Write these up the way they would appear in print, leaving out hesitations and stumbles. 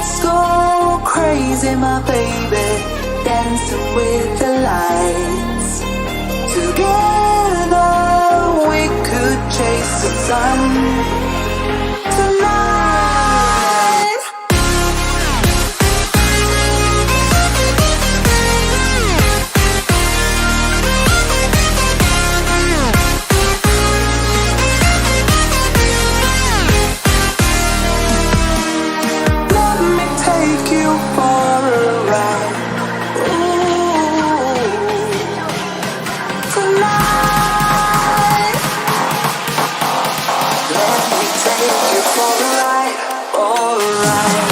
So crazy, my baby, dancing with the lights. Together we could chase the sun tonight. Let me take you for a ride. Ooh, tonight. Let me take you for a ride. For a ride.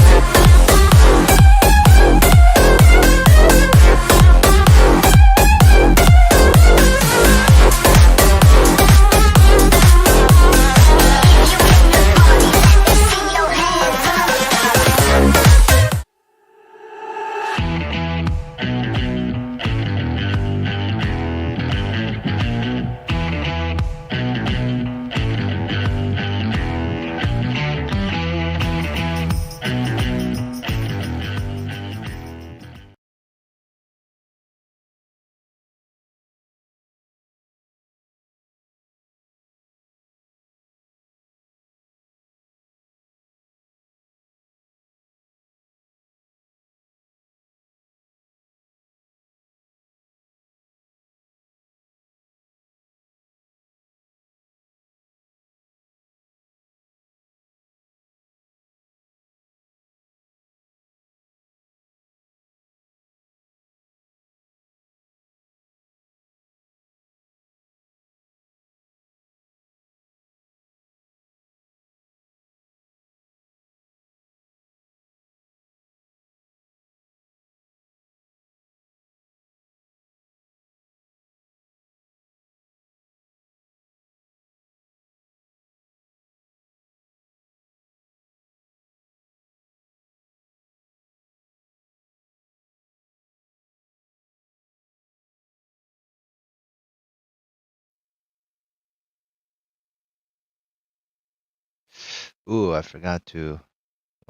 Ooh, I forgot to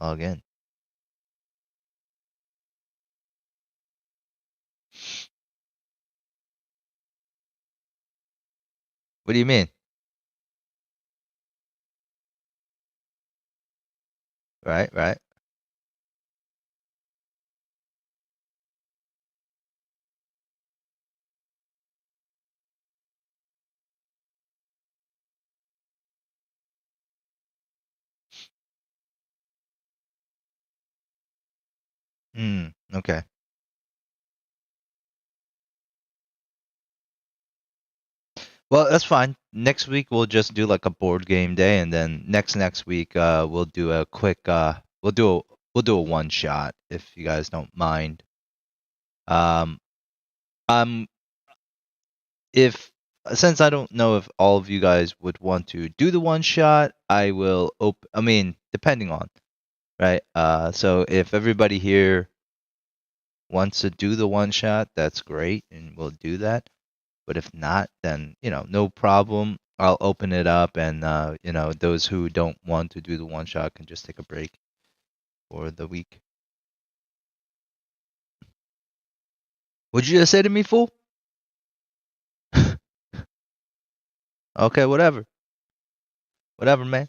log in. What do you mean? Right, right. Okay. Well, that's fine. Next week we'll just do like a board game day, and then next week we'll do a quick we'll do a one shot if you guys don't mind. Um, um, if since I don't know if all of you guys would want to do the one shot, I will I mean, depending on, right? So if everybody here wants to do the one shot, that's great, and we'll do that. But if not, then no problem. I'll open it up, and those who don't want to do the one shot can just take a break for the week. What'd you just say to me, fool? Okay, whatever, man.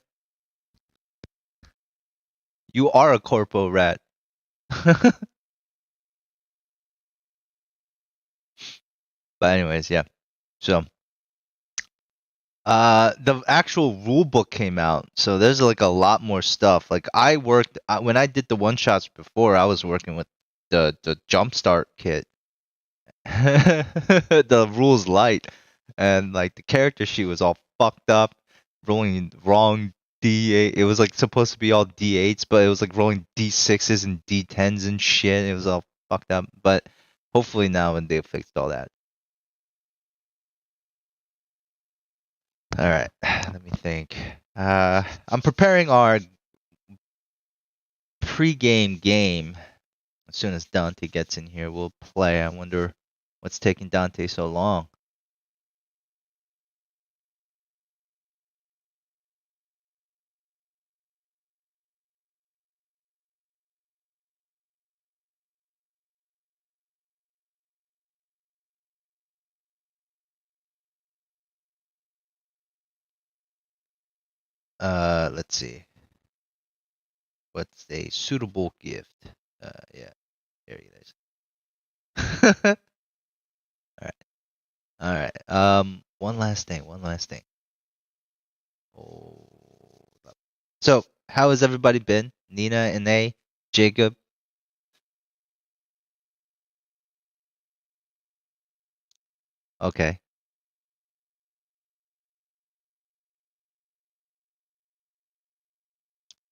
You are a corpo rat. But anyways, yeah. So, the actual rule book came out, so there's like a lot more stuff. Like I worked when I did the one shots before, I was working with the jumpstart kit, the rules light, and like the character sheet was all fucked up, rolling wrong D8. It was like supposed to be all D8s, but it was like rolling D6s and D10s and shit. It was all fucked up. But hopefully now when they fixed all that. All right, let me think. I'm preparing our pre-game game. As soon as Dante gets in here, we'll play. I wonder what's taking Dante so long. Let's see. What's a suitable gift? Yeah, here it is. All right, all right. One last thing. One last thing. Hold up. So, how has everybody been? Nina and A, Jacob. Okay.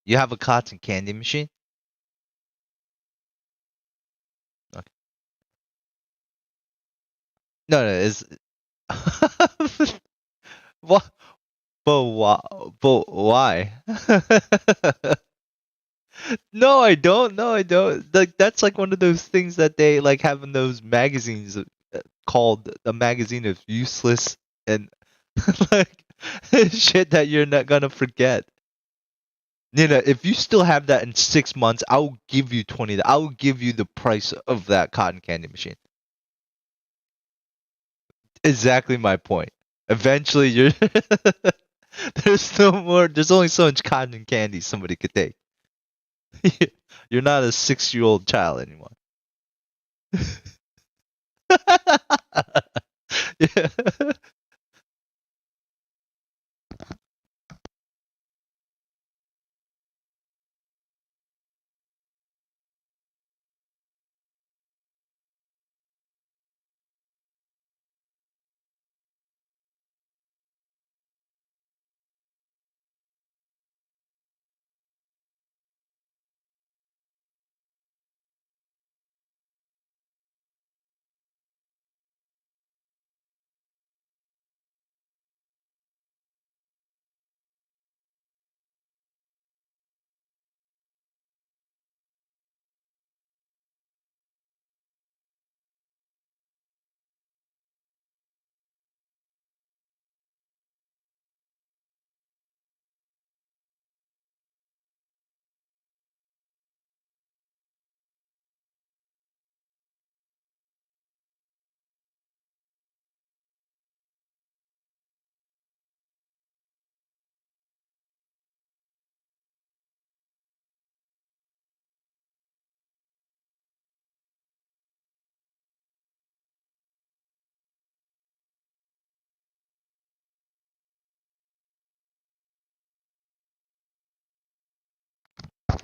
You have a cotton candy machine? Okay. No, no, it's what? But why? But why? No, I don't. No, I don't. Like that's like one of those things that they like have in those magazines called a magazine of useless and like shit that you're not gonna forget. Nina, if you still have that in 6 months, I'll give you 20. I'll give you the price of that cotton candy machine. Exactly my point. Eventually, you're there's no more. There's only so much cotton candy somebody could take. You're not a 6-year-old child anymore. Yeah.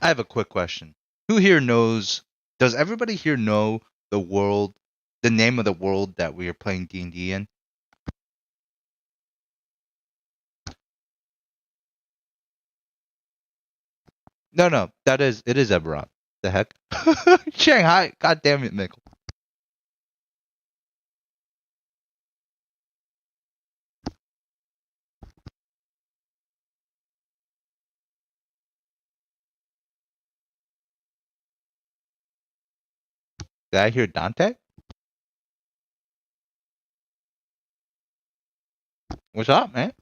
I have a quick question. Who here knows? Does everybody here know the world, the name of the world that we are playing D&D in? No, no, that is it is Eberron. The heck? Shanghai. God damn it, Michael. Did I hear Dante? What's up, man?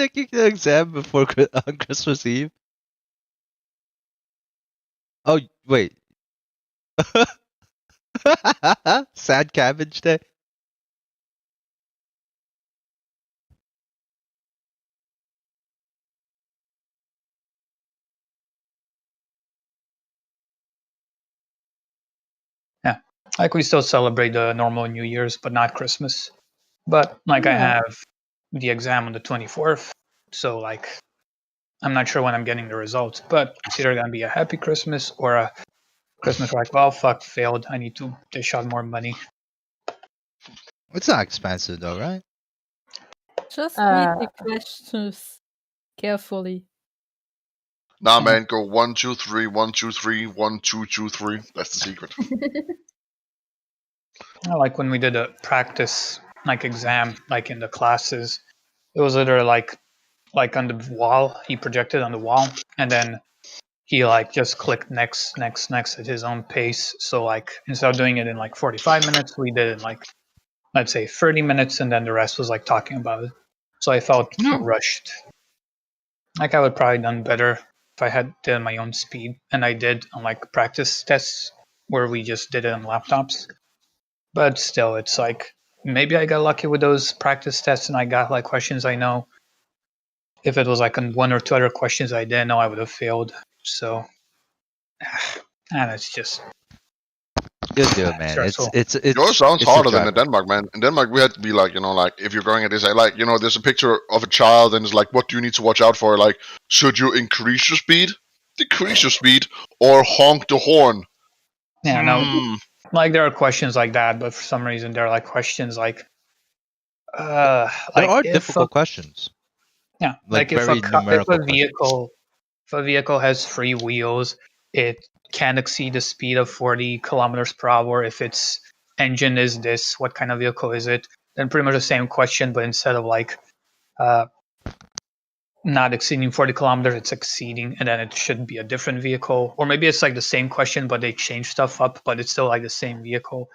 taking the exam before on Christmas Eve? Oh wait. Sad Cabbage Day. Like we still celebrate the normal New Year's, but not Christmas. But like I Yeah. have the exam on the 24th, so like I'm not sure when I'm getting the results, but it's either gonna be a happy Christmas or a Christmas where like, well, fuck, failed. I need to dish out more money. It's not expensive though, right? Just read Uh, the questions carefully. Nah, man, go 1, 2, 3, 1, 2, 3, 1, 2, 2, 3. That's the secret. I like when we did a practice like exam, like in the classes, it was literally like on the wall. He projected on the wall, and then he like just clicked next at his own pace. So like instead of doing it in like 45 minutes, we did it in like let's say 30 minutes, and then the rest was like talking about it. So I felt rushed. Like I would probably done better if I had done my own speed, and I did on like practice tests where we just did it on laptops. But still, it's like maybe I got lucky with those practice tests, and I got like questions I know. If it was like on one or two other questions I didn't know, I would have failed. So, and it's just You'll do it, man. stressful. It's Yours sounds it's a harder than drive. in Denmark, man. In Denmark, we had to be like, like if you're going at this, like, there's a picture of a child, and it's like, what do you need to watch out for? Like, should you increase your speed, decrease your speed, or honk the horn? Yeah, no, like there are questions like that, but for some reason there are like questions like, There like are if difficult questions. yeah, like if very if numerical a vehicle has three wheels, it can exceed the speed of 40 kilometers per hour. If its engine is this, what kind of vehicle is it? Then pretty much the same question, but instead of like not exceeding 40 kilometers, it's exceeding, and then it should be a different vehicle. Or maybe it's like the same question, but they change stuff up, but it's still like the same vehicle.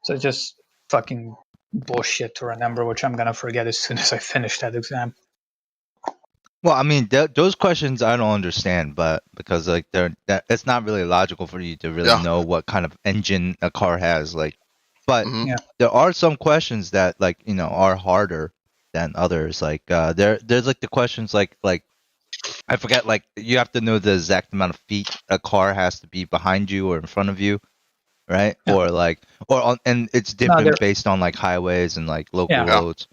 So it's just fucking bullshit to remember, which I'm gonna forget as soon as I finish that exam. Well, I mean, those questions I don't understand, but because like it's not really logical for you to really know what kind of engine a car has. Like, but there are some questions that like are harder than others. Like, there's like the questions like I forget, like you have to know the exact amount of feet a car has to be behind you or in front of you, right? Yeah. Or like and it's different based on like highways and like local roads.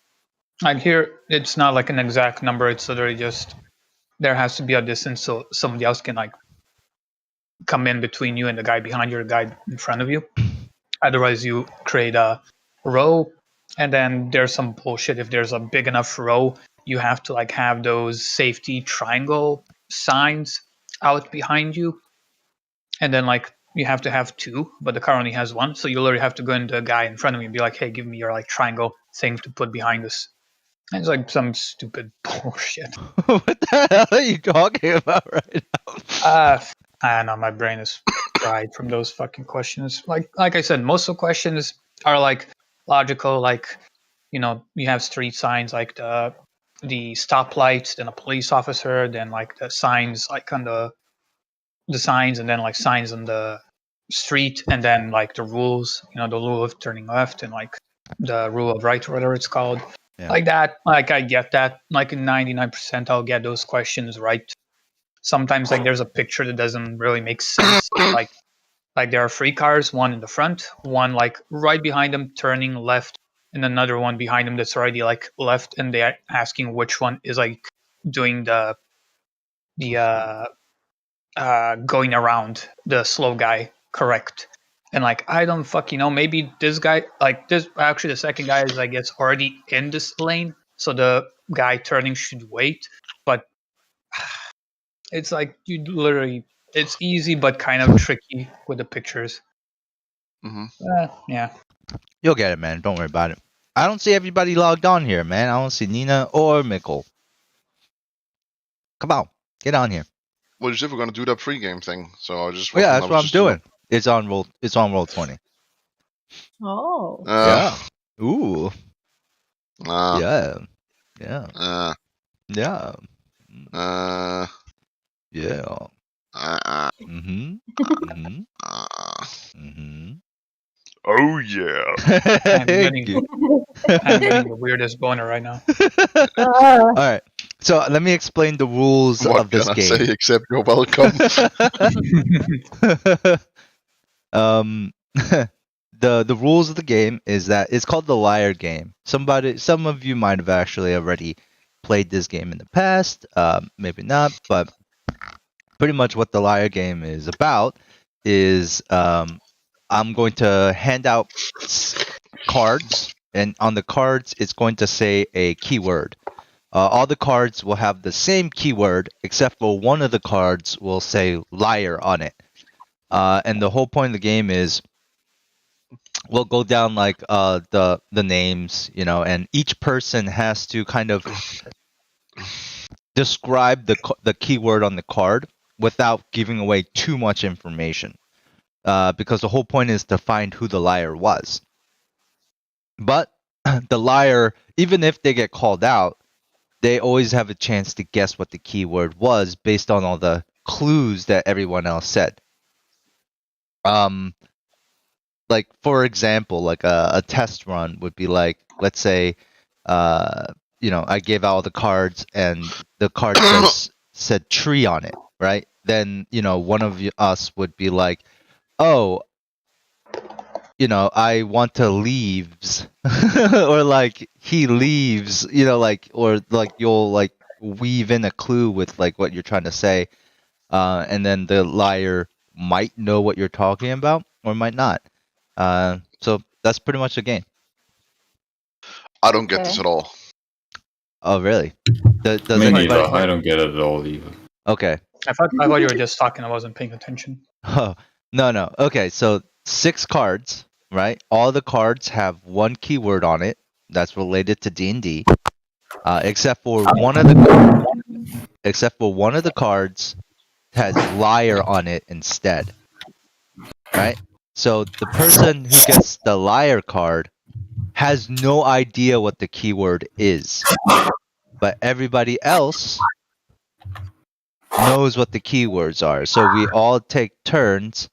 Like here, it's not like an exact number. It's literally just there has to be a distance so somebody else can like come in between you and the guy behind you or the guy in front of you. Otherwise, you create a row, and then there's some bullshit. If there's a big enough row, you have to like have those safety triangle signs out behind you, and then like you have to have two, but the car only has one. So you literally have to go into the guy in front of me and be like, "Hey, give me your like triangle thing to put behind us." And it's like some stupid bullshit. What the hell are you talking about right now? I don't know. My brain is fried from those fucking questions. Like I said, most of the questions are like logical. Like you have street signs like the stoplights, then a police officer, then like the signs like on the signs, and then like signs on the street, and then like the rules. The rule of turning left, and like the rule of right, or whatever it's called. Yeah. Like that. Like I get that. Like in 99%, I'll get those questions right. Sometimes like there's a picture that doesn't really make sense. like there are three cars, one in the front, one like right behind them turning left, and another one behind them that's already like left, and they're asking which one is like doing the going around the slow guy correct. And like I don't fucking know, maybe this guy like this actually the second guy is I guess already in this lane, so the guy turning should wait. But it's like you literally it's easy but kind of tricky with the pictures. Yeah. You'll get it, man. Don't worry about it. I don't see everybody logged on here, man. I don't see Nina or Mikkel. Come on, get on here. Well, you said we're gonna do that pre-game thing, so I just. Yeah, that's what I'm doing. It's on roll. It's on roll 20. Oh. Yeah. Ooh. Yeah. Yeah. Yeah. Uh, Yeah. uh, Mm-hmm. Mm-hmm. uh, Mm-hmm. oh yeah. I'm getting, I'm getting the weirdest boner right now. All right. So let me explain the rules What of this can I say game. except you're welcome? The rules of the game is that it's called the liar game. Some of you might have actually already played this game in the past, maybe not, but pretty much what the liar game is about is I'm going to hand out cards, and on the cards it's going to say a keyword. All the cards will have the same keyword, except for one of the cards will say liar on it. And the whole point of the game is we'll go down like the names, and each person has to kind of describe the keyword on the card without giving away too much information. Because the whole point is to find who the liar was. But the liar, even if they get called out, they always have a chance to guess what the keyword was based on all the clues that everyone else said. Like for example, like a test run would be like, let's say, I gave out all the cards and the card said tree on it, right? Then one of us would be like, oh, I want to leaves, or like he leaves, or like you'll like weave in a clue with like what you're trying to say, and then the liar might know what you're talking about or might not. So that's pretty much the game. I don't get this at all. Oh, really? Does Me anybody? neither. I don't get it at all either. Okay. I thought you were just talking. I wasn't paying attention. Oh, no. Okay, so 6 cards, right? All the cards have one keyword on it that's related to D&D, except for one of the cards has liar on it instead, right? So the person who gets the liar card has no idea what the keyword is, but everybody else knows what the keywords are. So we all take turns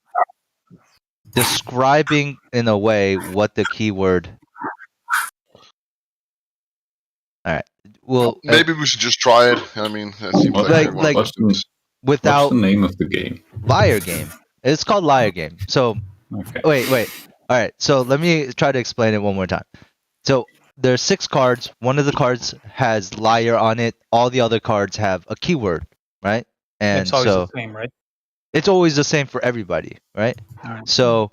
describing in a way what the keyword. All right. Well, Maybe we should just try it. I mean, it seems What- like, everyone what's, wants the, what's without the name of the game? liar game. It's called liar game. So Okay. wait. All right. So let me try to explain it one more time. So there's 6 cards. One of the cards has liar on it. All the other cards have a keyword, right? And It's always so the same, right? it's always the same for everybody, right? Alright. So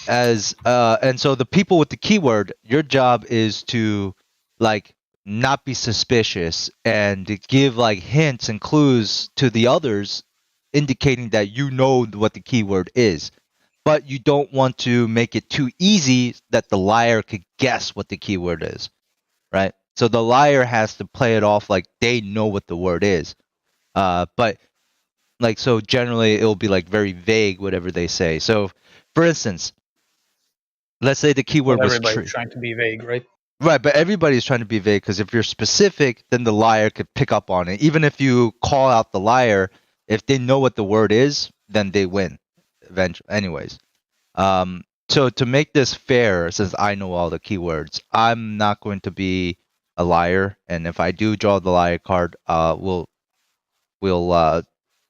and so the people with the keyword, your job is to like not be suspicious and to give like hints and clues to the others indicating that you know what the keyword is. But you don't want to make it too easy that the liar could guess what the keyword is, right? So the liar has to play it off like they know what the word is. But like so generally it'll be like very vague whatever they say. So for instance, let's say the But keyword was everybody's tree. trying to be vague, right? Right, but everybody's trying to be vague because if you're specific, then the liar could pick up on it. Even if you call out the liar, if they know what the word is, then they win. Eventually, anyways. So to make this fair, since I know all the keywords, I'm not going to be a liar, and if I do draw the liar card, we'll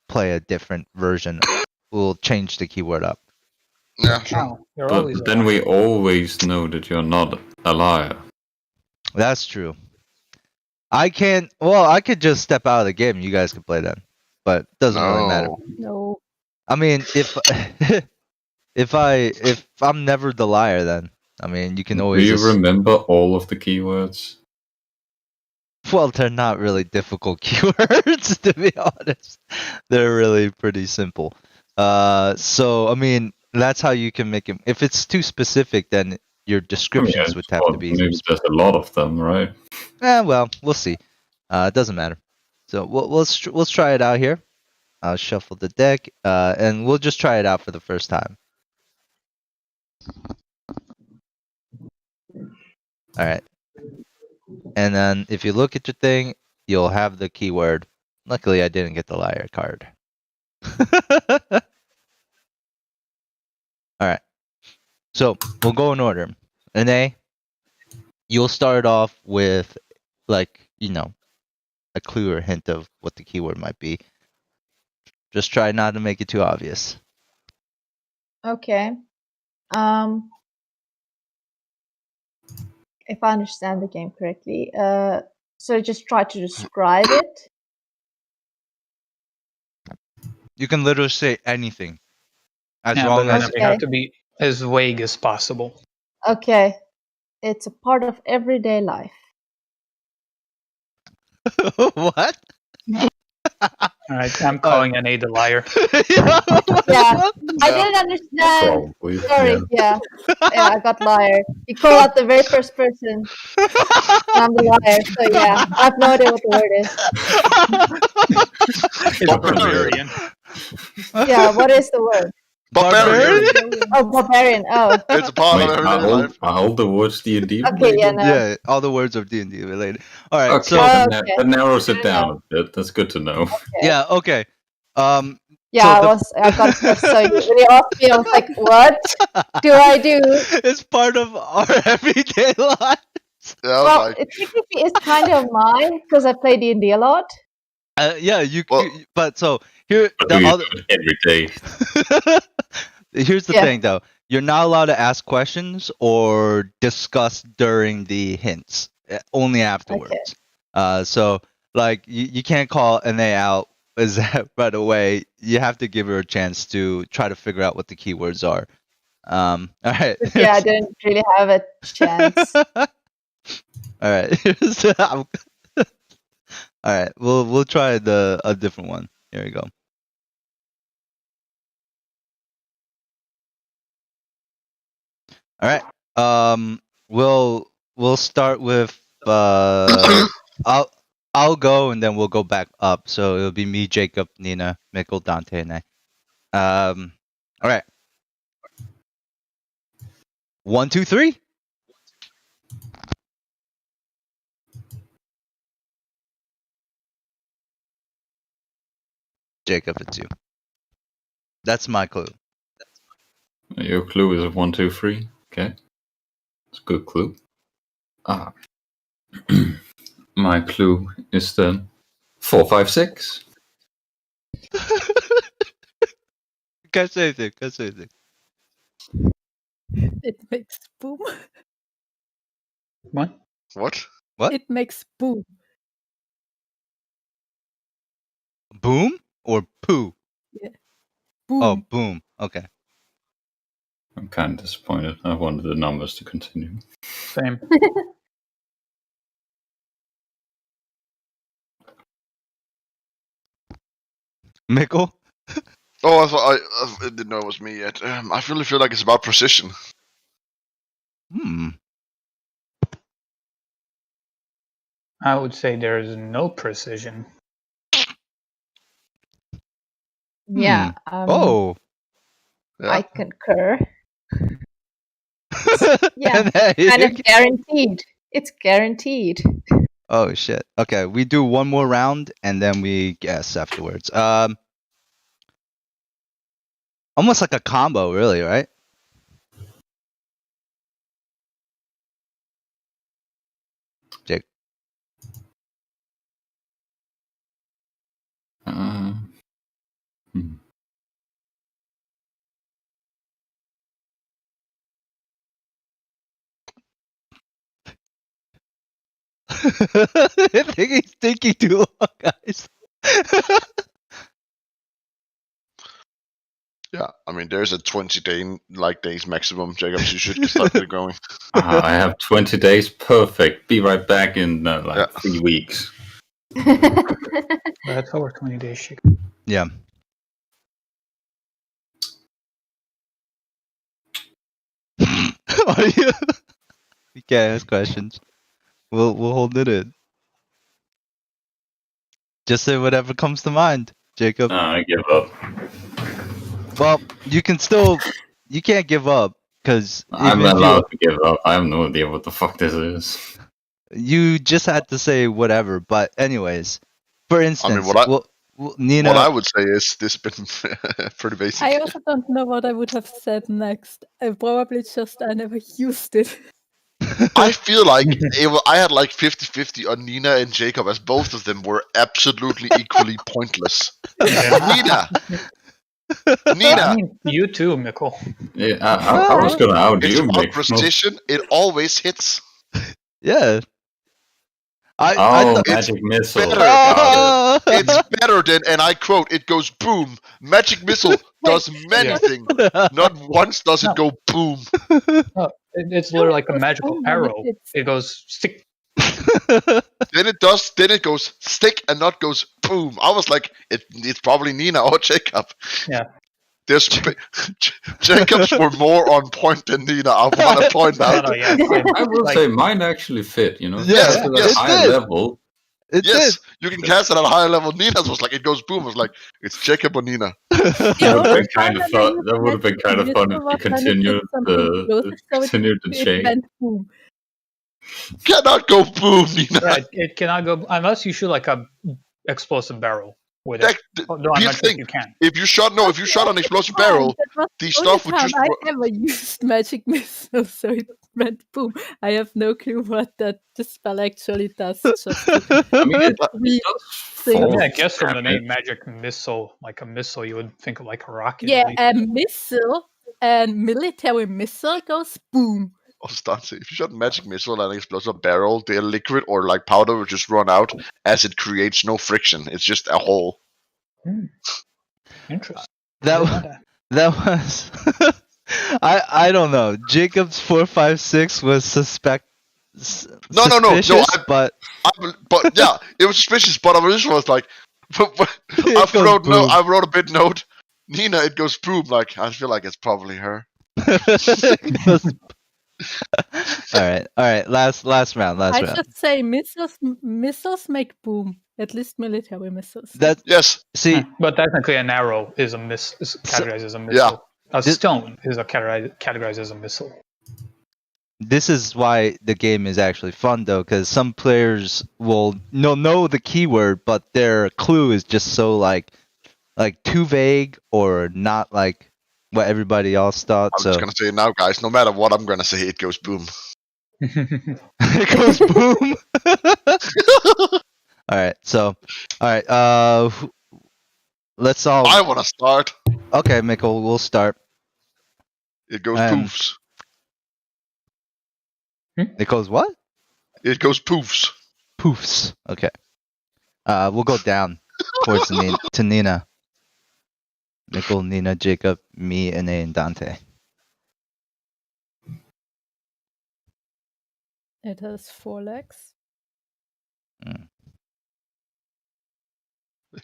play a different version. We'll change the keyword up. Yeah, sure. Oh, you're always But then we always know that you're not a liar. That's true. I can't. Well, I could just step out of the game. You guys can play then, but it doesn't really matter. No. No. I mean, if if I'm never the liar, then I mean you can Do always. you remember all of the keywords? Well, they're not really difficult keywords to be honest. They're really pretty simple. So I mean that's how you can make it. If it's too specific, then your descriptions Yeah, would have to be. maybe there's a lot of them, right? Well, we'll see. It doesn't matter. So let's try it out here. I'll shuffle the deck, and we'll just try it out for the first time. All right. And then if you look at your thing, you'll have the keyword. Luckily, I didn't get the liar card. All right. So we'll go in order. Ine, you'll start off with, like, a clue or hint of what the keyword might be. Just try not to make it too obvious. Okay. If I understand the game correctly, so just try to describe it. You can literally say anything, as Yeah, long but then as we have to be as vague as possible. Okay. It's a part of everyday life. what? All right, I'm calling an the liar. Yeah, I didn't understand. Probably. Sorry, yeah, I got liar. You call out the very first person. I'm the liar, so yeah, I have no idea what the word is. It's barbarian. Yeah, what is the word? Barbarian. Oh, barbarian. Oh, It's a part Wait, of everyday life. are all the words D&D okay, yeah, related? no. Yeah, all the words are D&D related. All right, Okay, so that narrows it Yeah. down a bit. That's good to know. yeah, okay. Yeah, So I got so when you asked me, I was like, what do I do? It's part of our everyday life. Yeah, I was Well, like, it technically is kind of mine because I play D&D a lot. Yeah, you. Well- But so here But the do you other. do it every day? Here's the Yeah. thing, though. You're not allowed to ask questions or discuss during the hints. Only afterwards. So like you can't call NA out as that right away. You have to give her a chance to try to figure out what the keywords are. All right. But yeah, I didn't really have a chance. All right. All right. We'll try a different one. Here we go. All right. We'll start with I'll go and then we'll go back up. So it'll be me, Jacob, Nina, Mikkel, Dante, and I. All right. 1, 2, 3. Jacob, it's you. That's my clue. Your clue is 1, 2, 3. Okay. It's a good clue. Ah. My clue is then 4, 5, 6. Can't say anything. Can't say anything. It makes boom. What? what? What? It makes boom. Boom or poo? Boom. Oh, boom. Okay. I'm kind of disappointed. I wanted the numbers to continue. Same. Mikkel? Oh, I didn't know it was me yet. I really feel like it's about precision. I would say there is no precision. Yeah. Oh. Yeah. I concur. Yeah, And then kind you of guaranteed. It's guaranteed. Oh shit. Okay, we do one more round and then we guess afterwards. Almost like a combo, really, right? Jake. I think he's thinking too long, guys. Yeah, I mean, there's a 20-day days maximum, Jacob. So you should start it going. I have 20 days. Perfect. Be right back in 3 weeks. That's over 20 days. Shit. Yeah. We can't ask questions. We'll hold it in. Just say whatever comes to mind, Jacob. I give up. Well, you can't give up because I'm not allowed to give up. I have no idea what the fuck this is. You just had to say whatever. But anyways, for instance, what I- Nina. What I would say is this has been pretty basic. I also don't know what I would have said next. Probably just I never used it. I feel like I had like 50-50 on Nina and Jacob, as both of them were absolutely equally pointless. Nina! I Nina! mean, you too, Mikkel. Yeah, I was gonna outdo It's you, about Mick. precision. It always hits. Yeah. I Oh, thought- magic missile. better. Got it. It's better than, and I quote, it goes boom. Magic missile does many things. Not once does it go boom. It's literally like a magical Boom when it arrow. hits. It goes stick. Then it goes stick and not goes boom. I was like, it's probably Nina or Jacob. Yeah. There's Jacob's were more on point than Nina. I want to point out. No, yeah, I will like- say mine actually fit, you know? Yes, At yes, a high it did. level. It Yes, you can cast it at a higher level. Nina's was like, it goes boom. I was like, it's Jacob or Nina. did. That would have been only kind of time fun. I That would have been kind of used fun it if was you when it continued hit something closer, so the it chain. went boom. Cannot go boom, Nina. Yeah, it cannot go unless you shoot like a explosive barrel with it. That- Oh, no, I'm here's not the sure thing. if you can. If you shot an explosive barrel, That was the the stuff only would time just. I ever used magic missile, so it went boom. I have no clue what the spell actually does. Just I mean, it we does think- I fall mean, I guess from the damage. name magic missile, like a missile, you would think of like a rocket. yeah, like- a missile and military missile goes boom. Oh, Stance, if you shot a magic missile and an explosive barrel, the liquid or like powder would just run out as it creates no friction. It's just a hole. Interesting. That I was. didn't know That was. I don't know. Jacob's 456 was No, suspicious, I- but But yeah, it was suspicious. But I was like, It goes boom. I wrote a bit note. Nina, it goes boom. Like I feel like it's probably her. all right. Last round. I round. should say missiles make boom. At least military missiles. That Yes, see, But technically, an arrow is categorized as a missile. A This- stone is categorized as a missile. this is why the game is actually fun though, because some players will know the keyword, but their clue is just so like too vague or not like what everybody else thought. I'm So just gonna say it now, guys. No matter what I'm gonna say, it goes boom. it goes boom. All right. So, all right. Let's all. I want to start. Okay, Mikkel, we'll start. It goes Um, poofs. It goes what? It goes poofs. Poofs. Okay. We'll go down towards to Nina. Mikkel, Nina, Jacob, me, and Dante. It has 4 legs.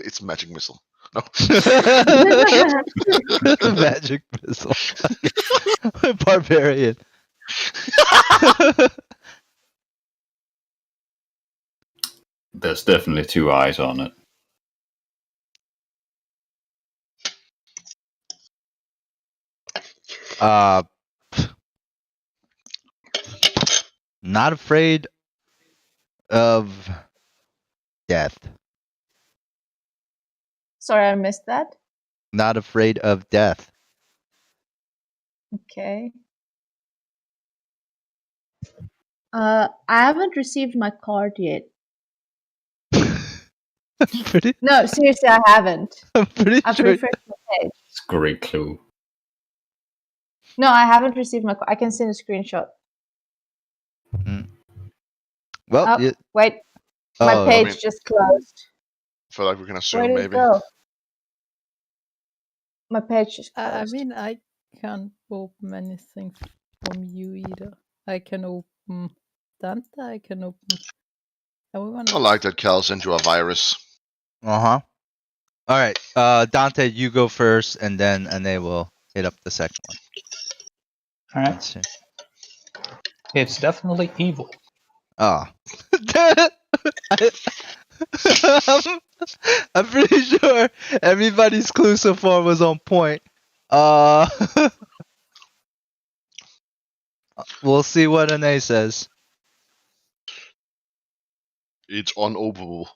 It's magic missile. No. Magic missile. Barbarian. There's definitely 2 eyes on it. Not afraid of death. Sorry, I missed that. Not afraid of death. Okay. I haven't received my card yet. No, seriously, I haven't. I'm pretty I've sure. refreshed my page. It's a great clue. No, I haven't received my card. I can send a screenshot. Well, Oh, you- wait, my oh, page I mean- just closed. I feel like we can Where assume did it maybe. go? My page just closed. I mean, I can't open anything from you either. I can open Dante, I can open everyone. I like that Cal sent you a virus. Uh-huh. All right. Dante, you go first, and then Ane will hit up the second one. All right. Let's see. It's definitely evil. Oh. I'm pretty sure everybody's clue so far was on point. We'll see what Ane says. It's unopenable.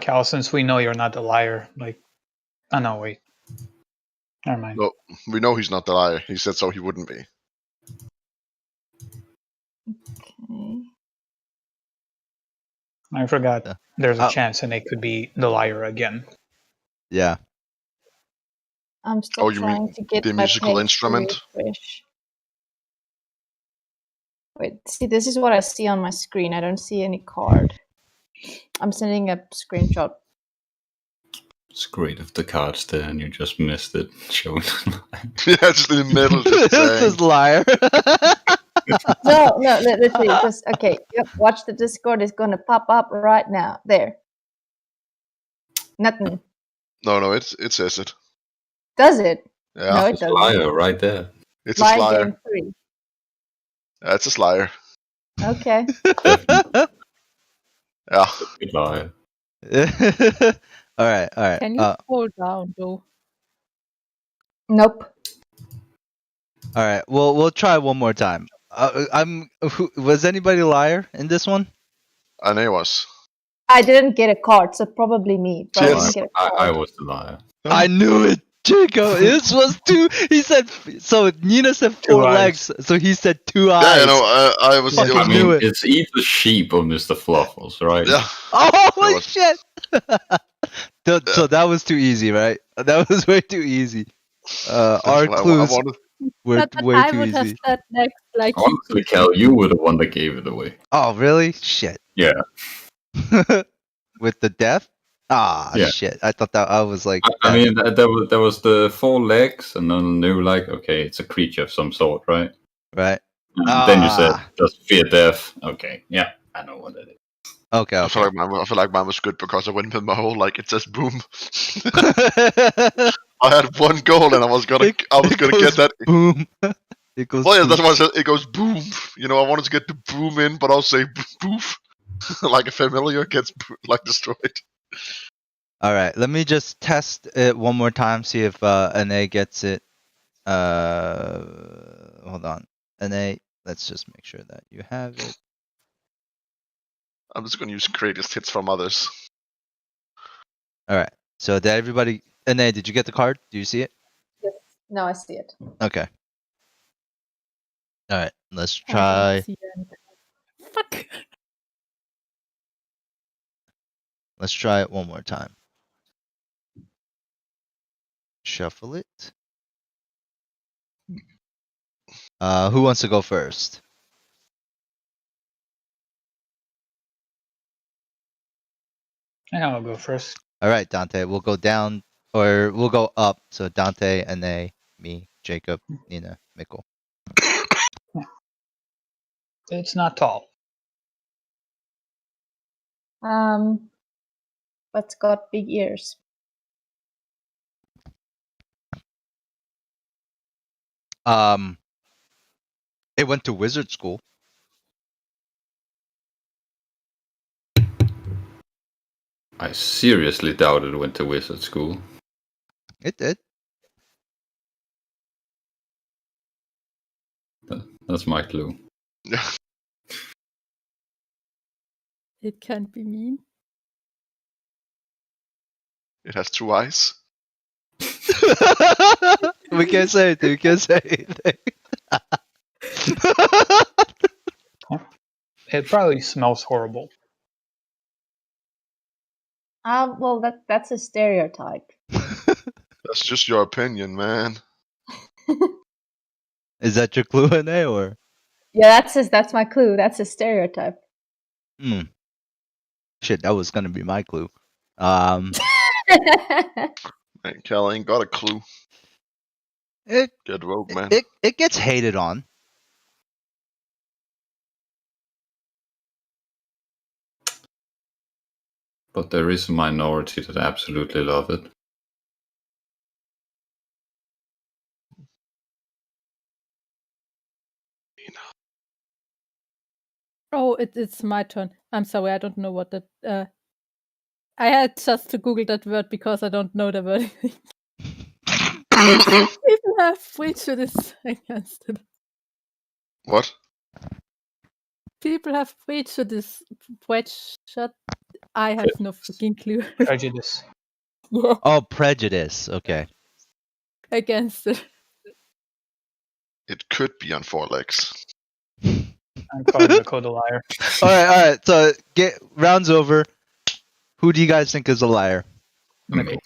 Cal, since we know you're not the liar, like, oh no, wait, never mind. No, we know he's not the liar. He said so he wouldn't be. Okay. I forgot. Yeah. There's a Oh. chance, and it could be the liar again. Yeah. I'm still Oh, you mean trying to get the my musical page to instrument? refresh. Wait, see, this is what I see on my screen. I don't see any card. I'm sending a screenshot. It's great if the card's there and you just missed it. Showing Yeah, just in the middle, just saying. This liar. No, literally, just okay. Yep, watch the Discord is gonna pop up right now. There. Nothing. No, it says it. Does it? Yeah, No, it it's doesn't. liar right there. it's a Liar Slayer. game 3. Yeah, it's a Slayer. Okay. Yeah. Good liar. All right. Can you scroll down though? Nope. All right. We'll try one more time. Was anybody a liar in this one? And it was. I didn't get a card, so probably me. But I Yes. didn't get a card. I was the liar. I knew it, Jacob. This was two. He said so. Nina said 4 eyes. legs, so he said 2 eyes. Yeah, you know, I was. Fuck, It I was knew I mean, it. it's either sheep or Mr. Fluffles, right? yeah. Oh, holy was- shit! So that was too easy, right? That was way too easy. Our That's what I clues wanted. were But way I too would have easy. said next, like Honestly, Cal, you were the one that gave it away. Oh, really? Shit. Yeah. With the death? Ah, Yeah. shit. I thought that I was like. I mean, there was the 4 legs, and then they were like, okay, it's a creature of some sort, right? Right. And then you said, Ah. does fear death? Okay, yeah, I know what it is. Okay. I Okay. feel like mine was good because I went with my whole like it says boom. I had one goal and I was gonna get that. Boom. It goes. Well, yeah, boom. that's why I said it goes boom. You know, I wanted to get the boom in, but I'll say boof, like a familiar gets like destroyed. All right. Let me just test it one more time. See if NA gets it. Hold on. NA. Let's just make sure that you have it. I'm just gonna use greatest hits from others. All right. So did everybody? NA, did you get the card? Do you see it? Yes. No, I see it. Okay. All right. Let's I don't try. see anything. Fuck. Let's try it one more time. Shuffle it. Who wants to go first? Yeah, I'll go first. All right, Dante. We'll go down, or we'll go up. So Dante, NA, me, Jacob, Nina, Mikkel. It's not tall. But it's got big ears. It went to wizard school. I seriously doubted it went to wizard school. It did. That's my clue. Yeah. It can't be mean. It has 2 eyes. We can't say anything. We can't say anything. It probably smells horrible. Well, that's a stereotype. That's just your opinion, man. Is that your clue, NA, or? Yeah, that's my clue. That's a stereotype. Shit, that was gonna be my clue. Man, Cal ain't got a clue. It Good rogue, man. it gets hated on. But there is a minority that absolutely love it. Oh, it's my turn. I'm sorry, I don't know what that. I had just to Google that word because I don't know the word. People have prejudice against it. What? People have prejudice. I have no freaking clue. Prejudice. Yeah, Oh, prejudice. Okay. against it. It could be on 4 legs. I'm calling Miko the liar. All right. So get rounds over. Who do you guys think is a liar? Miko.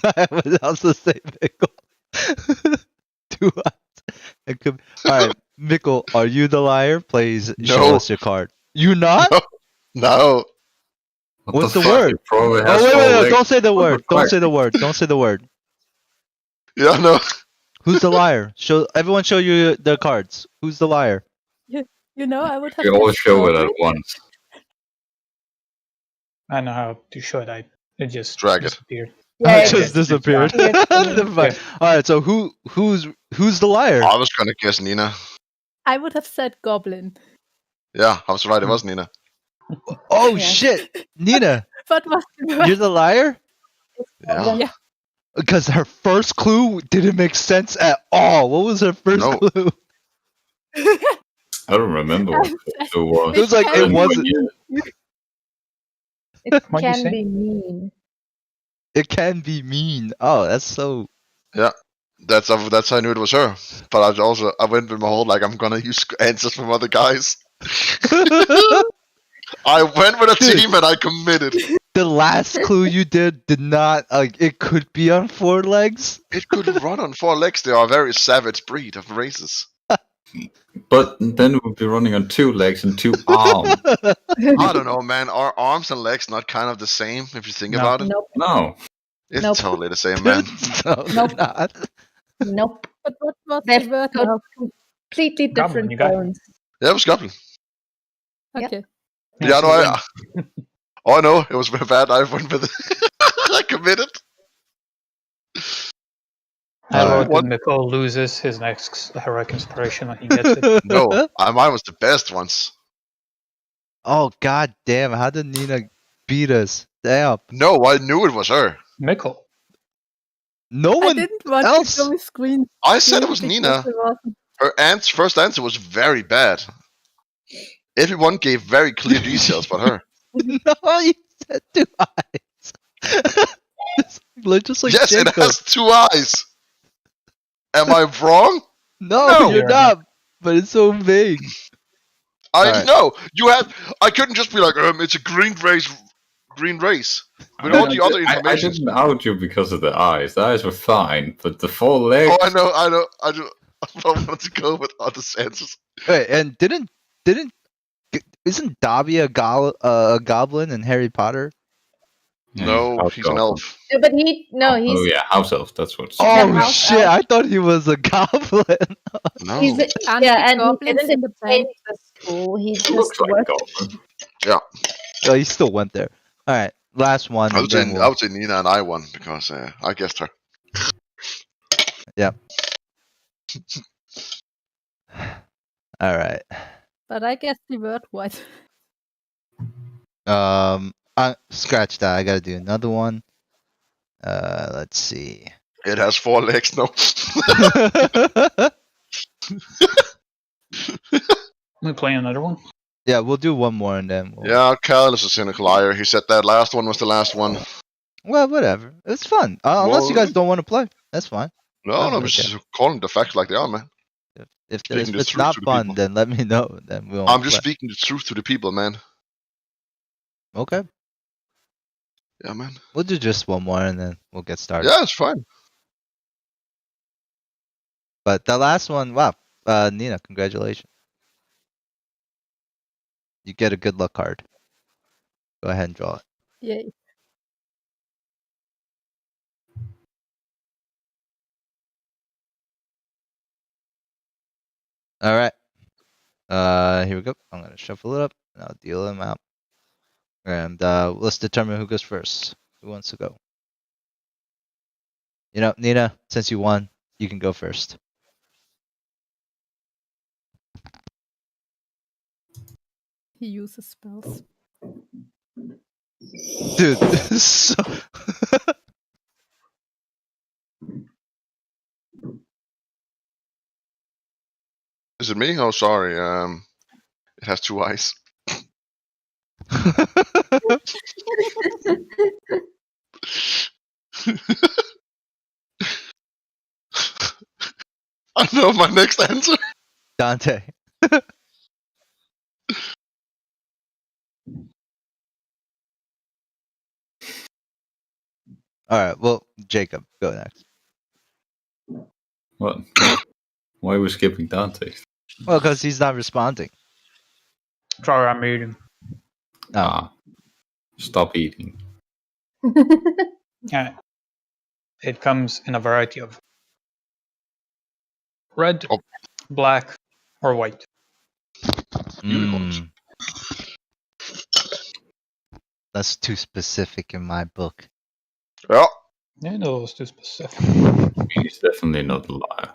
I would also say Mickle. 2 eyes. It could. All right, Mickle, are you the liar? Please show No. us your card. You not? No. No. What What's the fuck? word? It probably Oh has wait, four no! legs. Don't say the What word. Don't required? say the word. Don't say the word. Yeah, no. Who's the liar? Show everyone. Show you the cards. Who's the liar? You know, I would have We all guessed show it Goblin. at once. I know how to show it. It just Drag it. disappeared. Yeah, it it just just disappeared. disappeared. Never mind. All right. So who's the liar? I was gonna guess Nina. I would have said Goblin. Yeah, I was right. It was Nina. Oh Yeah. shit, Nina, But was you're the liar. Yeah. Yeah. Because her first clue didn't make sense at all. What was her first No. clue? I don't remember what the clue was. It was like, I it didn't wasn't- forget. It What'd you can say? be mean. It can be mean. Oh, that's so. That's how I knew it was her. But I went with my whole like I'm gonna use answers from other guys. I went with a Dude. team and I committed. The last clue you did not like. It could be on 4 legs. It could run on 4 legs. They are a very savage breed of races. But then we'll be running on 2 legs and 2 arms. I don't know, man. Are arms and legs not kind of the same if you think No. about it? Nope. No. It's Nope. totally the same, man. No, Nope. they're not. Nope. But what was They've the word got now? completely Goblin, different you got it. bones. Yeah, it was Goblin. Yep. Okay. Yeah, no, so oh no, it was bad. I went with it. I committed. I wrote What? that Miko loses his next heroic inspiration when he gets it. No, mine was the best ones. Oh god damn! How did Nina beat us? Damn. No, I knew it was her. Miko. No I one. didn't want else? to go screen. I said it was because Nina. it wasn't. Her first answer was very bad. Everyone gave very clear details but her. No, you said 2 eyes. just like Yes, Jacob. it has 2 eyes. Am I wrong? No, No. you're not. But it's so vague. I Alright. know. I couldn't just be like, it's a green race. With all the other I information. didn't out you because of the eyes. The eyes were fine, but the 4 legs. Oh, I know. I wanted to go with other answers. Wait, and isn't Dobby a goblin in Harry Potter? Yeah, No, house he's an elf. Yeah, but he's Oh yeah, house elf. That's what. Oh house shit! elf. I thought he was a goblin. No. he's And yeah, and he goblins didn't in the attend bank. the school. He It just looks like a worked. goblin. Oh, he still went there. All right, last one. I and then we'll- would say Nina and I won because I guessed her. All right. But I guess the word white. Scratch that. I gotta do another one. Let's see. It has 4 legs, no. We play another one. Yeah, we'll do one more and then. We'll... Yeah, Kyle is a cynical liar. He said that last one was the last one. Well, whatever. It's fun. Unless you Well- guys don't want to play, that's fine. No, Oh, no, okay. just calling the facts like they are, man. If Speaking the it's truth not to the fun, people. then let me know. Then we'll. I'm just speaking the truth to the people, man. Okay. Yeah, man. We'll do just one more and then we'll get started. Yeah, it's fine. But the last one, wow. Nina, congratulations. You get a good luck card. Go ahead and draw it. Yay. All right. Here we go. I'm gonna shuffle it up and I'll deal them out. And let's determine who goes first. Who wants to go? You know, Nina, since you won, you can go first. He uses spells. Dude, this is so Is it me? Oh, sorry. It has 2 eyes. I know my next answer. Dante. All right. Well, Jacob, go next. What? Why are we skipping Dante? Well, because he's not responding. Sorry, I'm eating. Oh. Ah, stop eating. Yeah. It comes in a variety of red, Oh. black, or white. Unicorns. That's too specific in my book. Yeah. Yeah, no, it's too specific. He's definitely not a liar.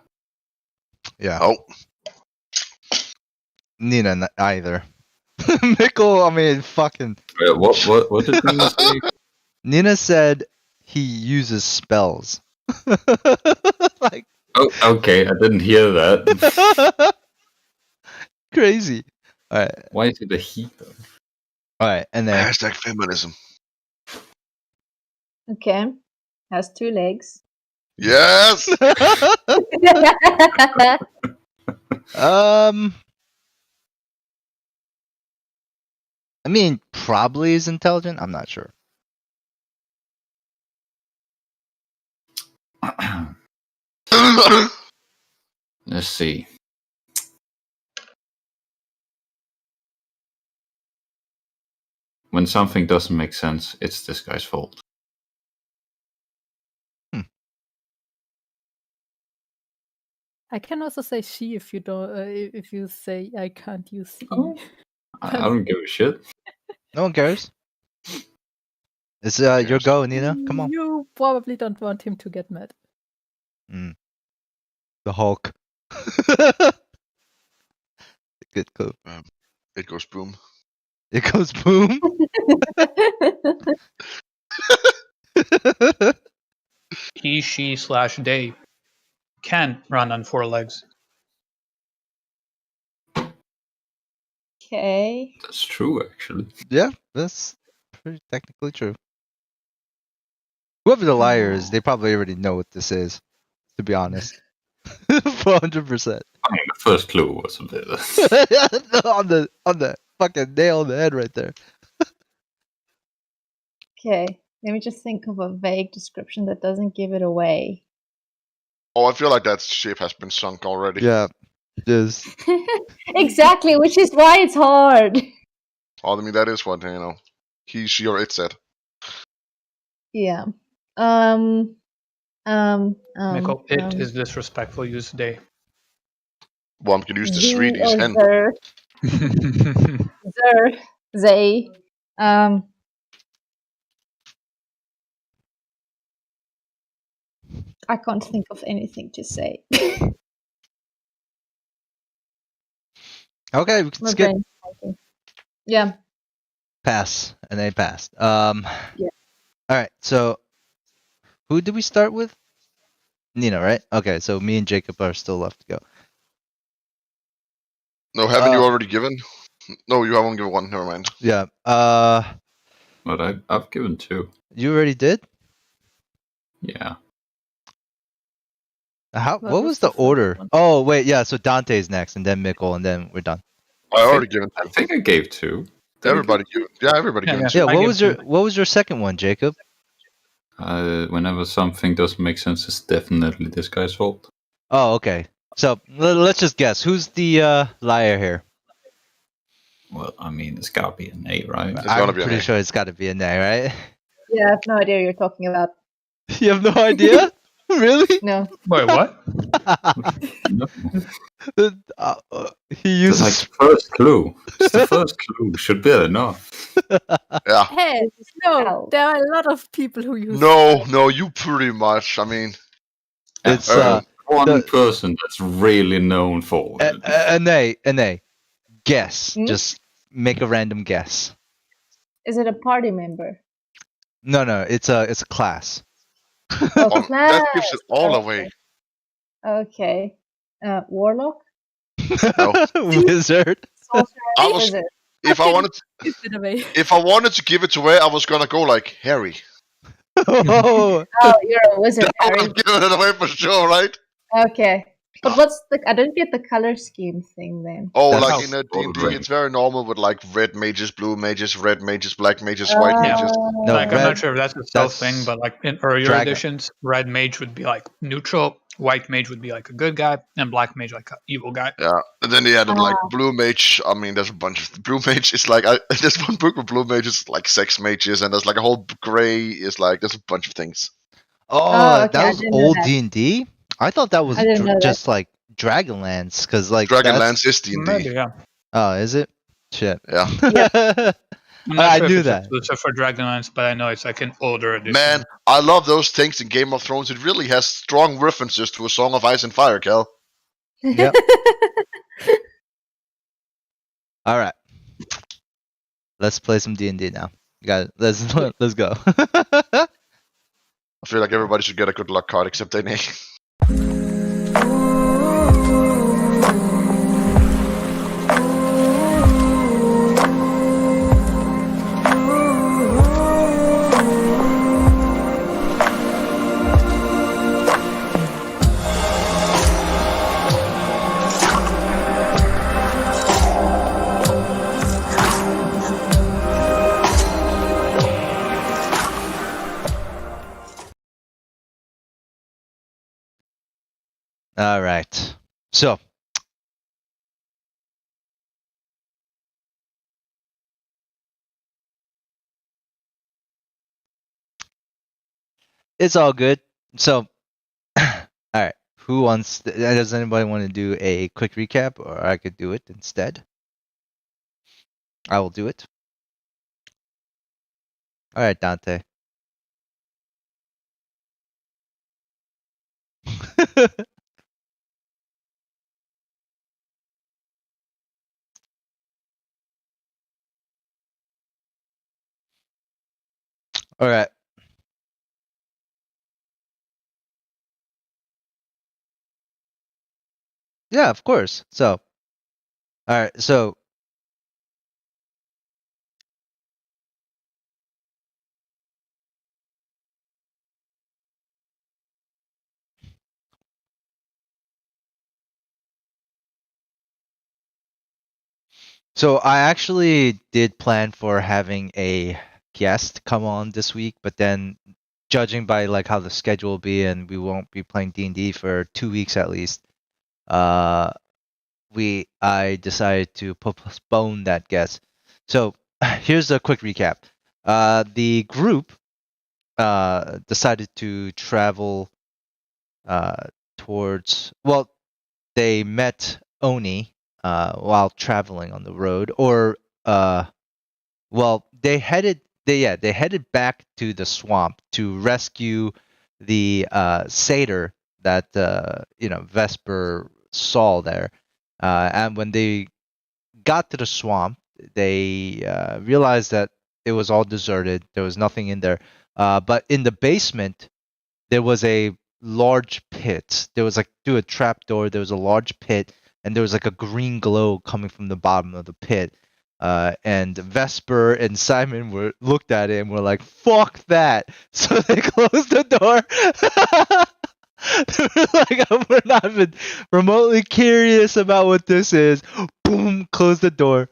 Yeah. Oh. Nina either. Mikkel, I mean, fucking. What did Nina say? Nina said he uses spells. Like. Oh, okay, I didn't hear that. Crazy. All right. Why is it a he though? All right, and then Hashtag feminism. Okay. Has 2 legs. Yes. I mean, probably is intelligent. I'm not sure. Let's see. When something doesn't make sense, it's this guy's fault. I can also say she if you don't. If you say I can't use he. Oh. I don't give a shit. No one cares. It's your go, Nina. Come on. You probably don't want him to get mad. The Hulk. Good clue. It goes boom. It goes boom. He, she, / they can run on 4 legs. Okay. That's true, actually. Yeah, that's pretty technically true. Whoever the liar is, they probably already know what this is. To be honest, 400%. I mean, the first clue was a bit. on the fucking nail on the head right there. Okay. Let me just think of a vague description that doesn't give it away. Oh, I feel like that ship has been sunk already. Yeah, just Exactly, which is why it's hard. Oh, I mean, that is what, he, she, or it said. Yeah. Mikkel, it is disrespectful. Use they. Well, I'm gonna use the Ze Swedish or hen. Zer. Zer. They. I can't think of anything to say. okay. We can My skip. brain's typing. Yeah. Pass, and they passed. Yeah. All right. So, who did we start with? Nina, right? Okay. So me and Jacob are still left to go. No, haven't you already given? No, you haven't given one. Never mind. Yeah. But I've given 2. You already did. Yeah. What What was was the the first order? one? Oh wait, yeah. So Dante's next, and then Mikkel, and then we're done. I already given I two. think I gave 2. Did I Everybody given. Yeah, everybody Yeah, given yeah. two. Yeah. I gave What was your second one, Jacob? Whenever something doesn't make sense, it's definitely this guy's fault. Oh, okay. So let's just guess. Who's the liar here? Well, I mean, it's gotta be an A, right? It's gotta I'm be an pretty A. sure it's got to be an A, right? Yeah, I have no idea what you're talking about. You have no idea? Really? No. Wait, what? No. He It's like uses. the first clue. It's the first clue. Should be enough. Yeah. Hey, no, there are a lot of people who use. No, you pretty much. I mean, It's One the- person that's really known for it. an A. Guess. Hmm? Just make a random guess. Is it a party member? No, it's a class. Oh, that gives class. it all away. Okay. Warlock? No. Wizard. also I a was wizard. if I wanted Give it away. if I wanted to give it away, I was gonna go like Harry. Oh, Oh, you're a wizard, That would Harry. have given it away for sure, right? Okay. But what's the? I don't get the color scheme thing then. Oh, That's- like in a D&D, Red. it's very normal with like red mages, blue mages, red mages, black mages, white Yeah. mages. No, Like I'm red- not sure if that's a stealth that's thing, but like in earlier dragon. editions, red mage would be like neutral, white mage would be like a good guy, and black mage like an evil guy. Yeah, and then they added like Ah. blue mage. I mean, there's a bunch of blue mage. It's like there's one book with blue mages, like sex mages, and there's like a whole gray. Is like there's a bunch of things. Oh, okay, I that was didn't know old that. D&D. I thought that was I didn't know that. just like Dragonlance, because like that's- Dragonlance is D&D. Maybe, yeah. Oh, is it? Shit. Yeah, I'm not I sure knew if it's that. exclusive for Dragonlance, but I know it's like an older edition. man, I love those things in Game of Thrones. It really has strong references to A Song of Ice and Fire, Cal. Yep. All right. Let's play some D&D now. You got it. Let's go. I feel like everybody should get a good luck card except NA. All right. So, it's all good. So, all right. Who wants? Does anybody want to do a quick recap, or I could do it instead? I will do it. All right, Dante. All right. Yeah, of course. So, all right. So, I actually did plan for having a guest come on this week, but then judging by like how the schedule will be, and we won't be playing D&D for 2 weeks at least. I decided to postpone that guest. So here's a quick recap. The group decided to travel towards. Well, they met Oni while traveling on the road, or well, they headed back to the swamp to rescue the satyr that Vesper saw there. And when they got to the swamp, they realized that it was all deserted. There was nothing in there. But in the basement, there was a large pit. There was like through a trap door. There was a large pit, and there was like a green glow coming from the bottom of the pit. And Vesper and Simon looked at it and were like, "Fuck that!" So they closed the door. They were like, "We're not even remotely curious about what this is." Boom! Close the door.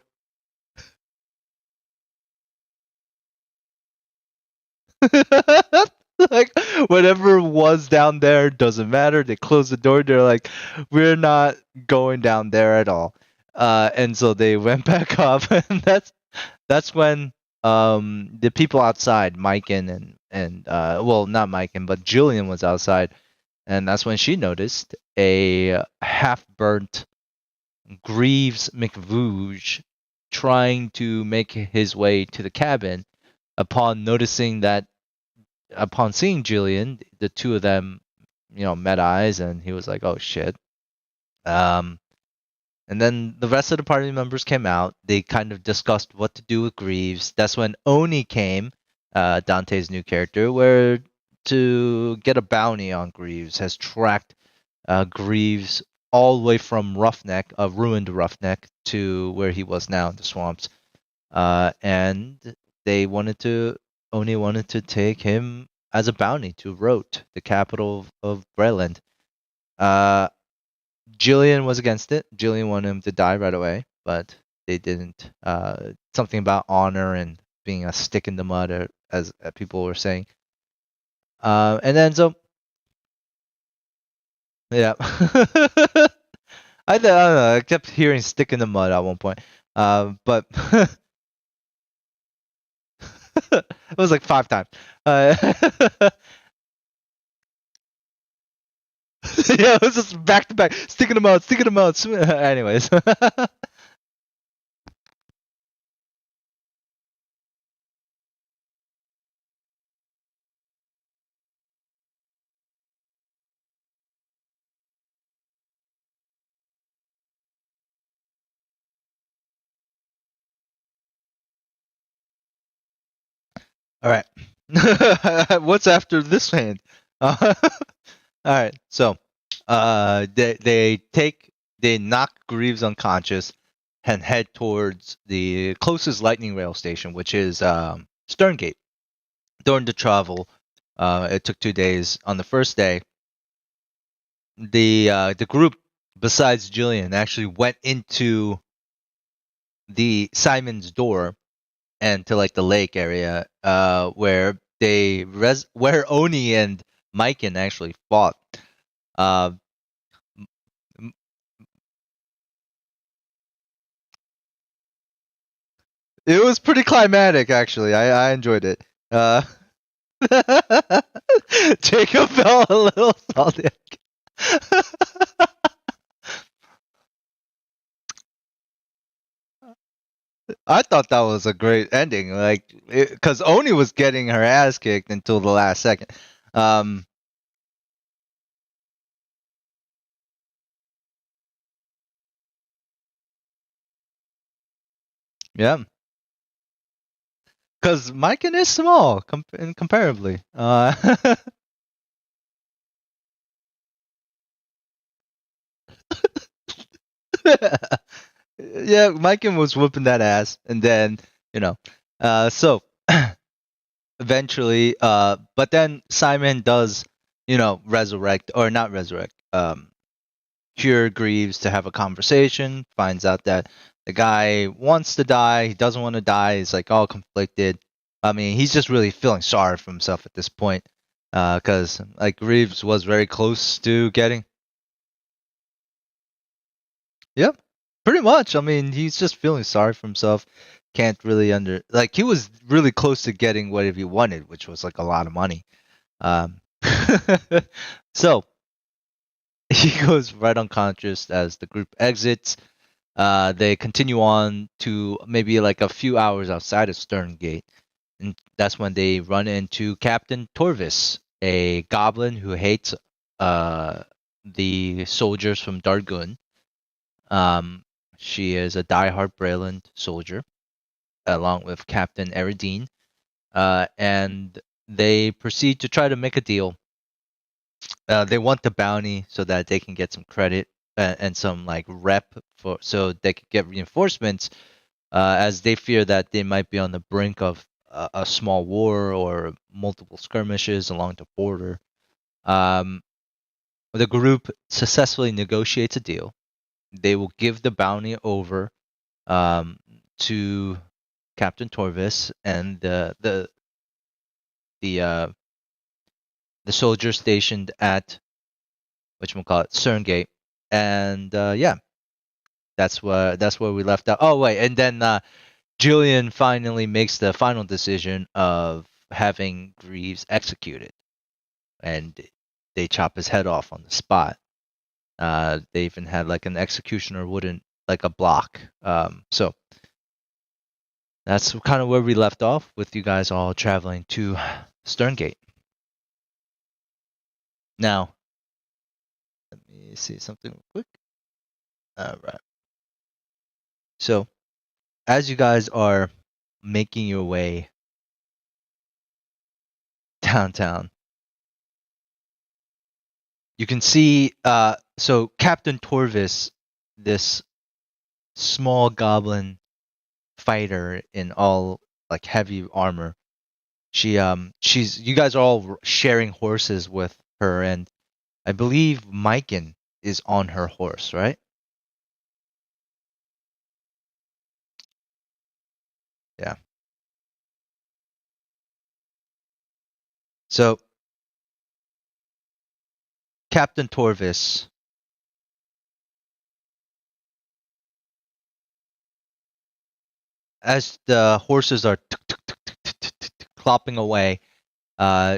Like whatever was down there doesn't matter. They closed the door. They're like, "We're not going down there at all." And so they went back up, and that's when the people outside, Maiken and well, not Maiken, but Julian was outside, and that's when she noticed a half-burnt Greaves McVouge trying to make his way to the cabin. Upon seeing Julian, the two of them, met eyes, and he was like, "Oh shit." And then the rest of the party members came out. They kind of discussed what to do with Greaves. That's when Oni came, Dante's new character, where to get a bounty on Greaves, has tracked Greaves all the way from Roughneck, a ruined Roughneck, to where he was now in the swamps. And they Oni wanted to take him as a bounty to Rote, the capital of Breland. Jillian was against it. Jillian wanted him to die right away, but they didn't. Something about honor and being a stick in the mud, as people were saying. And then so, yeah. I don't know. I kept hearing "stick in the mud" at one point, but it was like 5 times. Yeah, it was just back to back, stick in the mud, stick in the mud. Anyways. All right. What's after this hand? All right. So, they knock Greaves unconscious and head towards the closest lightning rail station, which is Sterngate. During the travel, it took 2 days. On the first day, the group, besides Jillian, actually went into the Simon's door and to like the lake area, where where Oni and Maiken actually fought. Uh, it was pretty climatic, actually. I enjoyed it. Jacob felt a little salty. I thought that was a great ending, like, because Oni was getting her ass kicked until the last second. Yeah, because Maiken is small comparably. Yeah, Maiken was whooping that ass, and then so eventually, but then Simon does, resurrect, or not resurrect, cure Greaves to have a conversation. Finds out that the guy wants to die, he doesn't want to die. He's like all conflicted. I mean, he's just really feeling sorry for himself at this point, because like Greaves was very close to getting. Yep, pretty much. I mean, he's just feeling sorry for himself. Can't really he was really close to getting whatever he wanted, which was like a lot of money. Um, so he goes right unconscious as the group exits. They continue on to maybe like a few hours outside of Sterngate, and that's when they run into Captain Torvis, a goblin who hates the soldiers from Dargun. She is a diehard Breland soldier, along with Captain Eridine, and they proceed to try to make a deal. They want the bounty so that they can get some credit and some like rep so they can get reinforcements, as they fear that they might be on the brink of a small war or multiple skirmishes along the border. The group successfully negotiates a deal. They will give the bounty over to Captain Torvis and the soldiers stationed at whatchamacallit, Cerngate, and yeah, that's where we left out. Oh wait, and then Jillian finally makes the final decision of having Greaves executed, and they chop his head off on the spot. They even had like an executioner wooden, like a block. So that's kind of where we left off, with you guys all traveling to Sterngate. Now, let me see something real quick. All right. So, as you guys are making your way downtown, you can see so Captain Torvis, this small goblin fighter in all like heavy armor, she's you guys are all sharing horses with her, and I believe Myken is on her horse, right? Yeah. So Captain Torvis, as the horses are clopping away,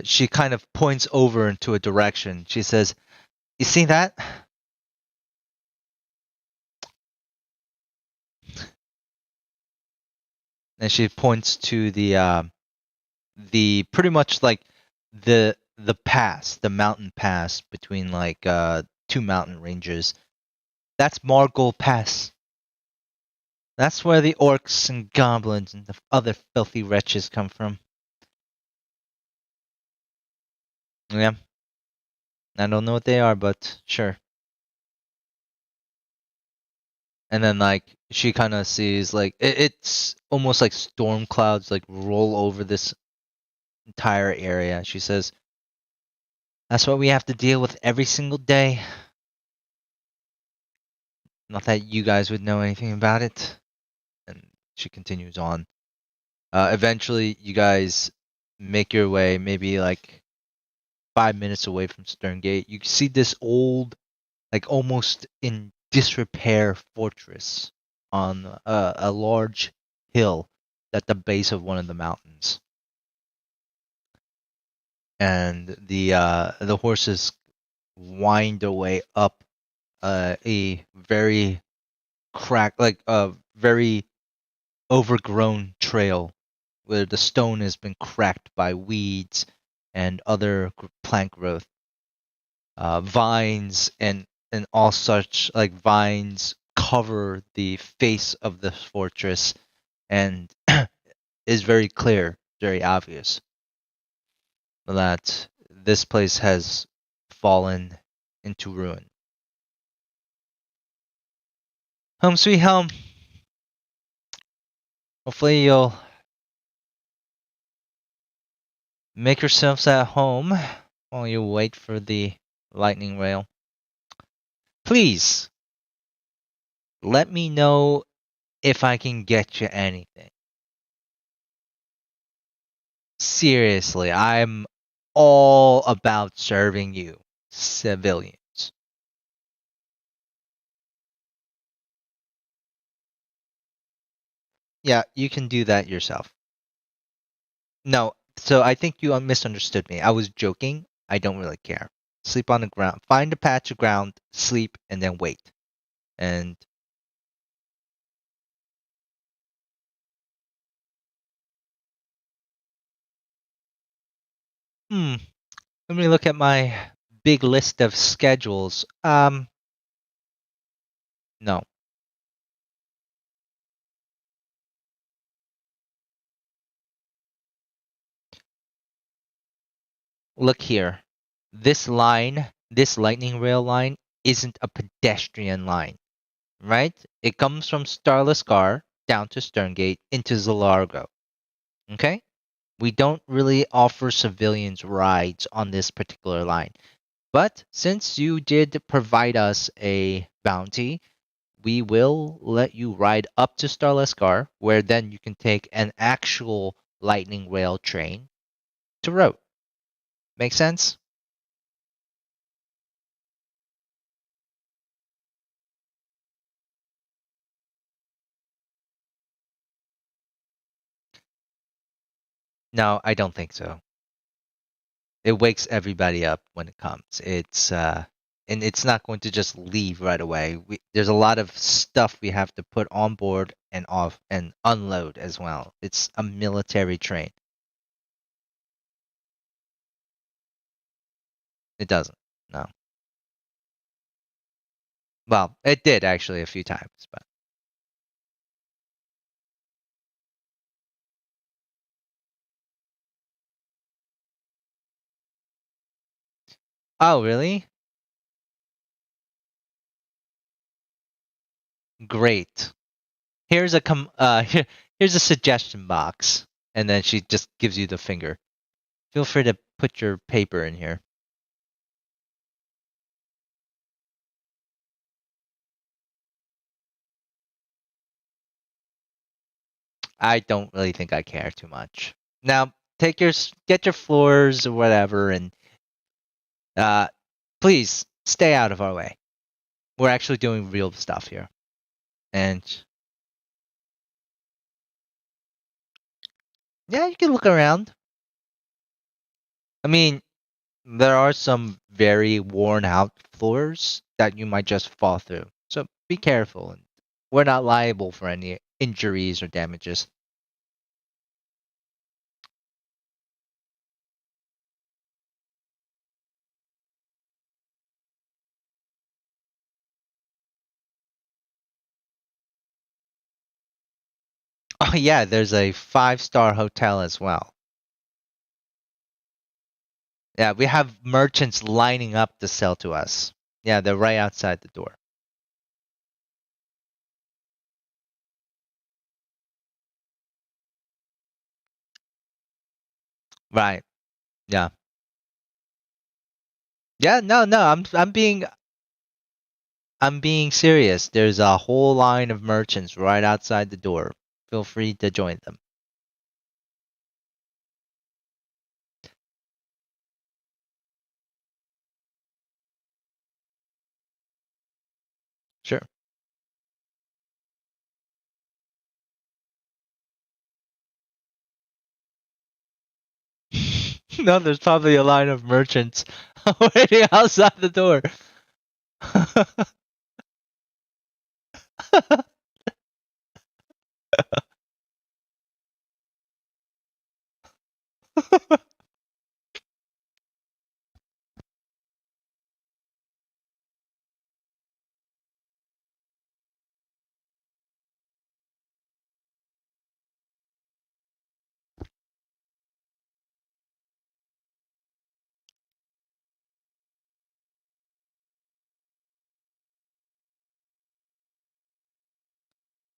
she kind of points over into a direction. She says, "You see that?" And she points to the pretty much like the pass, the mountain pass between like two mountain ranges. That's Margol Pass. That's where the orcs and goblins and the other filthy wretches come from. Yeah. I don't know what they are, but sure. And then like she kind of sees like it's almost like storm clouds like roll over this entire area. She says, "That's what we have to deal with every single day." Not that you guys would know anything about it. And she continues on. Eventually, you guys make your way, maybe like 5 minutes away from Stern Gate. You see this old, like almost in disrepair fortress on a large hill at the base of one of the mountains. And the horses wind their way up a very like a very overgrown trail where the stone has been cracked by weeds and other plant growth, vines and all such like vines cover the face of the fortress and is very clear, very obvious that this place has fallen into ruin. Home sweet home. Hopefully you'll make yourselves at home while you wait for the lightning rail. Please let me know if I can get you anything. Seriously, I'm all about serving you, civilians. Yeah, you can do that yourself. No, so I think you misunderstood me. I was joking. I don't really care. Sleep on the ground. Find a patch of ground, sleep, and then wait. And let me look at my big list of schedules. No. Look here. This line, this lightning rail line, isn't a pedestrian line, right? It comes from Starless Gar down to Sterngate into Zalargo. Okay? We don't really offer civilians rides on this particular line. But since you did provide us a bounty, we will let you ride up to Starless Gar, where then you can take an actual lightning rail train to Rote. Make sense? No, I don't think so. It wakes everybody up when it comes. And it's not going to just leave right away. There's a lot of stuff we have to put on board and off and unload as well. It's a military train. It doesn't. No. Well, it did actually a few times, but oh, really? Great. Here's here's a suggestion box, and then she just gives you the finger. Feel free to put your paper in here. I don't really think I care too much. Now, get your floors or whatever, and please stay out of our way. We're actually doing real stuff here, and yeah, you can look around. I mean, there are some very worn out floors that you might just fall through, so be careful. And we're not liable for any injuries or damages. Oh yeah, there's a 5-star hotel as well. Yeah, we have merchants lining up to sell to us. Yeah, they're right outside the door. Right. Yeah. Yeah, no, I'm being serious. There's a whole line of merchants right outside the door. Feel free to join them. Sure. No, there's probably a line of merchants waiting outside the door.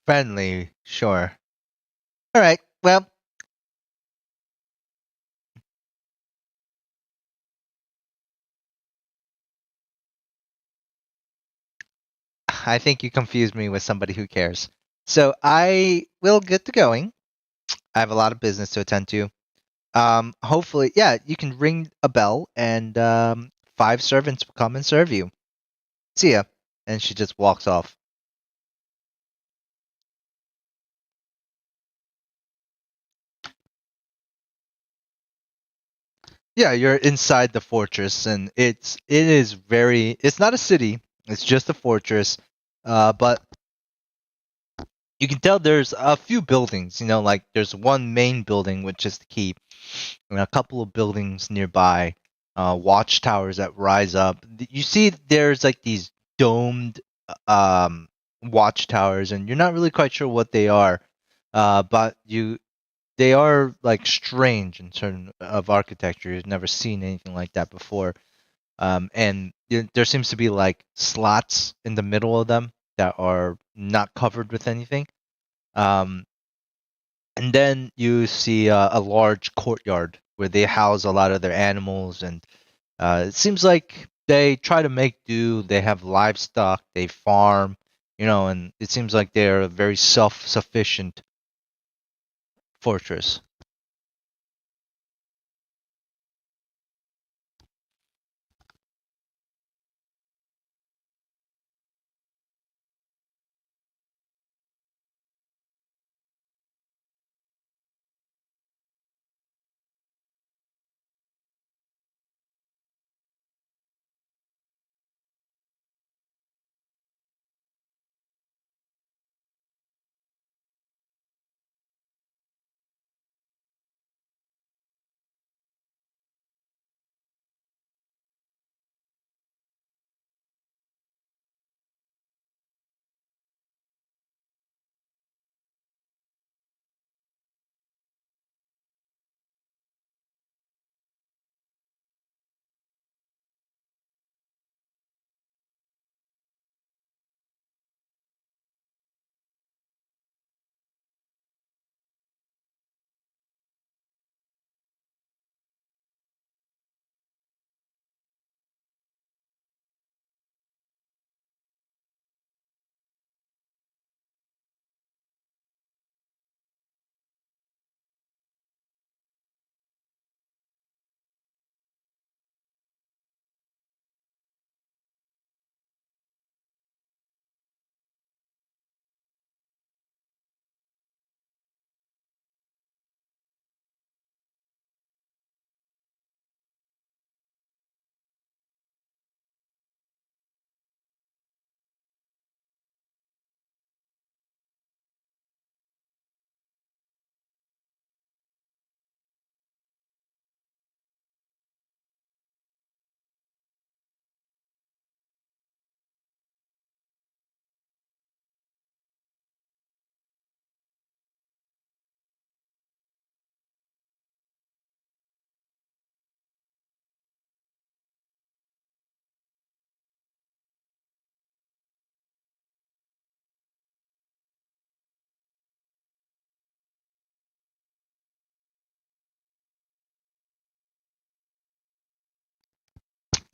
Friendly, sure. All right. Well, I think you confused me with somebody who cares. So I will get to going. I have a lot of business to attend to. Hopefully, yeah, you can ring a bell and 5 servants will come and serve you. See ya. And she just walks off. Yeah, you're inside the fortress, and it's not a city. It's just a fortress. But you can tell there's a few buildings. Like there's one main building which is the keep, and a couple of buildings nearby, watchtowers that rise up. You see, there's like these domed watchtowers, and you're not really quite sure what they are. But they are like strange in terms of architecture. You've never seen anything like that before. And there seems to be like slots in the middle of them that are not covered with anything. Um, and then you see a large courtyard where they house a lot of their animals, and it seems like they try to make do. They have livestock, they farm, and it seems like they're a very self-sufficient fortress.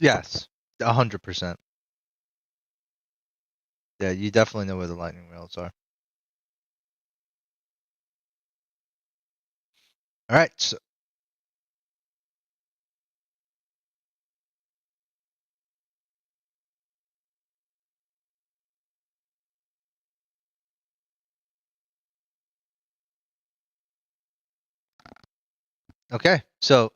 Yes, 100%. Yeah, you definitely know where the lightning rails are. All right. So, okay. So.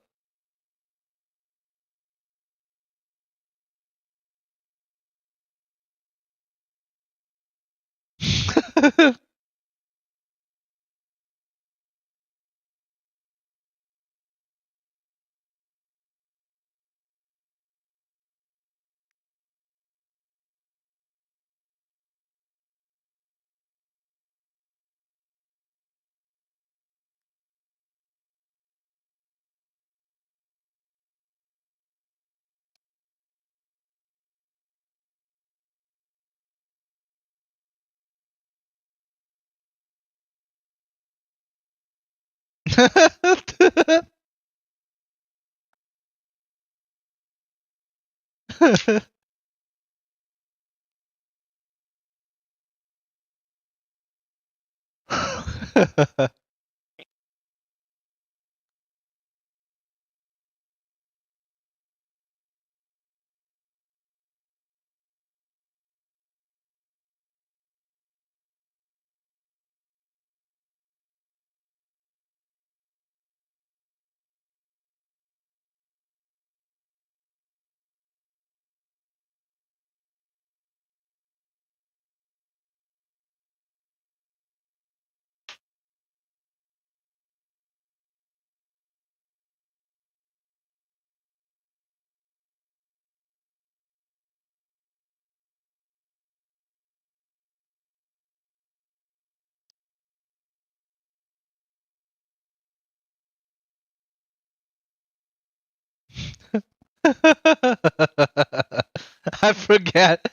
I forget.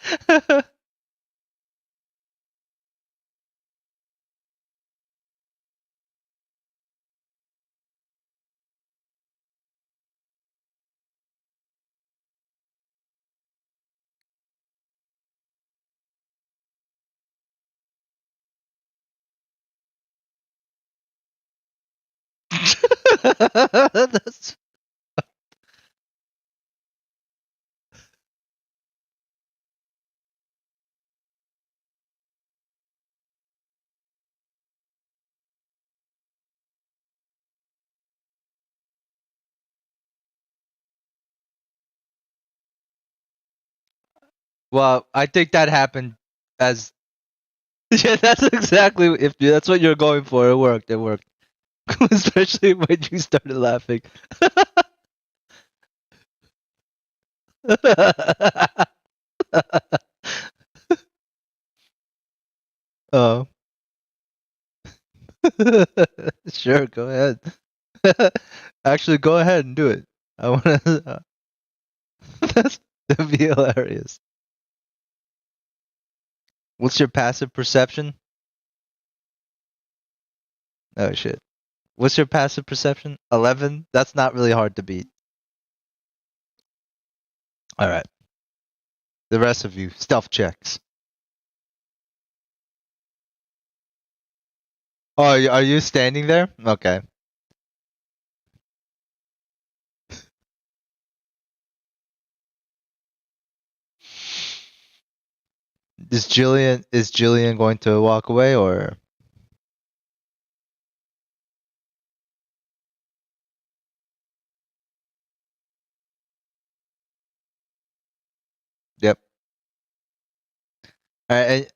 That's... Well, I think that happened as yeah, that's exactly if that's what you're going for. It worked. It worked. Especially when you started laughing. Oh. Sure, go ahead. Actually, go ahead and do it. I want to. That'd be hilarious. What's your passive perception? Oh shit. What's your passive perception? 11? That's not really hard to beat. Alright. The rest of you, stealth checks. Oh, are you standing there? Okay. Is Jillian going to walk away or? Yep. Alright.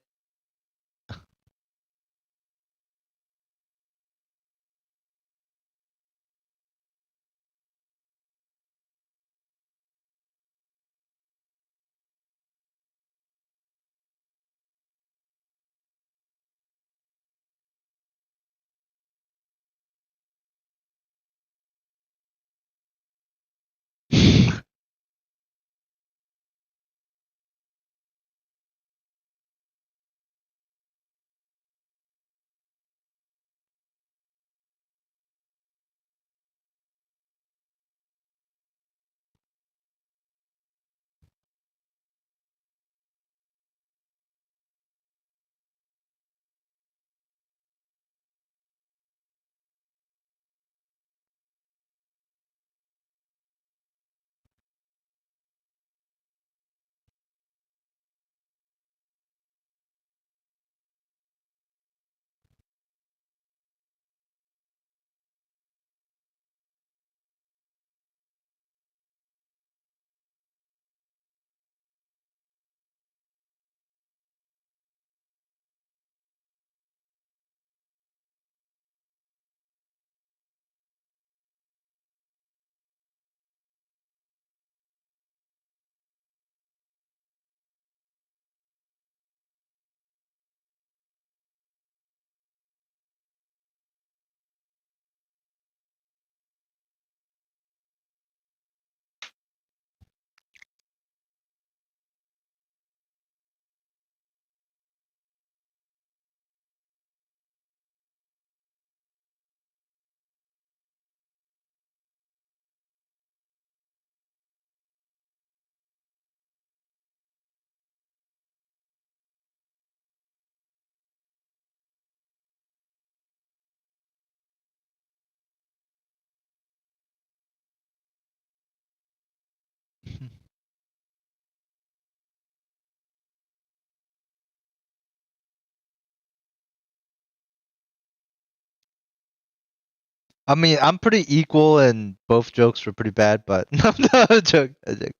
I mean, I'm pretty equal, and both jokes were pretty bad, but no, a joke. A joke.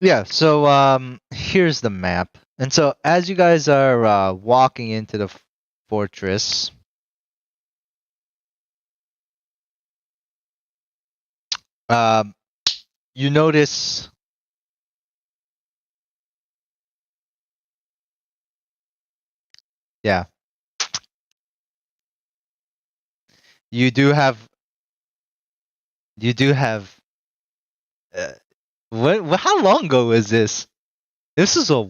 Yeah, so here's the map. And so as you guys are walking into the fortress, um you notice yeah, you do have you do have uh, how long ago was this? This is a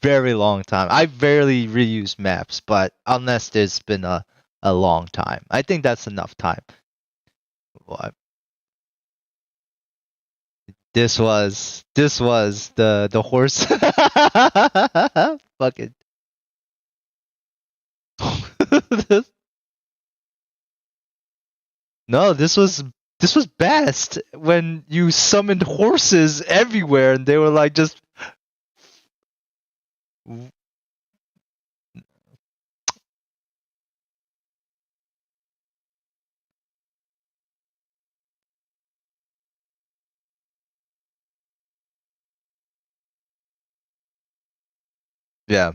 very long time. I rarely reuse maps, but unless there's been a long time. I think that's enough time. What? This was the horse. Fucking. No, this was best when you summoned horses everywhere and they were like just yeah.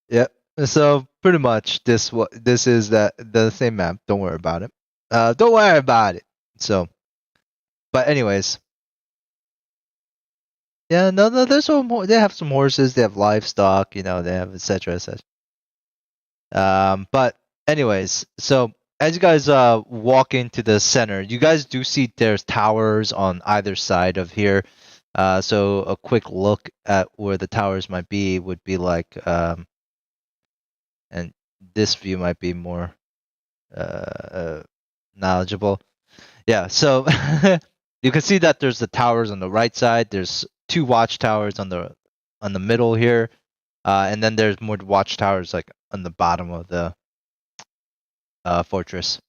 Yep. So pretty much this is the same map. Don't worry about it. Don't worry about it. So, but anyways, yeah, no, there's some more. They have some horses. They have livestock. They have etc. etc. But anyways, so as you guys walk into the center, you guys do see there's towers on either side of here. So a quick look at where the towers might be would be like, and this view might be more knowledgeable. Yeah, so you can see that there's the towers on the right side. There's two watchtowers on the middle here, and then there's more watchtowers like on the bottom of the fortress.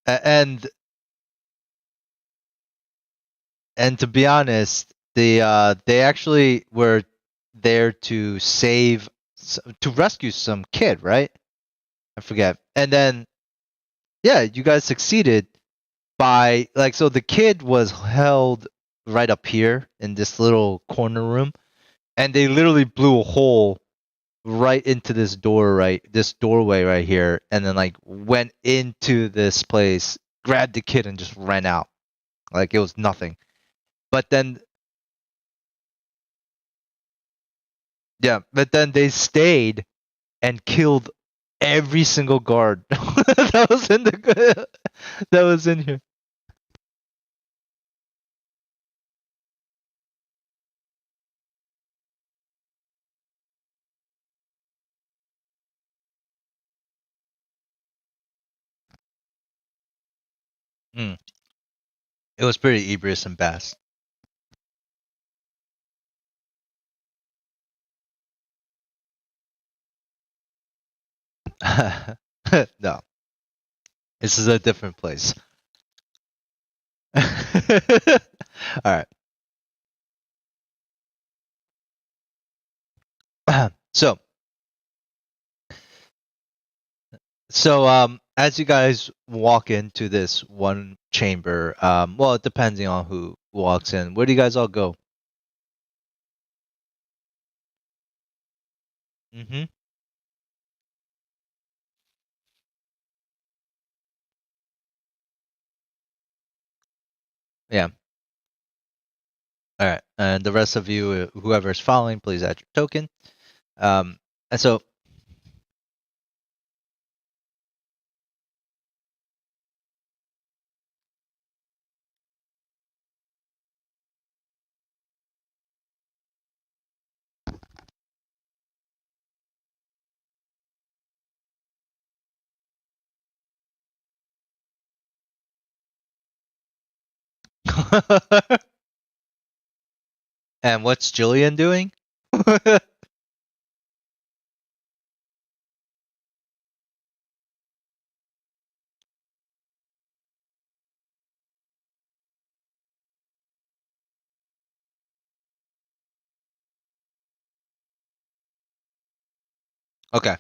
and and to be honest, they actually were there to to rescue some kid, right? I forget. And then yeah, you guys succeeded by like, so the kid was held right up here in this little corner room, and they literally blew a hole right into this doorway right here, and then like went into this place, grabbed the kid, and just ran out like it was nothing. But then yeah, but then they stayed and killed every single guard that was in the that was in here. Mm. It was pretty Ebrius and Bass. No, this is a different place. All right. So, as you guys walk into this one chamber, well, depending on who walks in, where do you guys all go? Mm-hmm. Yeah. All right. And the rest of you, whoever's following, please add your token. And so. And what's Jillian doing? Okay.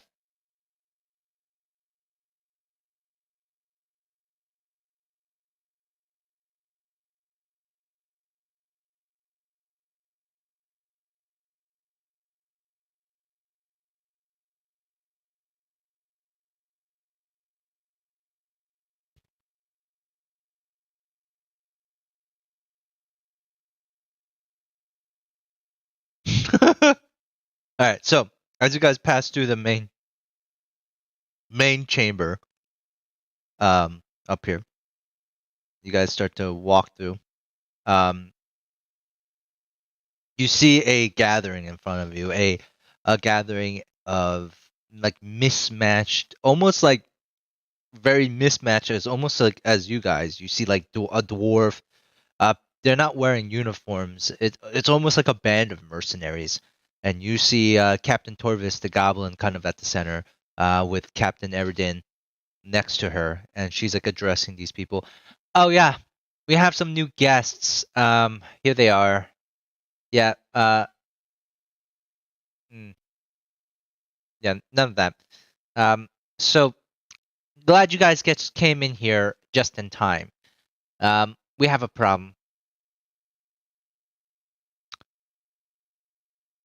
All right. So as you guys pass through the main chamber, up here, you guys start to walk through. You see a gathering in front of you, a gathering of like mismatched, almost like very mismatched, as almost like as you guys. You see like a dwarf. They're not wearing uniforms. It's almost like a band of mercenaries. And you see Captain Torvis the Goblin kind of at the center, with Captain Eridin next to her, and she's like addressing these people. Oh yeah, we have some new guests. Here they are. Yeah. Mm, yeah. None of that. So glad you guys came in here just in time. We have a problem.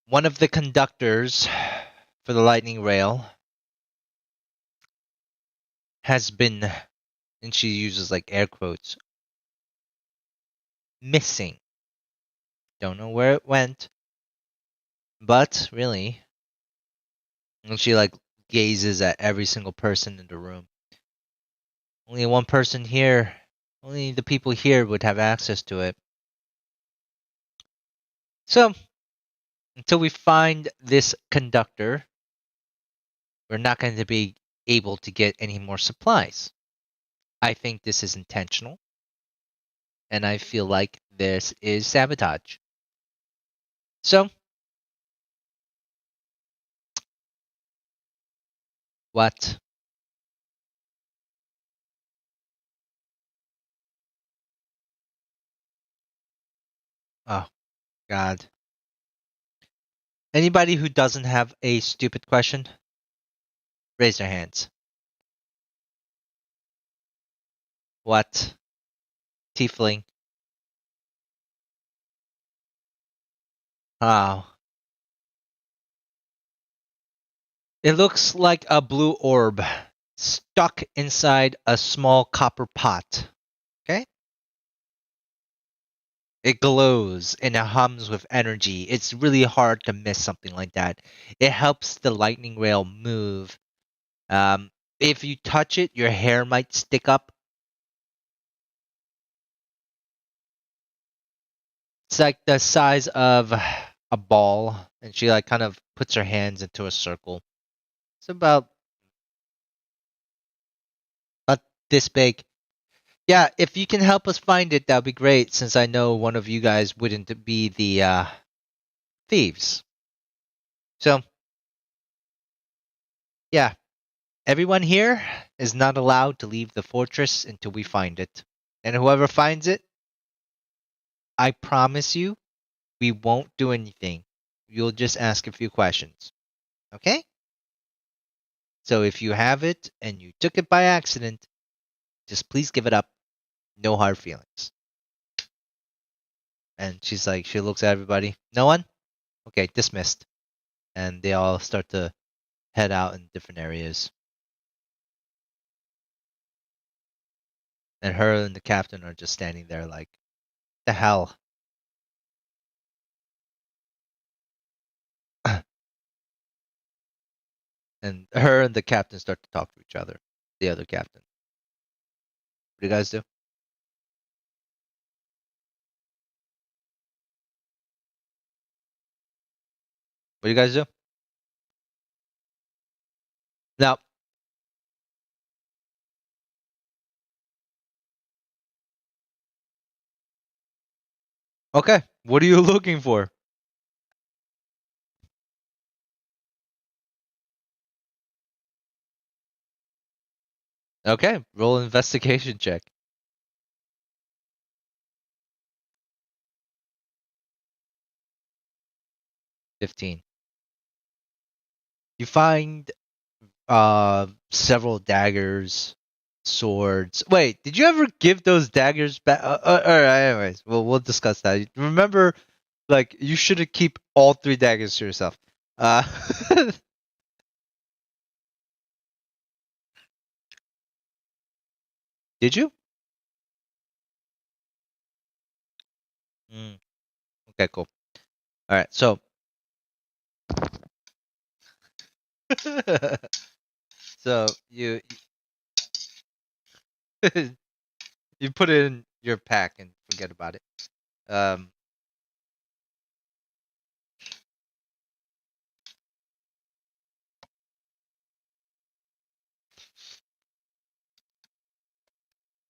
One of the conductors for the lightning rail has been, and she uses like air quotes, missing. Don't know where it went, but really, and she like gazes at every single person in the room. Only one person here, only the people here would have access to it. So, until we find this conductor, we're not going to be able to get any more supplies. I think this is intentional, and I feel like this is sabotage. So, what? Oh, God. Anybody who doesn't have a stupid question, raise their hands. What? Tiefling. Oh. It looks like a blue orb stuck inside a small copper pot. Okay? It glows and it hums with energy. It's really hard to miss something like that. It helps the lightning rail move. If you touch it, your hair might stick up. It's like the size of a ball, and she like kind of puts her hands into a circle. It's about this big. Yeah, if you can help us find it, that'd be great. Since I know one of you guys wouldn't be the thieves. So, yeah, everyone here is not allowed to leave the fortress until we find it. And whoever finds it, I promise you, we won't do anything. You'll just ask a few questions. Okay? So if you have it and you took it by accident, just please give it up. No hard feelings. And she's like, she looks at everybody. No one? Okay, dismissed. And they all start to head out in different areas. And her and the captain are just standing there like, the hell? And her and the captain start to talk to each other. The other captain. What do you guys do? What do you guys do? Now, okay, what are you looking for? Okay, roll an investigation check. 15. You find several daggers, swords. Wait, did you ever give those daggers back? Alright, anyways, we'll discuss that. Remember, like, you should keep all 3 daggers to yourself. Uh, did you? Mm, okay, cool. Alright, so. So, you you put it in your pack and forget about it.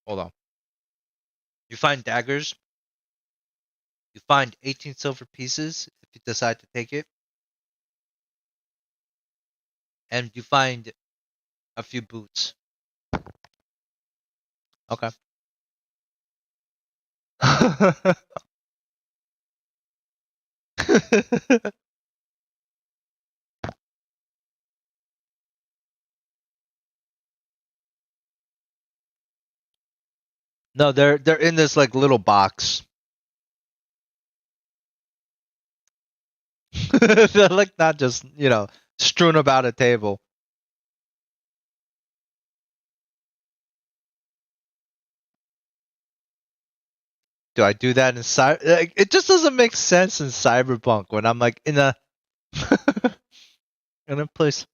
Hold on. You find daggers. You find 18 silver pieces if you decide to take it. And you find a few boots. Okay. No, they're in this like little box. They're like not just, strewn about a table. Do I do that in like, it just doesn't make sense in Cyberpunk when I'm like in a in a place.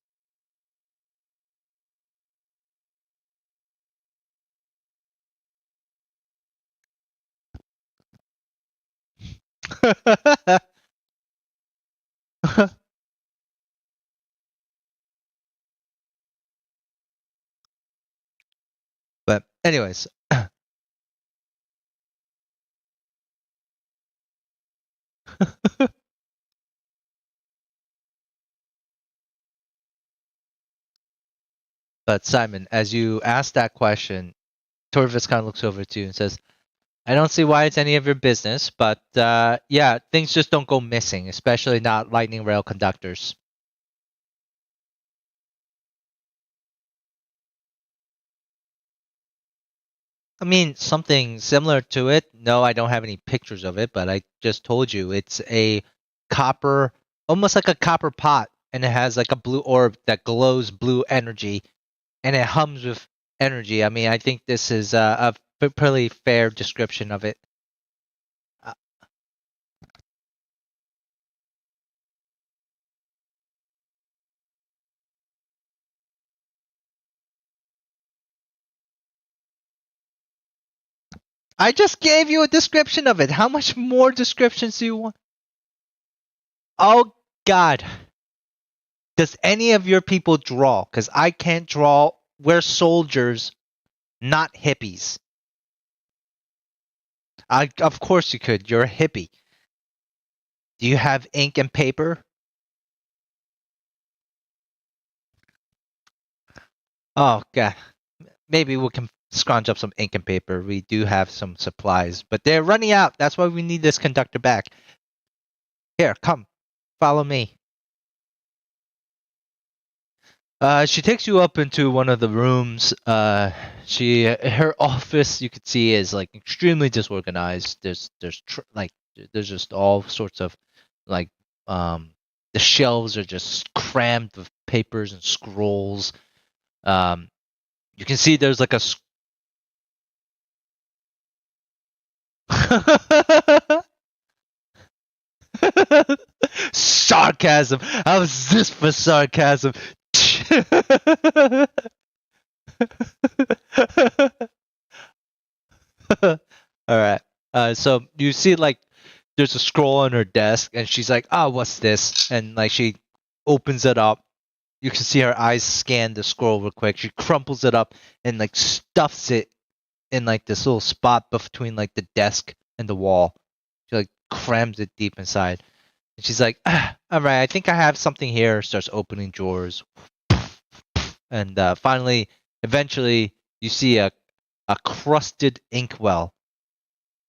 But anyways, but Simon, as you ask that question, Torvis kind of looks over to you and says, I don't see why it's any of your business, but yeah, things just don't go missing, especially not lightning rail conductors. I mean, something similar to it. No, I don't have any pictures of it, but I just told you it's a copper, almost like a copper pot, and it has like a blue orb that glows blue energy, and it hums with energy. I mean, I think this is a pretty fair description of it. Uh, I just gave you a description of it. How much more descriptions do you want? Oh, God. Does any of your people draw? Because I can't draw. We're soldiers, not hippies. Of course you could. You're a hippie. Do you have ink and paper? Oh, God. Maybe we can scrounge up some ink and paper. We do have some supplies, but they're running out. That's why we need this conductor back. Here, come. Follow me. She takes you up into one of the rooms. Her office, you could see, is like extremely disorganized. There's just all sorts of like the shelves are just crammed with papers and scrolls. You can see there's like a sarcasm. How is this for sarcasm? All right. So you see, like, there's a scroll on her desk, and she's like, "Oh, what's this?" And like she opens it up. You can see her eyes scan the scroll real quick. She crumples it up and like stuffs it in like this little spot between like the desk and the wall. She like crams it deep inside. And she's like, all right, I think I have something here. Starts opening drawers. And finally, eventually, you see a crusted inkwell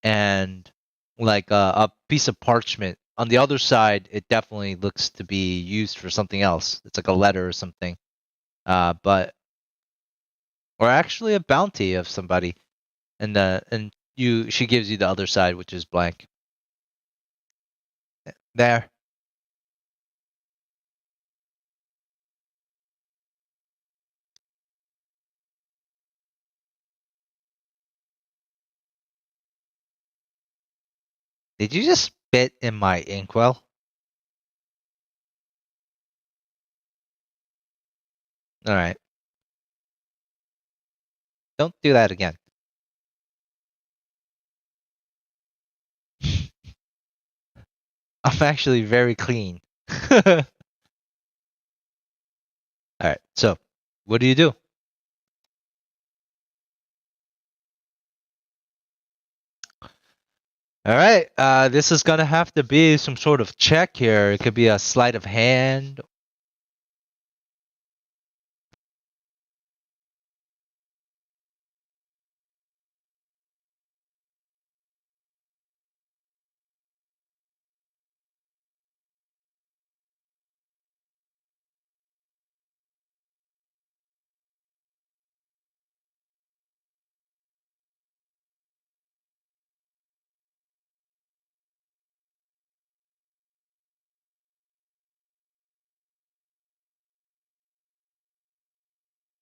and like a piece of parchment. On the other side, it definitely looks to be used for something else. It's like a letter or something. But or actually a bounty of somebody. And she gives you the other side, which is blank. There. Did you just spit in my inkwell? All right. Don't do that again. I'm actually very clean. All right. So, what do you do? All right. This is gonna have to be some sort of check here. It could be a sleight of hand.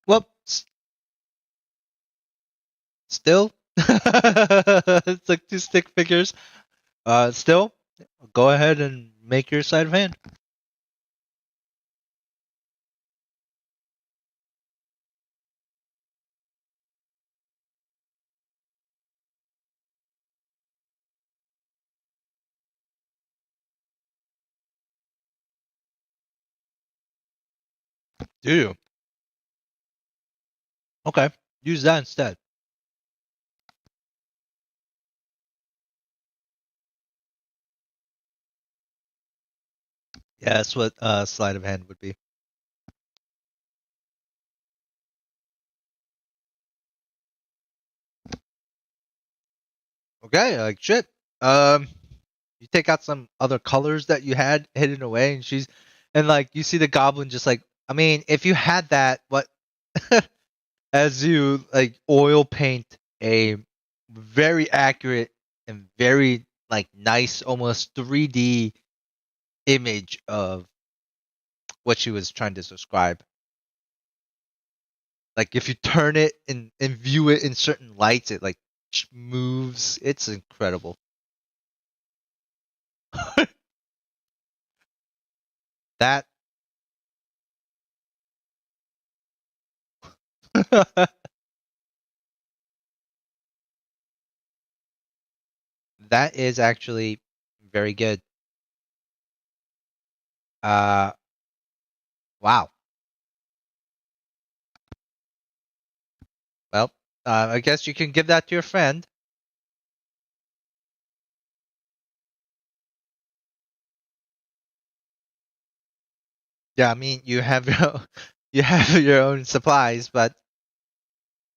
Whoops. Still. It's like two stick figures. Still. Go ahead and make your sleight of hand. Do you? Okay. Use that instead. Yeah, that's what sleight of hand would be. Okay, like shit. You take out some other colors that you had hidden away, and like you see the goblin just like, I mean, if you had that, what, as you like oil paint a very accurate and very like nice, almost 3D image of what she was trying to describe. Like if you turn it and view it in certain lights, it like moves. It's incredible. That that is actually very good. Uh, wow. Well, I guess you can give that to your friend. Yeah, I mean you have your own, you have your own supplies, but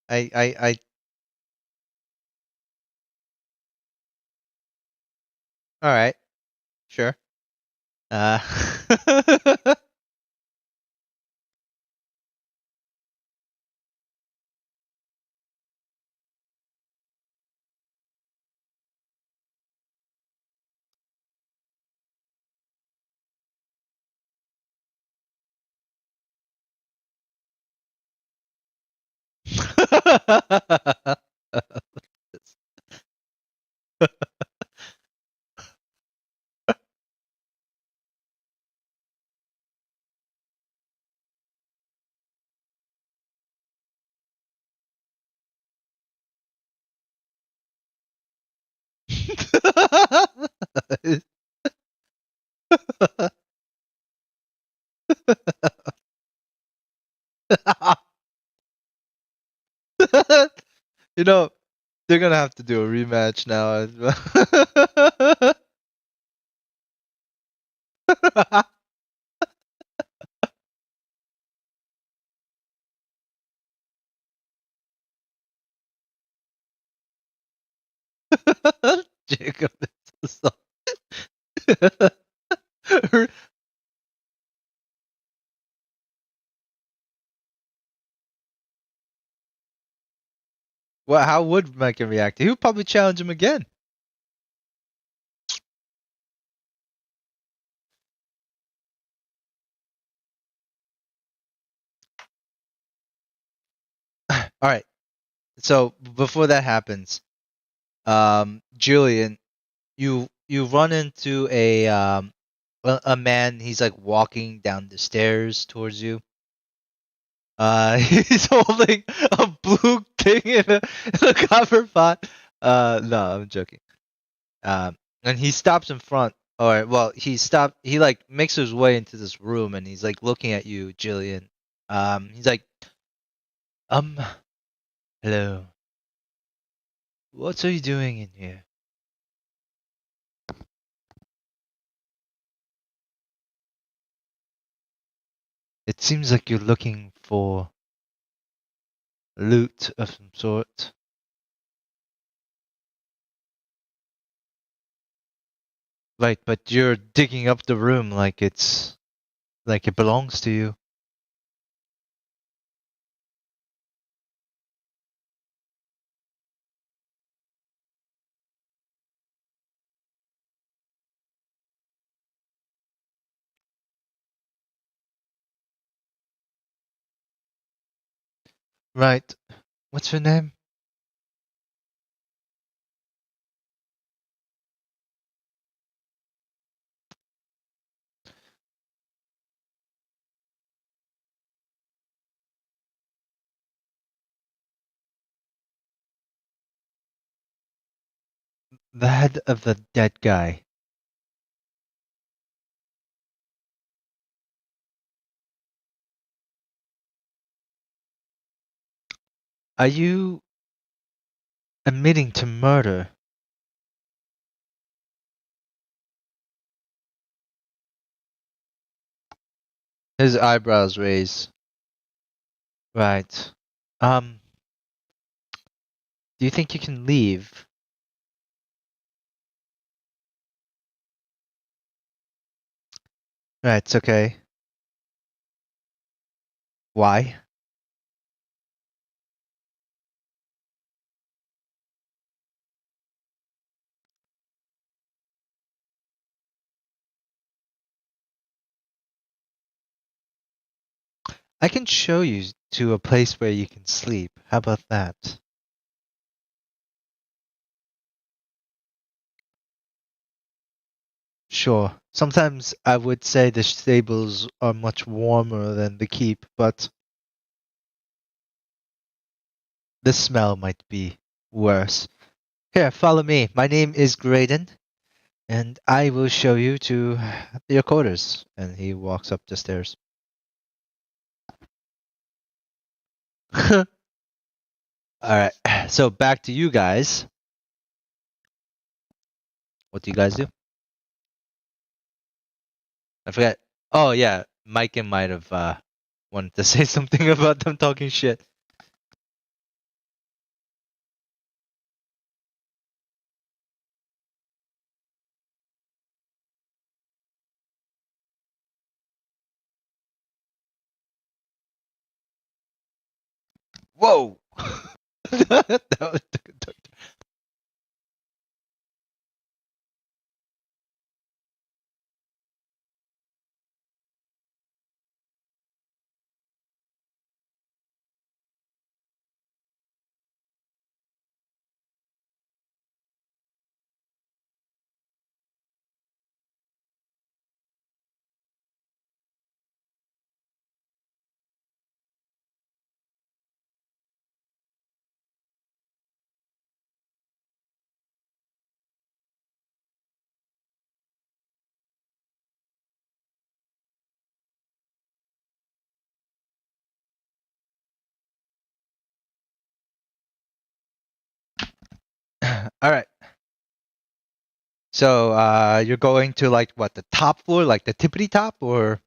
I all right, sure. Uh You know, they're gonna have to do a rematch now as well. Jacob is so Well, how would Mecca react? He would probably challenge him again. All right. So before that happens, Julian, you run into a man. He's like walking down the stairs towards you. He's holding a blue thing in a copper pot. No, I'm joking. And he stops in front. Or well, he like makes his way into this room, and he's like looking at you, Jillian. He's like, um, hello. What are you doing in here? It seems like you're looking for loot of some sort. Right, but you're digging up the room like it belongs to you. Right. What's your name? The head of the dead guy. Are you admitting to murder? His eyebrows raise. Right. Um, do you think you can leave? Right, it's okay. Why? I can show you to a place where you can sleep. How about that? Sure. Sometimes I would say the stables are much warmer than the keep, but the smell might be worse. Here, follow me. My name is Graydon, and I will show you to your quarters. And he walks up the stairs. All right. So back to you guys. What do you guys do? I forget. Oh yeah. Mike might have wanted to say something about them talking shit. Whoa! That was all right. So you're going to like what, the top floor, like the tippity top, or?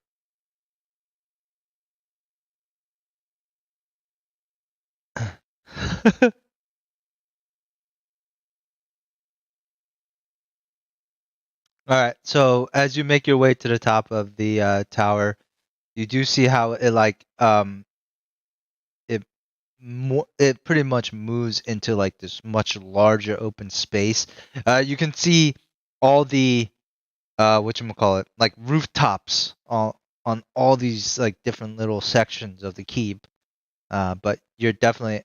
All right. So as you make your way to the top of the tower, you do see how it like it pretty much moves into like this much larger open space. You can see all the whatchamacallit, like rooftops on all these like different little sections of the keep. But you're definitely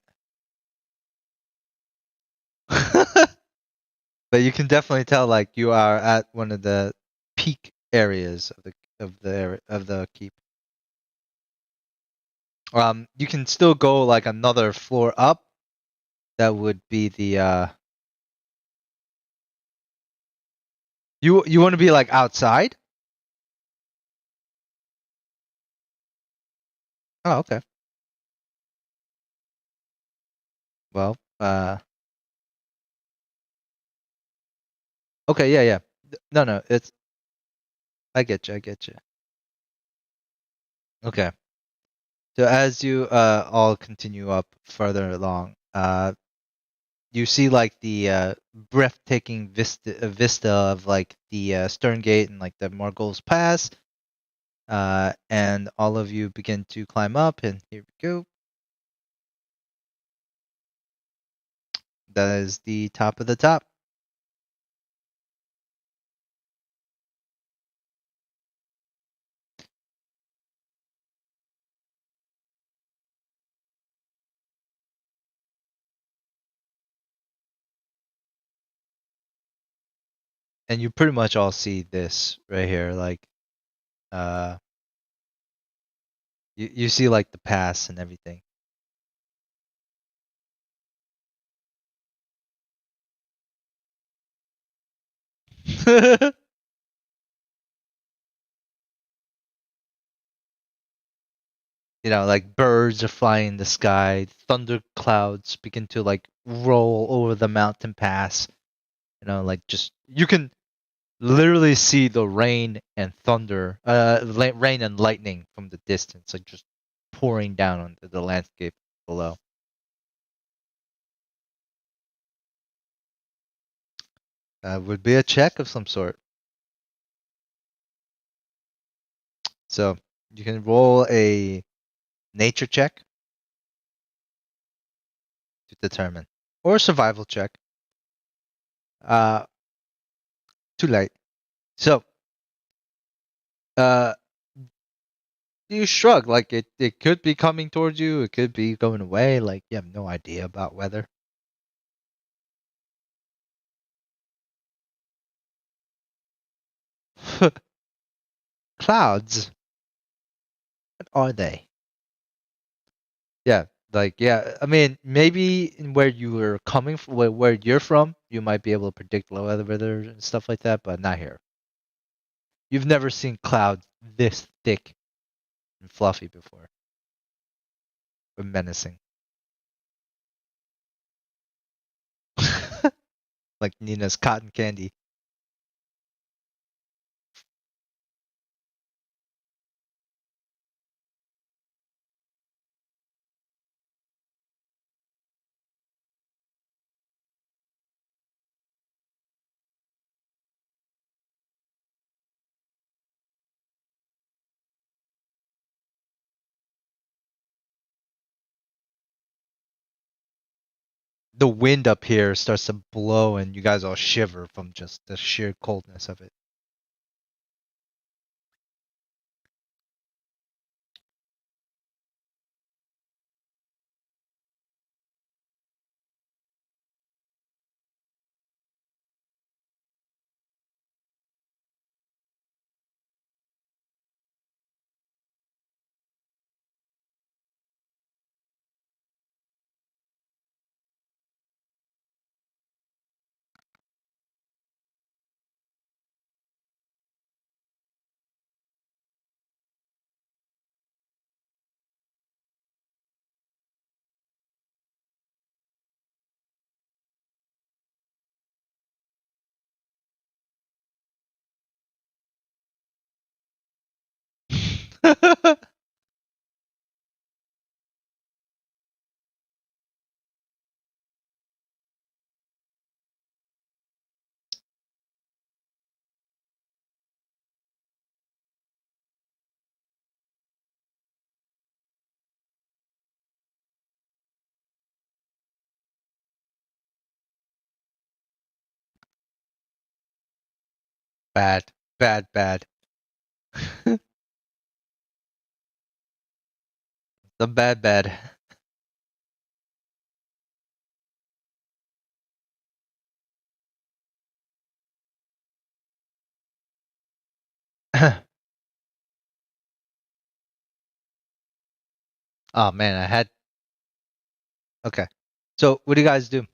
but you can definitely tell like you are at one of the peak areas of the keep. You can still go like another floor up. That would be the you want to be like outside? Oh, okay. Well, okay, yeah, yeah. No, no, it's I get you, I get you. Okay. So as you all continue up further along, you see like the breathtaking vista of like the Stern Gate and like the Margol's Pass. And all of you begin to climb up, and here we go. That is the top of the top. And you pretty much all see this right here, like you see like the pass and everything. You know, like birds are flying in the sky, thunder clouds begin to like roll over the mountain pass. You know, like just you can literally see the rain and thunder, rain and lightning from the distance, like just pouring down onto the landscape below. Would be a check of some sort. So you can roll a nature check to determine, or a survival check. Uh, Too late. So, uh, you shrug, like it could be coming towards you, it could be going away, like you have no idea about weather. Clouds? What are they? Yeah, like yeah, I mean maybe in where you were coming from, where you're from, you might be able to predict low weather and stuff like that, but not here. You've never seen clouds this thick and fluffy before. Or menacing. Like Nina's cotton candy. the wind up here starts to blow, and you guys all shiver from just the sheer coldness of it. Bad, bad, bad. The bad, bad. Oh man, I had. Okay, so what do you guys do?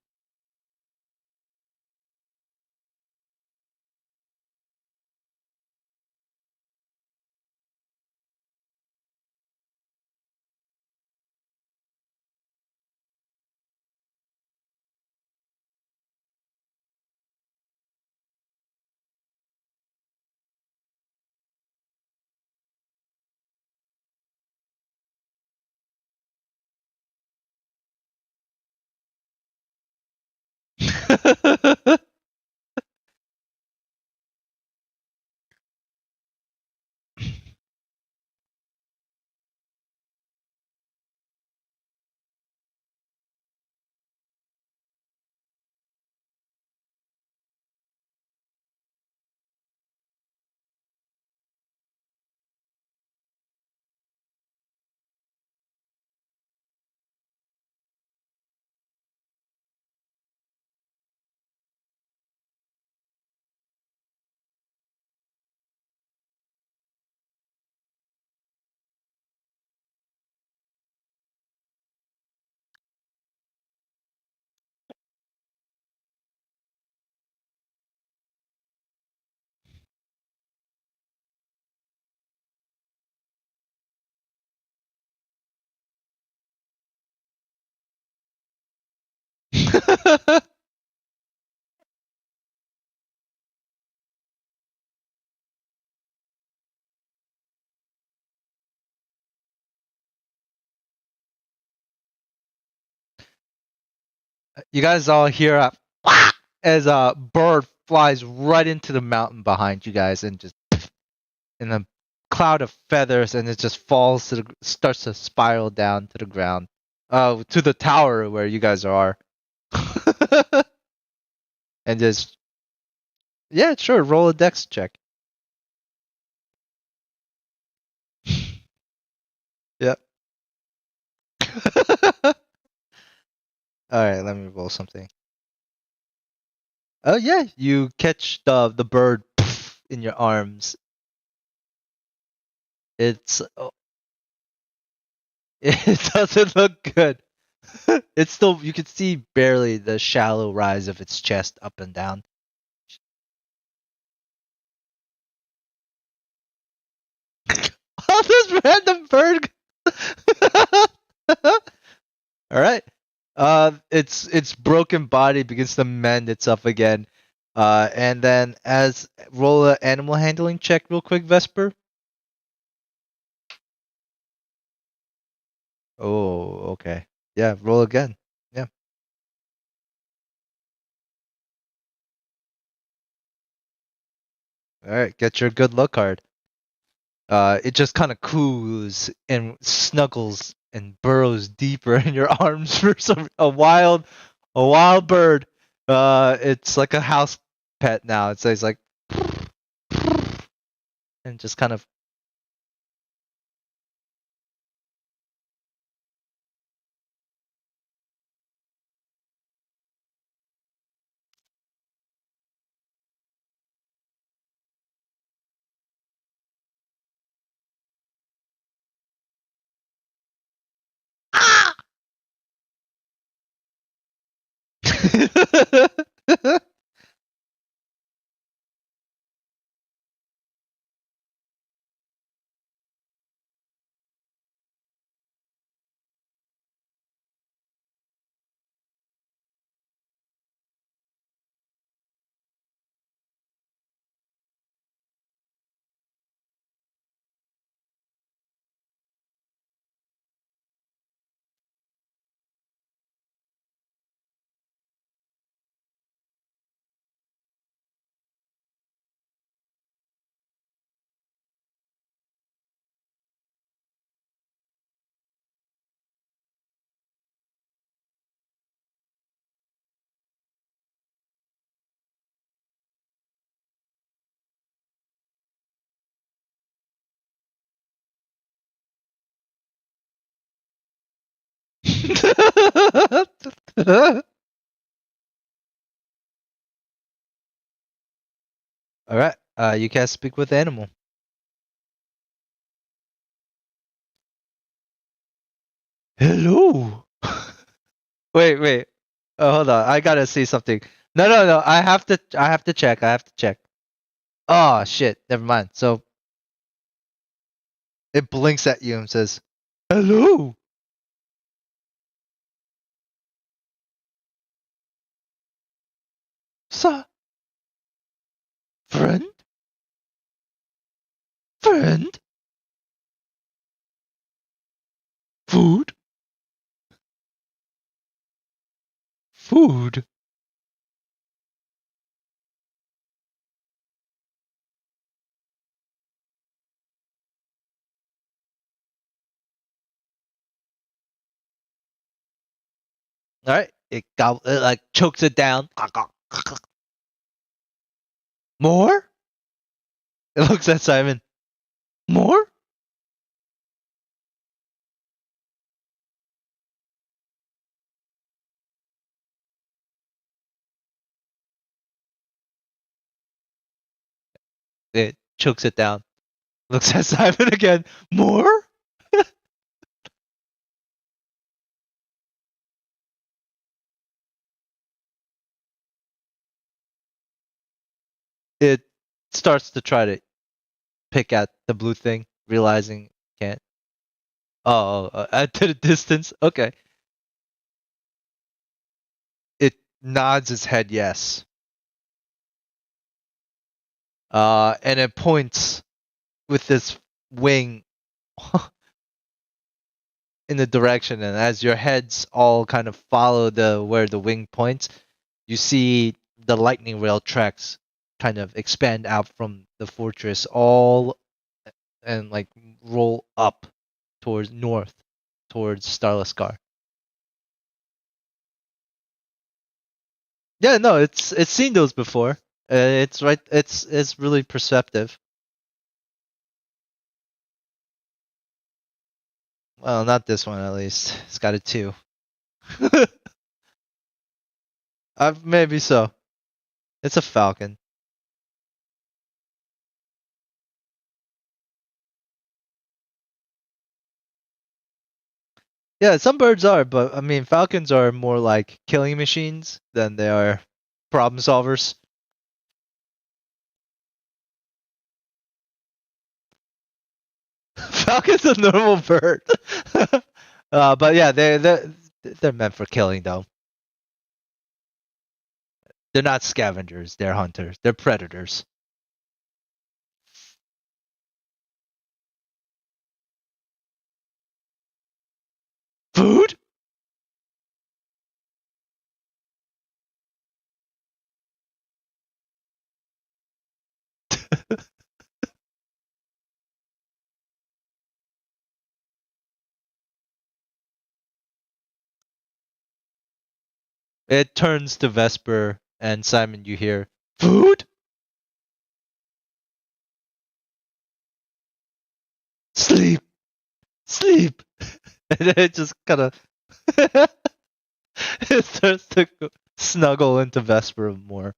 You guys all hear a as a bird flies right into the mountain behind you guys and just in a cloud of feathers, and it just falls to the starts to spiral down to the ground, to the tower where you guys are. And just yeah, sure, roll a dex check. Yep. All right, let me roll something. Oh yeah, you catch the bird in your arms. It's it doesn't look good. It's still you can see barely the shallow rise of its chest up and down. Oh, this random bird. All right. Its broken body begins to mend itself again. And then as roll a animal handling check real quick, Vesper. Oh, okay. Yeah, roll again. Yeah. All right, get your good luck card. It just kind of coos and snuggles and burrows deeper in your arms for a wild, A wild bird. It's like a house pet now. It says like, and just kind of. All right. You can't speak with animal. Hello. Wait. Oh, hold on. I gotta see something. No. I have to check. I have to check. Oh shit. Never mind. So it blinks at you and says, "Hello." Sir. Friend. Friend. Food. Food. All right. It like chokes it down. More? It looks at Simon. More? It chokes it down. Looks at Simon again. More? It starts to try to pick at the blue thing, realizing it can't. At the distance. Okay. It nods its head yes. And it points with this wing in the direction, and as your heads all kind of follow where the wing points, you see the lightning rail tracks kind of expand out from the fortress all and like roll up towards north towards Starlaskar. Yeah, no, it's seen those before. It's right. It's really perceptive. Well, not this one at least. It's got a 2. Maybe so. It's a falcon. Yeah, some birds are, but I mean, falcons are more like killing machines than they are problem solvers. Falcon's a normal bird. But yeah, they're meant for killing though. They're not scavengers. They're hunters. They're predators. Food? it turns to Vesper, and Simon, you hear food, sleep, sleep, and then it just kind of it starts to snuggle into Vesper more.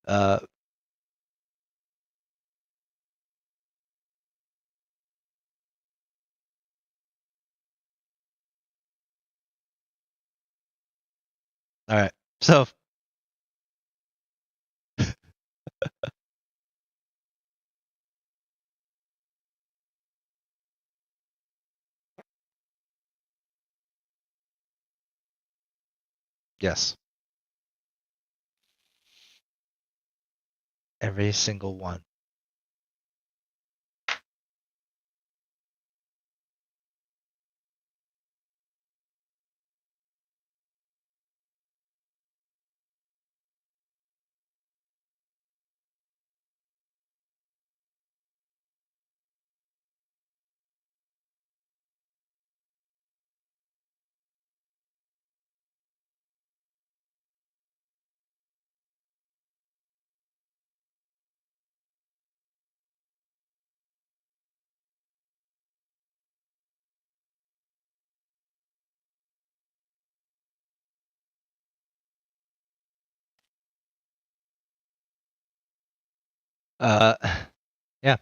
Uh, all right, so yes, every single one. Uh, yeah.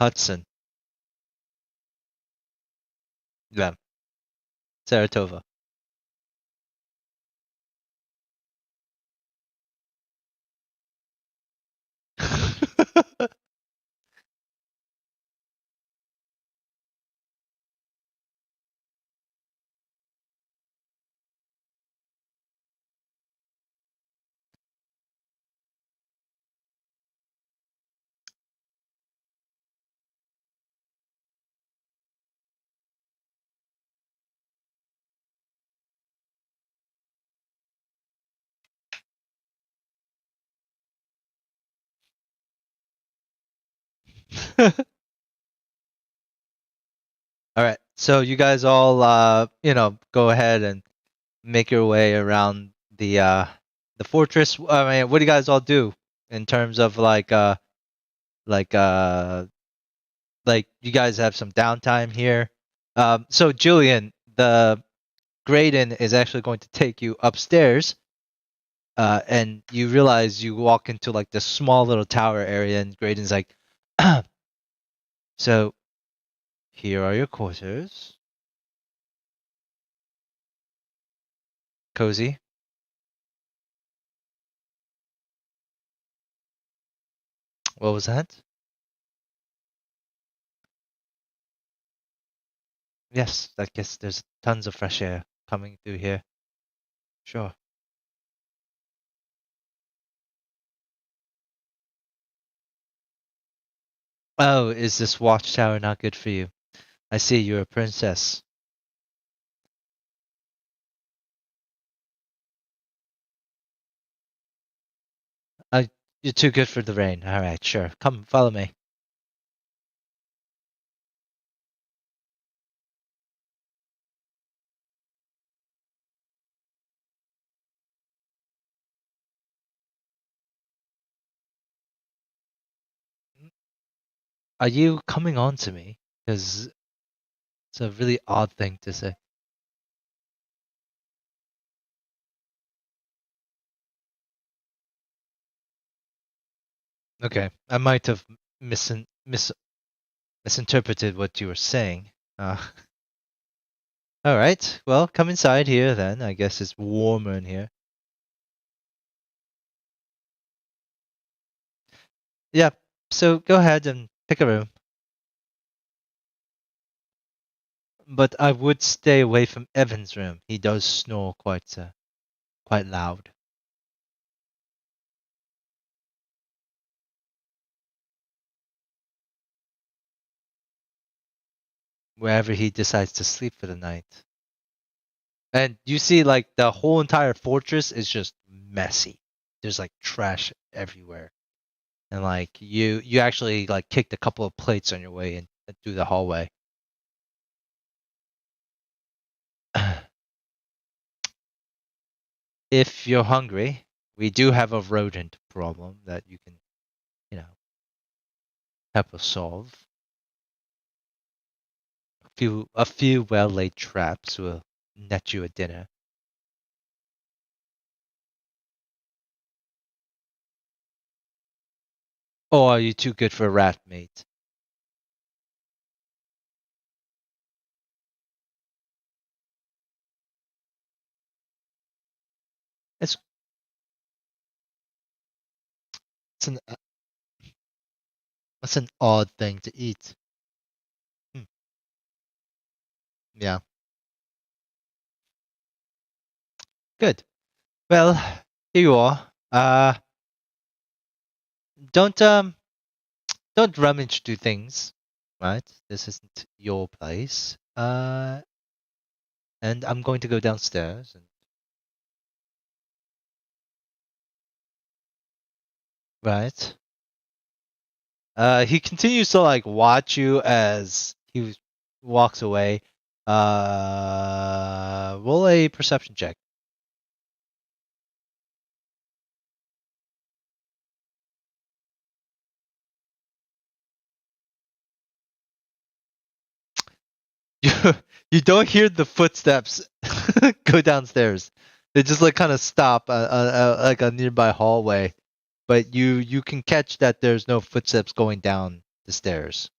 Hudson. Yeah. Saratova. All right. So you guys all go ahead and make your way around the fortress. I mean, what do you guys all do in terms of like uh like you guys have some downtime here? So Julian, the Graydon is actually going to take you upstairs. And you realize you walk into like this small little tower area, and Graydon's like, so here are your quarters. Cozy. What was that? Yes, I guess there's tons of fresh air coming through here. Sure. Oh, is this watchtower not good for you? I see you're a princess. Uh, you're too good for the rain. All right, sure. Come, follow me. Are you coming on to me? Because it's a really odd thing to say. Okay, I might have misinterpreted what you were saying. All right. Well, come inside here then. I guess it's warmer in here. Yeah. So go ahead and pick a room. But I would stay away from Evan's room. He does snore quite loud. Wherever he decides to sleep for the night. And you see like the whole entire fortress is just messy. There's like trash everywhere. And like you actually like kicked a couple of plates on your way in through the hallway. If you're hungry, we do have a rodent problem that you can, help us solve. A few well-laid traps will net you a dinner. Or are you too good for a rat, mate? It's it's an that's an odd thing to eat. Hmm. Yeah, good. Well, here you are. Don't don't rummage through things, right? This isn't your place. And I'm going to go downstairs and right. He continues to like watch you as he walks away. Roll a perception check. You you don't hear the footsteps go downstairs. They just like kind of stop like a nearby hallway, but you can catch that there's no footsteps going down the stairs.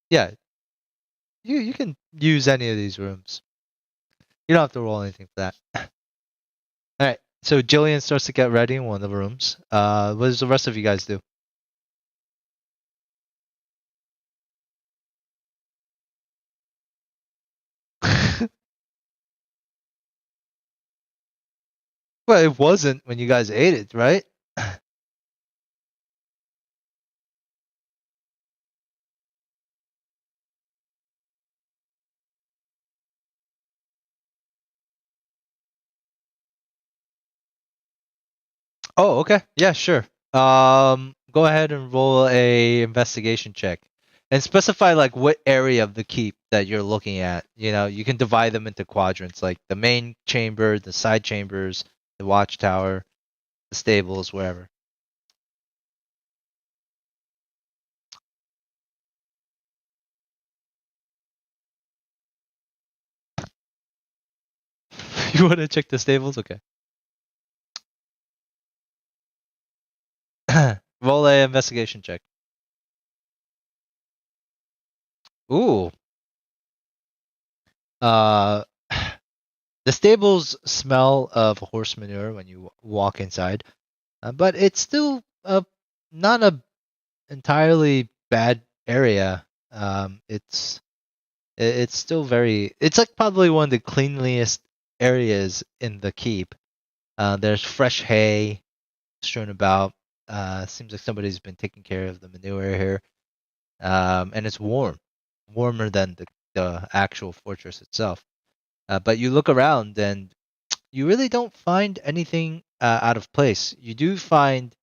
Yeah, you can use any of these rooms. You don't have to roll anything for that. All right. So Jillian starts to get ready in one of the rooms. What does the rest of you guys do? Well, it wasn't when you guys ate it, right? Oh, okay. Yeah, sure. Go ahead and roll a investigation check, and specify like what area of the keep that you're looking at. You can divide them into quadrants, like the main chamber, the side chambers, the watchtower, the stables, wherever. You want to check the stables? Okay. Roll a investigation check. Ooh. Uh, the stables smell of horse manure when you walk inside, but it's still not a entirely bad area. It's still very. It's like probably one of the cleanliest areas in the keep. There's fresh hay strewn about. Seems like somebody's been taking care of the manure here. And it's warmer than the actual fortress itself. But you look around and you really don't find anything out of place. You do find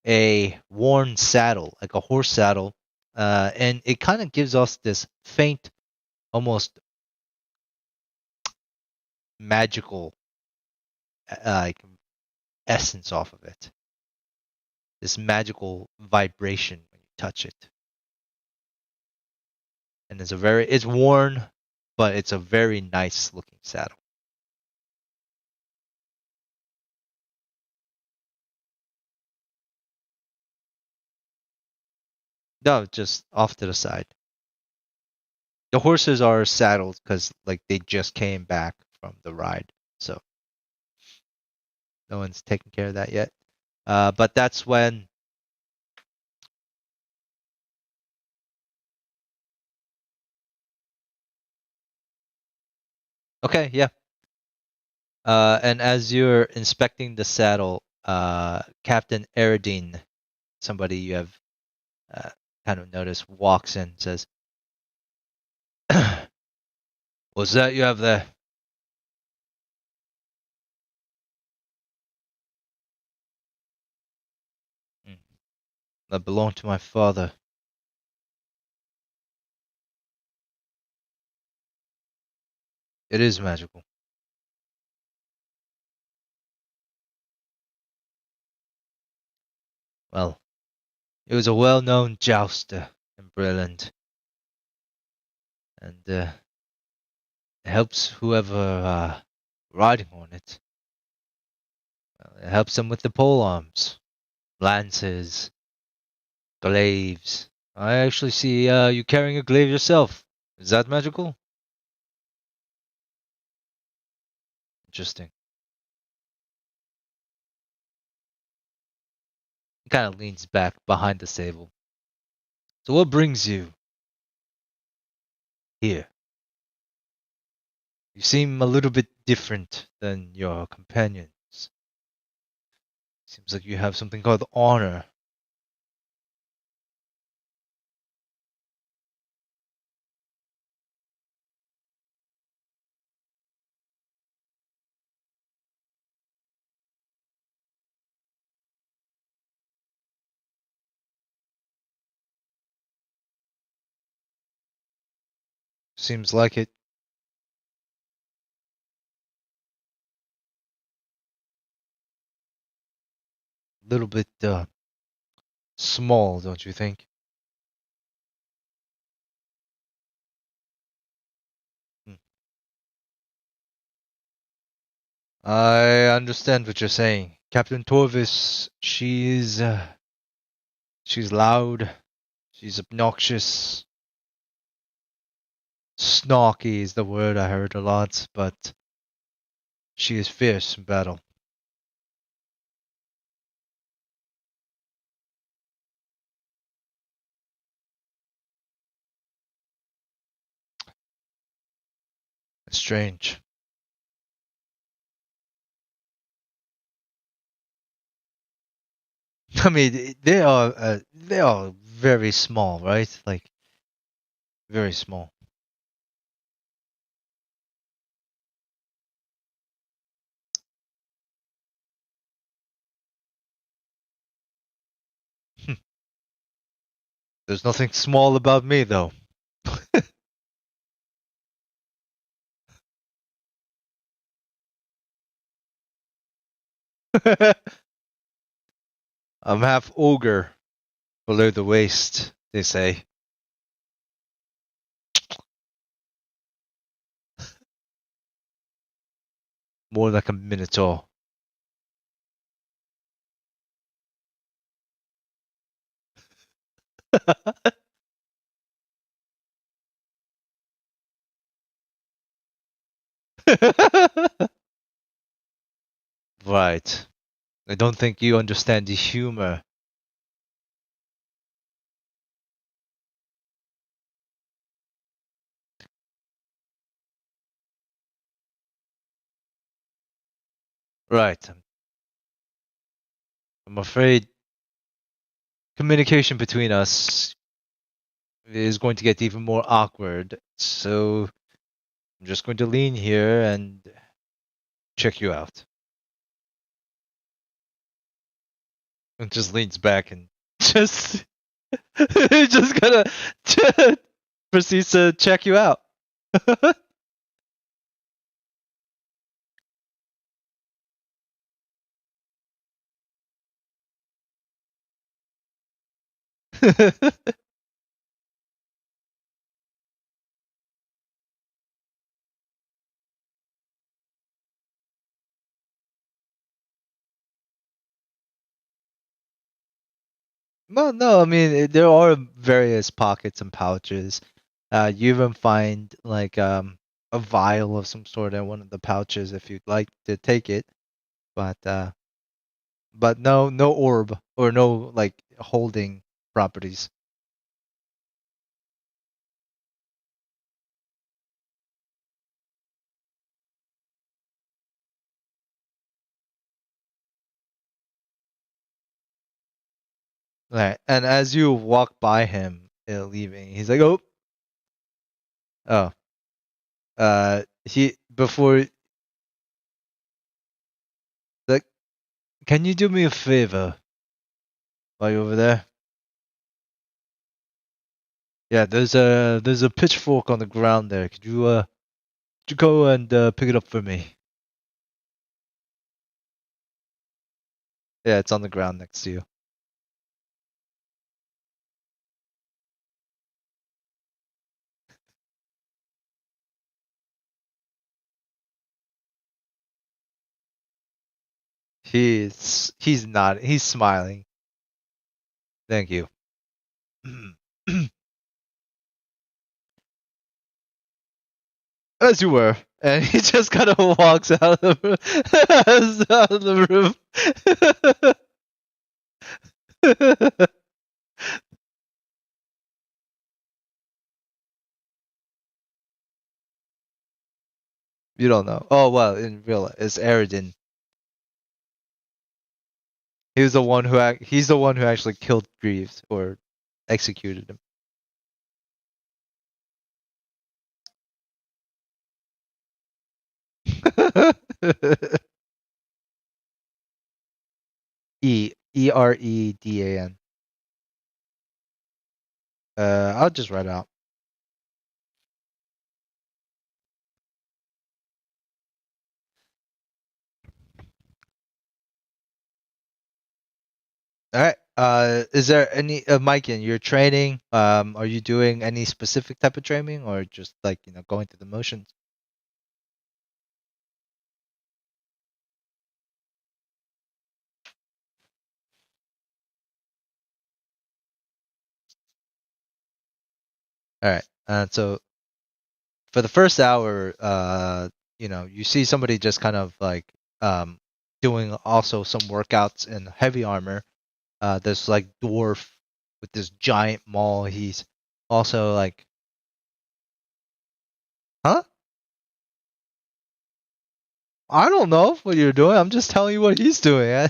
a worn saddle, like a horse saddle, and it kind of gives us this faint, almost magical, like essence off of it. This magical vibration when you touch it, and it's worn, but it's a very nice looking saddle. No, just off to the side. The horses are saddled because like they just came back from the ride, so no one's taken care of that yet. But that's when. Okay, yeah. And as you're inspecting the saddle, Captain Eridine, somebody you have kind of noticed, walks in and says, "What's that you have there?" "Hmm, that belonged to my father." "It is magical." "Well, he was a well-known jouster in Brilland, and it helps whoever riding on it. It helps them with the pole arms, lances, glaives. I actually see you carrying a glaive yourself. Is that magical?" "Interesting." He kind of leans back behind the stable. "So what brings you here? You seem a little bit different than your companions. Seems like you have something called honor." "Seems like it." "A little bit small, don't you think?" "Hmm. I understand what you're saying. Captain Torvis, she's loud, she's obnoxious. Snarky is the word I heard a lot, but she is fierce in battle." "Strange." I mean, they are very small, right? Like very small. There's nothing small about me, though. I'm half ogre below the waist, they say. More like a minotaur. Right. I don't think you understand the humor. Right. I'm afraid communication between us is going to get even more awkward. So I'm just going to lean here and check you out. And just leans back and just just gonna proceeds to check you out. No, no. I mean, there are various pockets and pouches. You even find like a vial of some sort in one of the pouches if you'd like to take it. But but no orb or no like holding properties. Right. And as you walk by him leaving, he's like, oh, he before like, can you do me a favor while you're over there? Yeah, there's a pitchfork on the ground there. Could you go and pick it up for me? Yeah, it's on the ground next to you. He's not. He's smiling. Thank you. As you were, and he just kind of walks out of the out of the room. You don't know. Oh well, in real life, it's Aridin. He's the one who actually killed Greaves or executed him. Eredan. I'll just write out. All right. Is there any Mike in your training? Are you doing any specific type of training, or just like going through the motions? All right. So for the first hour, you see somebody just kind of like doing also some workouts in heavy armor. This like dwarf with this giant maul. He's also like, huh? I don't know what you're doing. I'm just telling you what he's doing.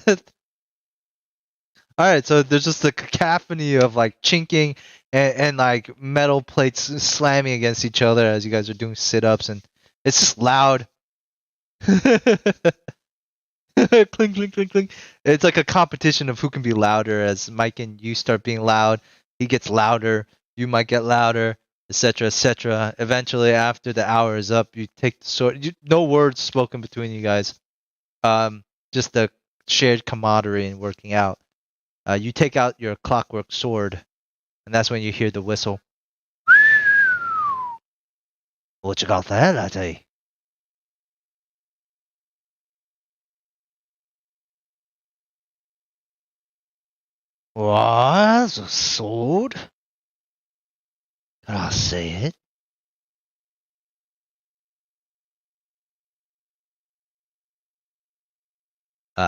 All right, so there's just a cacophony of like chinking and like metal plates slamming against each other as you guys are doing sit-ups, and it's just loud. Clink, clink, clink, clink. It's like a competition of who can be louder. As Mike and you start being loud, he gets louder. You might get louder, etc., etc. Eventually, after the hour is up, you take the sword. No words spoken between you guys. Just the shared camaraderie and working out. You take out your clockwork sword, and that's when you hear the whistle. What you got there, laddie? What? A sword? Can I see it?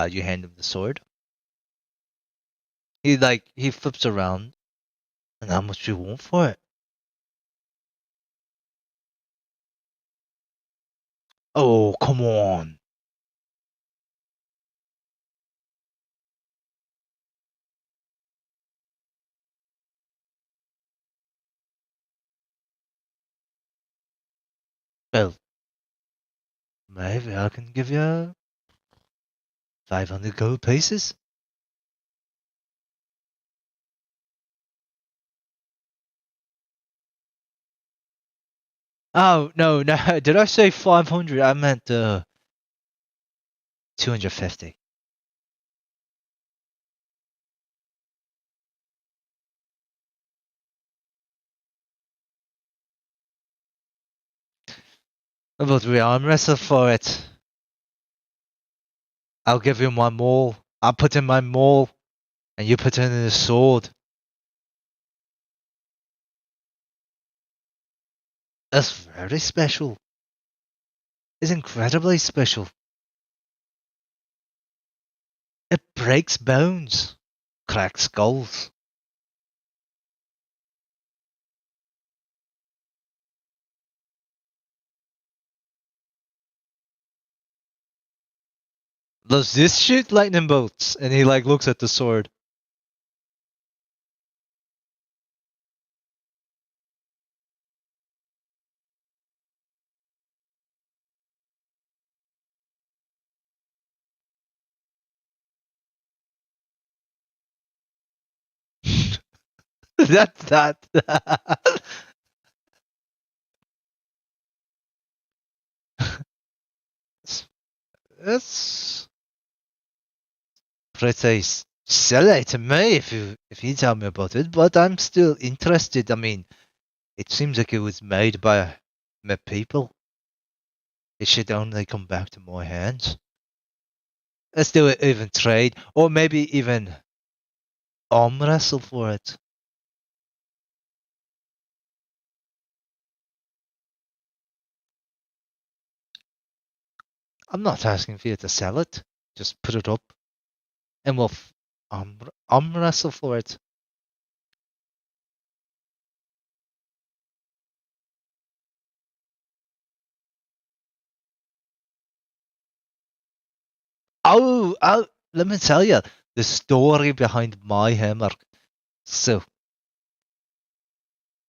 You hand him the sword. He flips around. And how much you want for it? Oh, come on. Well, maybe I can give you 500 gold pieces. Oh, no. Did I say 500? I meant 250. But we arm wrestle for it. I'll give you my maul. I'll put in my maul, and you put in the sword. That's very special. It's incredibly special. It breaks bones, cracks skulls. Does this shoot lightning bolts? And he like looks at the sword. That's that. It's pretty silly to me if you tell me about it, but I'm still interested. I mean, it seems like it was made by my people. It should only come back to my hands. Let's do it, even trade, or maybe even arm wrestle for it. I'm not asking for you to sell it. Just put it up, and we'll arm wrestle for it. Oh, let me tell you the story behind my hammer. So,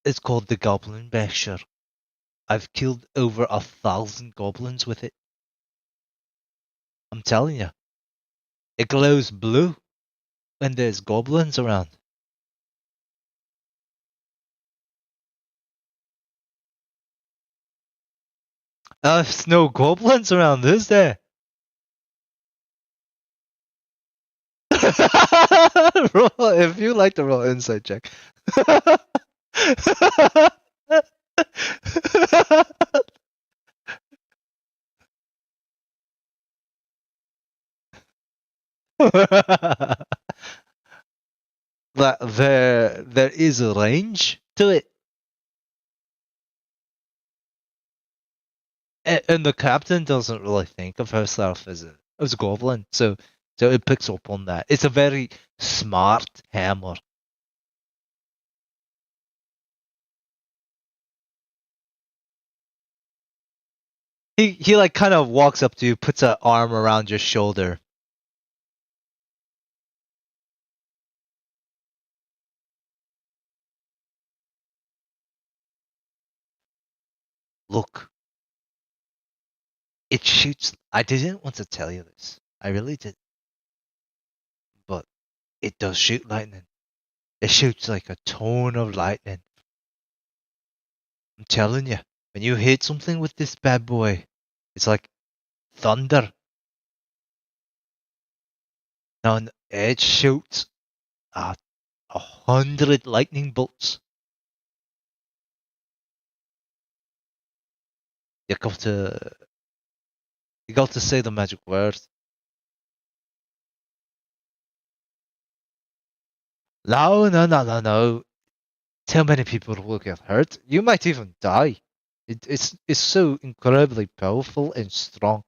it's called the Goblin Basher. I've killed over 1,000 goblins with it. I'm telling you. It glows blue when there's goblins around. There's no goblins around, is there? If you like to roll inside check. That there is a range to it. And the captain doesn't really think of herself as a goblin, so it picks up on that. It's a very smart hammer. He like kind of walks up to you, puts an arm around your shoulder. Look, it shoots. I didn't want to tell you this. I really did. But it does shoot lightning. It shoots like a ton of lightning. I'm telling you, when you hit something with this bad boy, it's like thunder. Now it shoots 100 lightning bolts. You got to say the magic word. No. Too many people will get hurt. You might even die. It's so incredibly powerful and strong.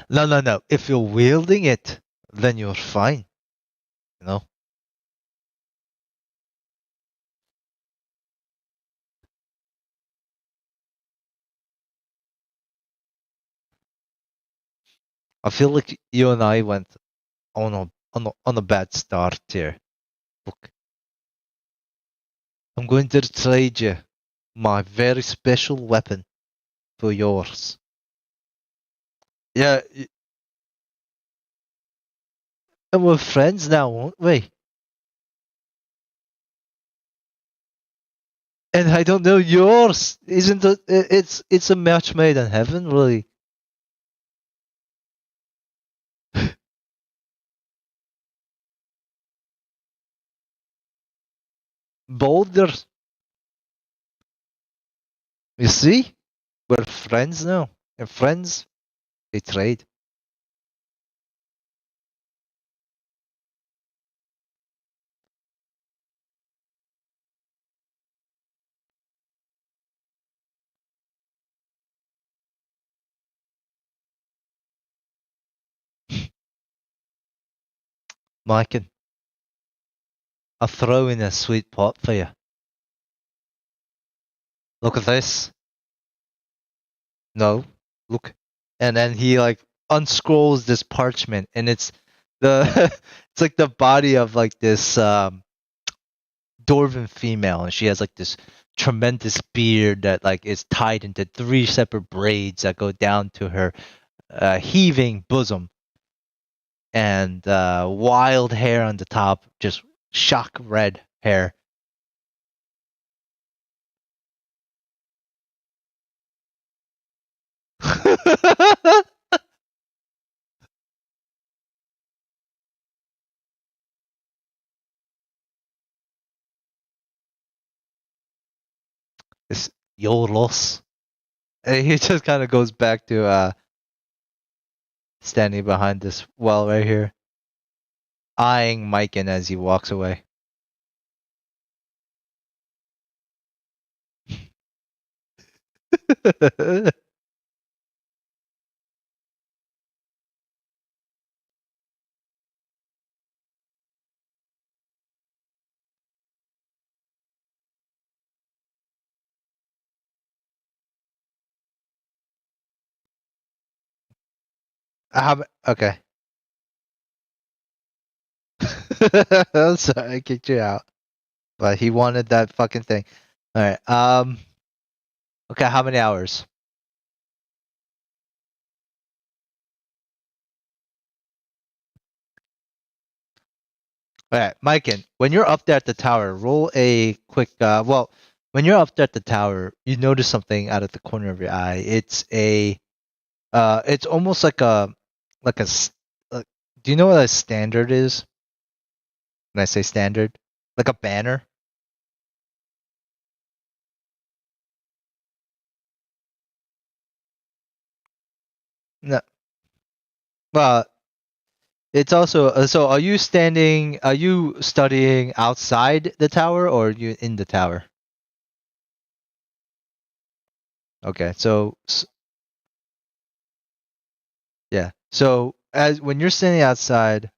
No. If you're wielding it, then you're fine. You know? I feel like you and I went on a bad start here. Look, I'm going to trade you my very special weapon for yours. Yeah, and we're friends now, won't we? And I don't know yours. Isn't it? It's a match made in heaven, really. Boulders. You see? We're friends now. And friends, they trade. Mike, I'll throw in a sweet pot for you. Look at this. No, look. And then he like unscrolls this parchment, and it's the it's like the body of like this dwarven female, and she has like this tremendous beard that like is tied into 3 separate braids that go down to her heaving bosom, and wild hair on the top, just shock red hair. It's Yolos. And he just kind of goes back to standing behind this wall right here, eyeing Mikan as he walks away. Okay. I'm sorry, I kicked you out. But he wanted that fucking thing. Alright, okay, how many hours? Alright, Mikan, when you're up there at the tower, roll a quick well, when you're up there at the tower, you notice something out of the corner of your eye. It's it's almost like like, do you know what a standard is? When I say standard? Like a banner? No. Well, it's also so are you studying outside the tower or are you in the tower? Okay, so yeah. So as when you're standing outside,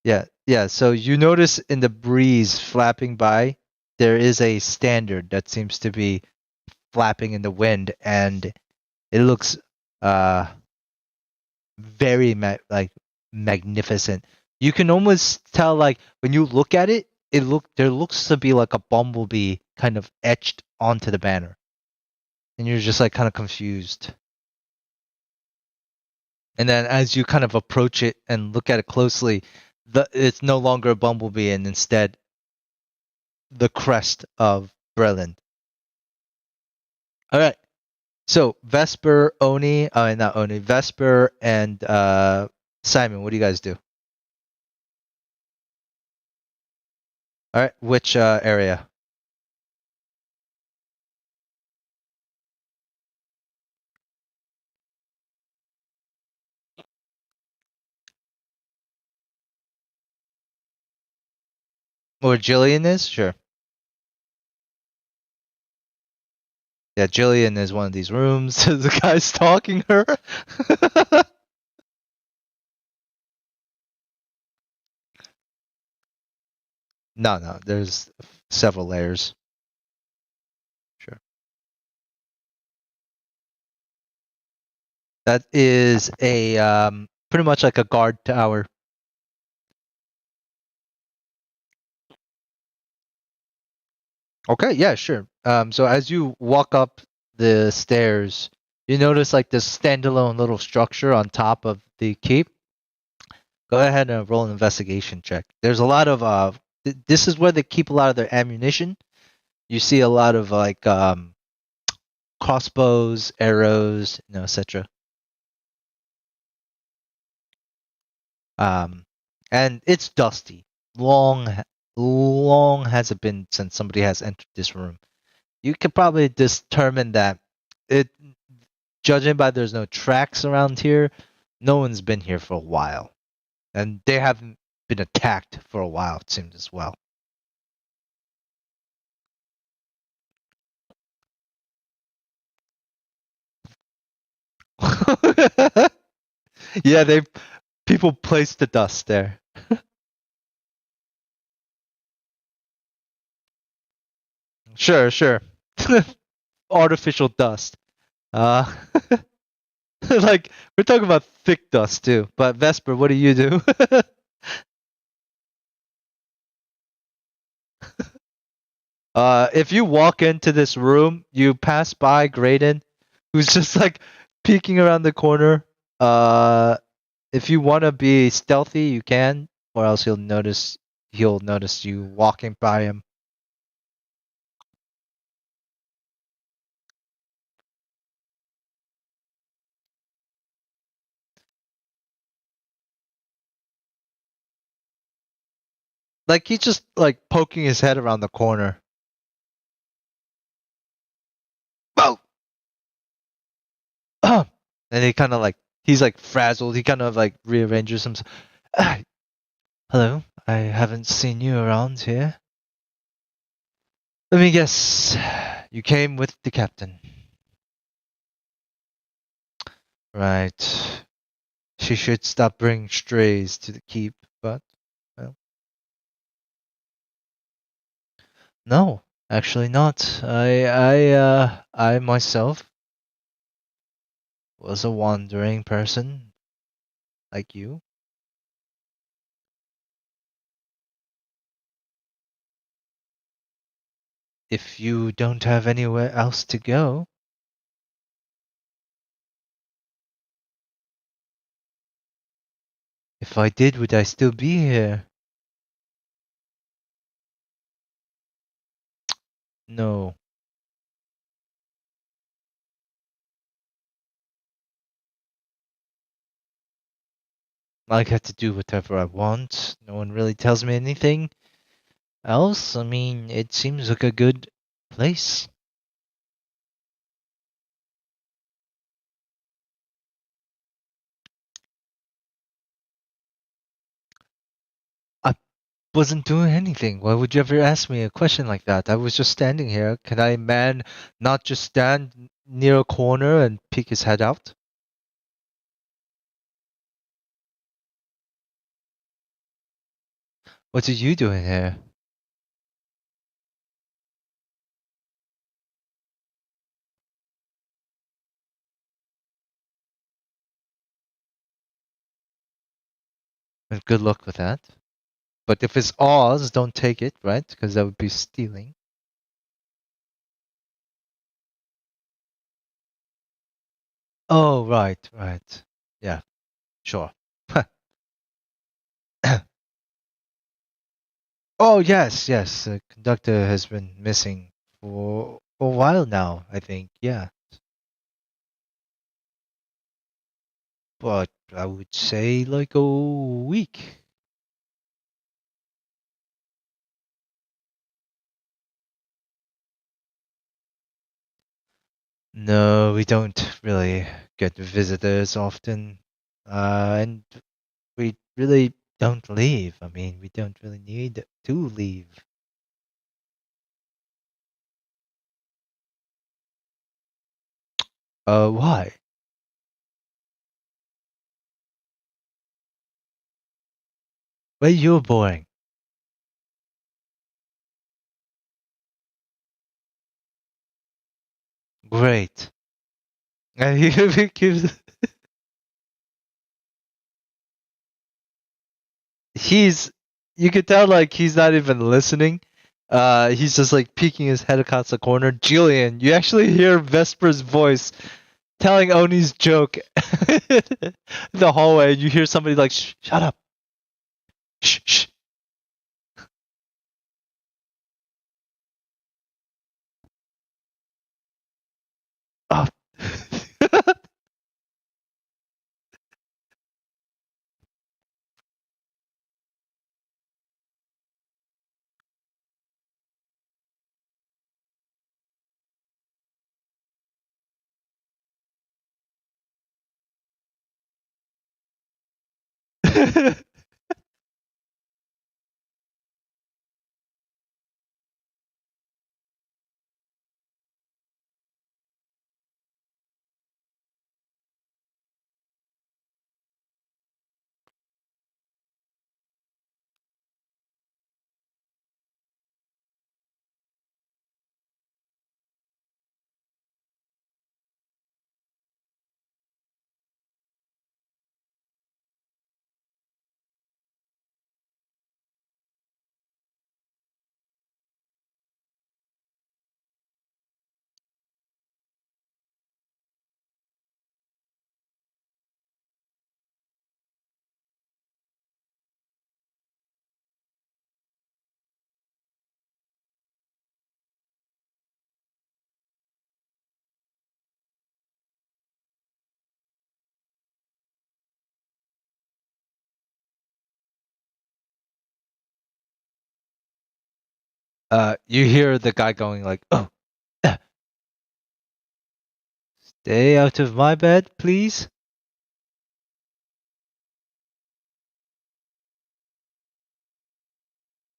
yeah, so you notice in the breeze flapping by, there is a standard that seems to be flapping in the wind and it looks very magnificent. You can almost tell like when you look at it, there looks to be like a bumblebee kind of etched onto the banner. And you're just like kind of confused. And then as you kind of approach it and look at it closely, it's no longer a bumblebee and instead the crest of Breland. All right. So Vesper, not Oni, Vesper and Simon, what do you guys do? All right, which area? Where Jillian is? Sure. Yeah, Jillian is one of these rooms. The guy's stalking her. No, there's several layers. Sure. That is a pretty much like a guard tower. Okay, yeah, sure. So as you walk up the stairs, you notice like this standalone little structure on top of the keep. Go ahead and roll an investigation check. There's a lot of this is where they keep a lot of their ammunition. You see a lot of like crossbows, arrows, etc. And it's dusty. Long has it been since somebody has entered this room. You can probably determine that it, judging by there's no tracks around here, no one's been here for a while, and they haven't been attacked for a while. It seems as well. Yeah, people placed the dust there. Sure. Artificial dust. Like we're talking about thick dust too. But Vesper, what do you do? If you walk into this room, you pass by Graydon, who's just like peeking around the corner. If you want to be stealthy, you can, or else he'll notice he'll notice you walking by him. Like he's just like poking his head around the corner. Oh! And he kind of like he's like frazzled. He kind of like rearranges himself. Ah, hello, I haven't seen you around here. Let me guess, you came with the captain. Right. She should stop bringing strays to the keep, but well, no, actually not. I myself was a wandering person like you. If you don't have anywhere else to go, if I did, would I still be here? No. I get to do whatever I want. No one really tells me anything else. I mean, it seems like a good place. I wasn't doing anything. Why would you ever ask me a question like that? I was just standing here. Can a man not just stand near a corner and peek his head out? What are you doing here? Well, good luck with that. But if it's ours, don't take it, right? Because that would be stealing. Oh, right, right. Yeah, sure. Oh, yes, yes. The conductor has been missing for a while now, I think. Yeah. But I would say like a week. No, we don't really get visitors often. And we really don't leave. I mean, we don't really need to leave. Why? Well, you're boring. Great. And he keeps he's you could tell like he's not even listening. He's just like peeking his head across the corner. Julian, you actually hear Vesper's voice telling Oni's joke in the hallway. You hear somebody like, shut up. Shh, shh. Oh. You hear the guy going like, "Oh, stay out of my bed, please."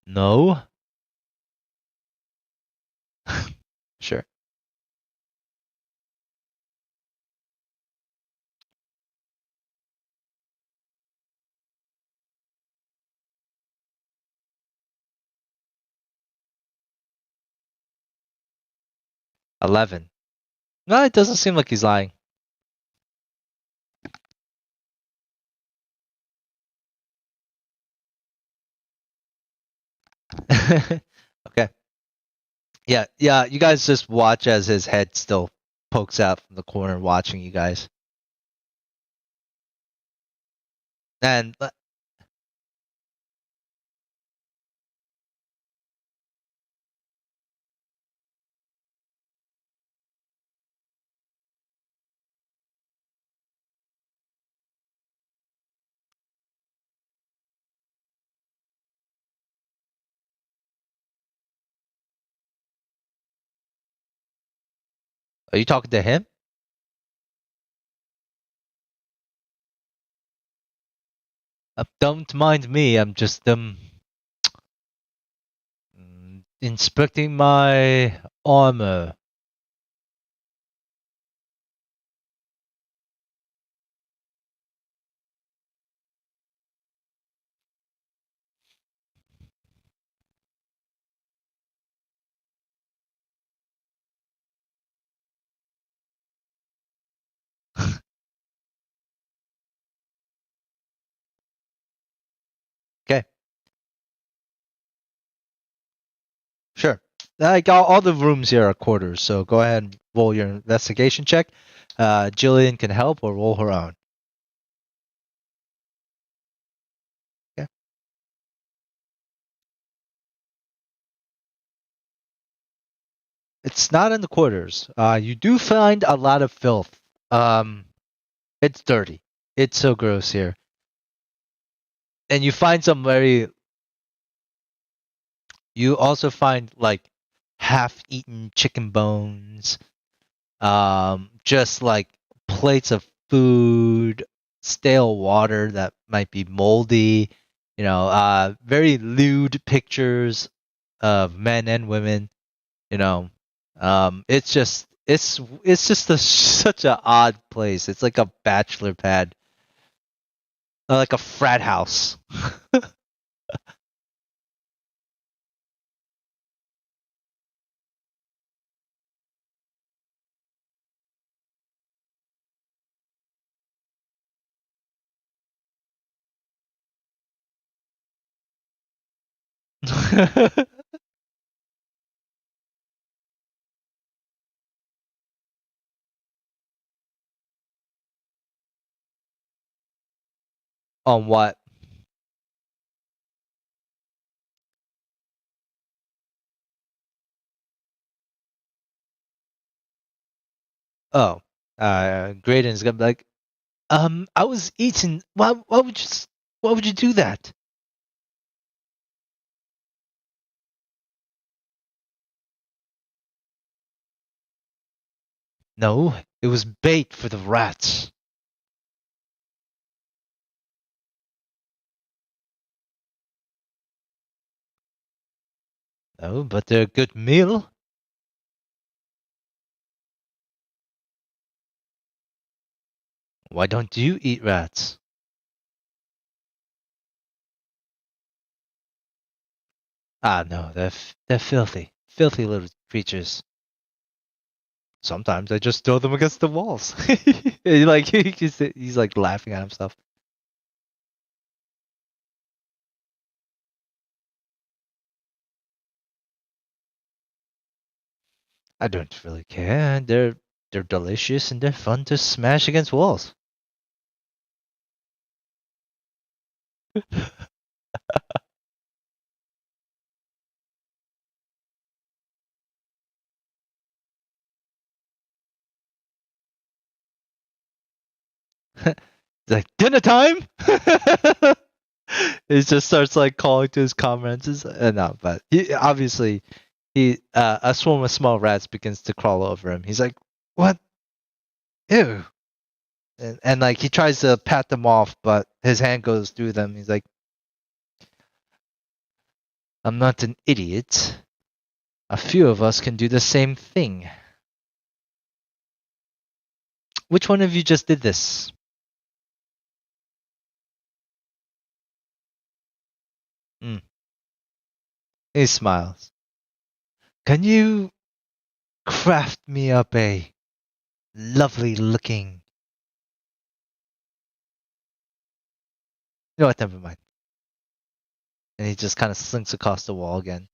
No. Sure. $11. No, it doesn't seem like he's lying. Okay. Yeah, yeah. You guys just watch as his head still pokes out from the corner, watching you guys. And are you talking to him? Don't mind me. I'm just inspecting my armor. Okay, sure. Like all the rooms here are quarters, so go ahead and roll your investigation check. Jillian can help or roll her own. Okay. It's not in the quarters. You do find a lot of filth. It's dirty. It's so gross here. And you also find like half-eaten chicken bones, just like plates of food, stale water that might be moldy, very lewd pictures of men and women, you know. It's just such an odd place. It's like a bachelor pad, like a frat house. On what? Oh, Graydon's gonna be like, I was eating. Why would you do that? No, it was bait for the rats. Oh, but they're a good meal. Why don't you eat rats? Ah, no, they're filthy little creatures. Sometimes I just throw them against the walls. He's like laughing at himself. I don't really care. They're delicious and they're fun to smash against walls. It's like dinner time. He just starts like calling to his comrades. No, but he obviously a swarm of small rats begins to crawl over him. He's like, "What? Ew!" And like he tries to pat them off, but his hand goes through them. He's like, "I'm not an idiot. A few of us can do the same thing. Which one of you just did this?" He smiles. "Can you craft me up a lovely looking... You know what, never mind." And he just kind of slinks across the wall again.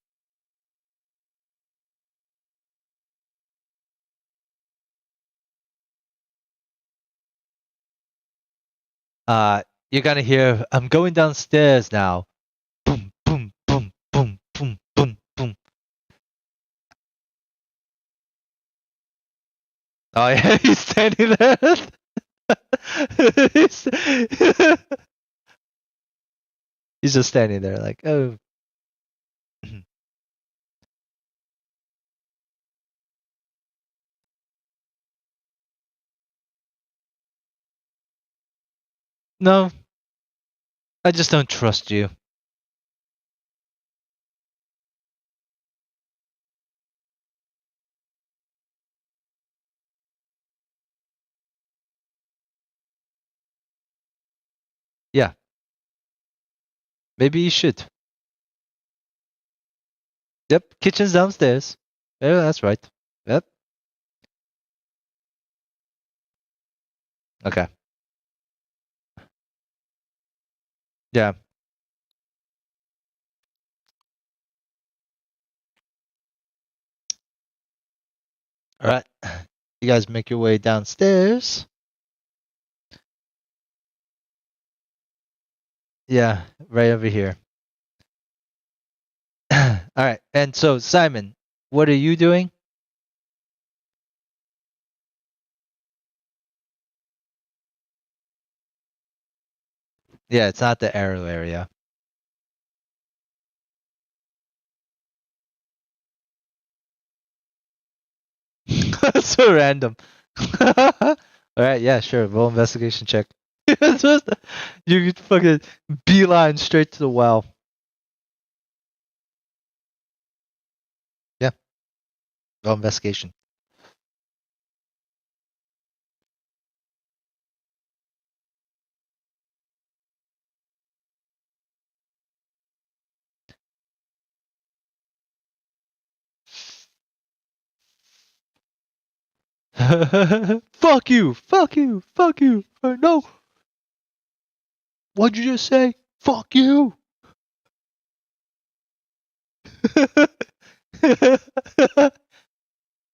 You're gonna hear, "I'm going downstairs now." Boom, boom, boom, boom, boom, boom, boom. Oh yeah, he's standing there. he's, he's just standing there like, oh. No, I just don't trust you. Yeah. Maybe you should. Yep, kitchen's downstairs. Yeah, that's right. Yep. Okay. Yeah. All right. You guys make your way downstairs. Yeah, right over here. All right. And so, Simon, what are you doing? Yeah, it's not the arrow area. So random. All right, yeah, sure. Roll investigation check. You could fucking beeline straight to the well. Yeah. Roll investigation. Fuck you! Fuck you! Fuck you! No! What'd you just say? Fuck you!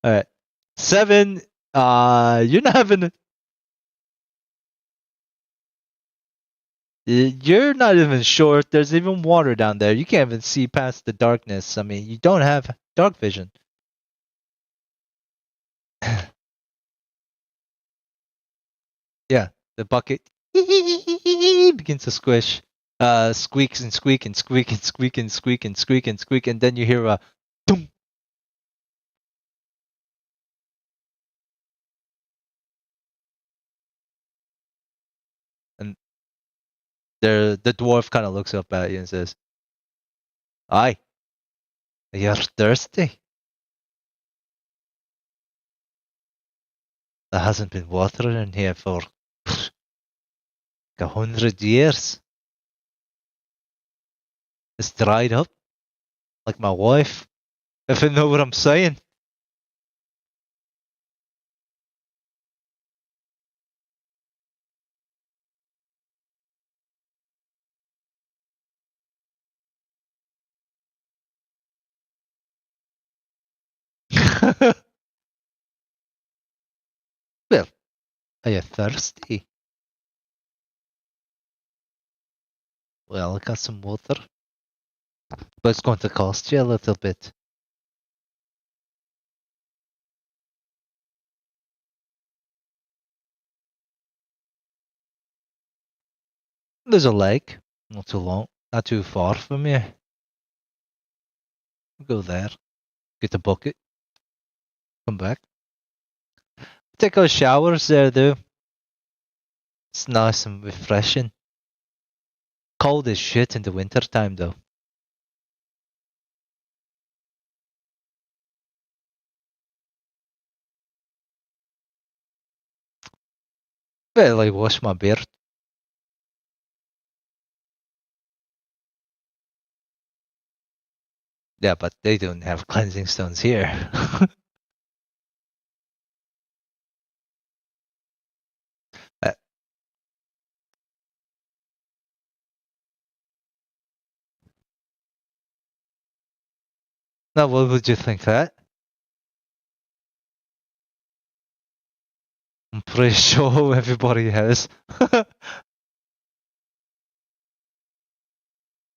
Alright. 7, you're not having... You're not even sure if there's even water down there. You can't even see past the darkness. I mean, you don't have dark vision. Yeah, the bucket begins to squish. Squeaks and squeak and squeak and squeak and squeak and squeak and squeak, and then you hear a boom. And the dwarf kind of looks up at you and says, "Aye, you're thirsty. There hasn't been water in here for 100 years. It's dried up, like my wife, if you know what I'm saying." Well, are you thirsty? Well, I got some water, but it's going to cost you a little bit. There's a lake. Not too long. Not too far from you. We'll go there. Get the bucket. Come back. Take our showers there, though. It's nice and refreshing. Cold as shit in the winter time, though. Well, I wash my beard. Yeah, but they don't have cleansing stones here. Uh, Now, what would you think that? I'm pretty sure everybody has.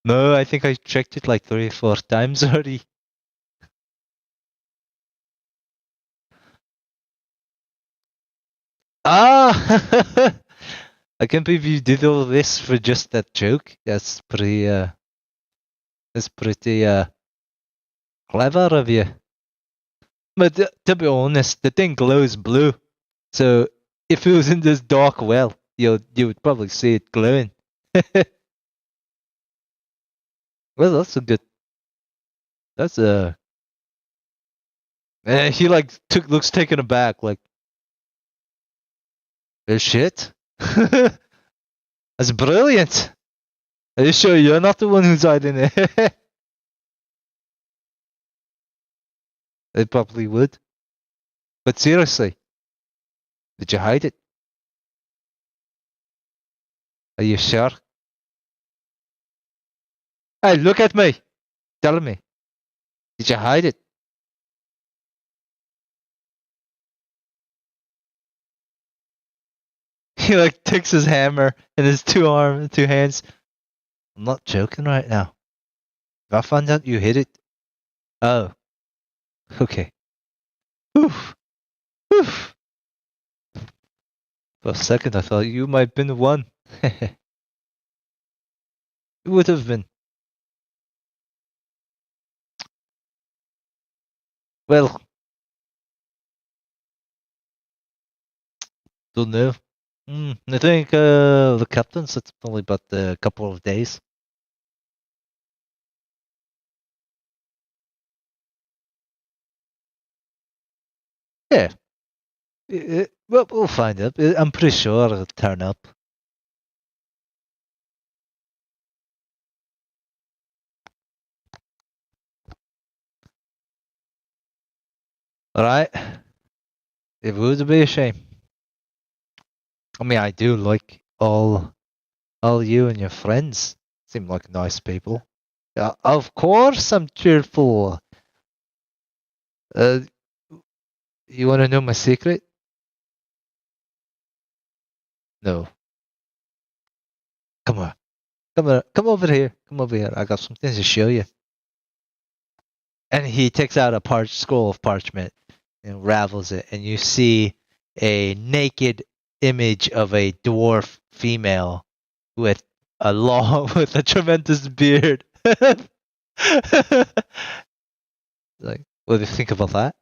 No, I think I checked it like 3 or 4 times already. Ah! I can't believe you did all this for just that joke. That's pretty clever of you. But to be honest, the thing glows blue. So if it was in this dark well, you would probably see it glowing. Well, that's a good. That's a. He like looks taken aback, like, oh shit. That's brilliant. Are you sure you're not the one who's hiding it? They probably would. But seriously, did you hide it? Are you sure? Hey, look at me. Tell me. Did you hide it? He like takes his hammer in his two hands. I'm not joking right now. If I find out you hid it. Oh. Okay. Oof. Oof. For a second I thought you might have been the one. You would have been. Well. Don't know. I think the captain said it's only about a couple of days. Yeah. Well, we'll find out. I'm pretty sure it'll turn up. Alright. It would be a shame. I mean, I do like all you and your friends. Seem like nice people. Yeah, of course I'm cheerful. You want to know my secret? No. Come on. Come over here. Come over here. I got something to show you. And he takes out a scroll of parchment and unravels it, and you see a naked image of a dwarf female with with a tremendous beard. Like, what do you think about that?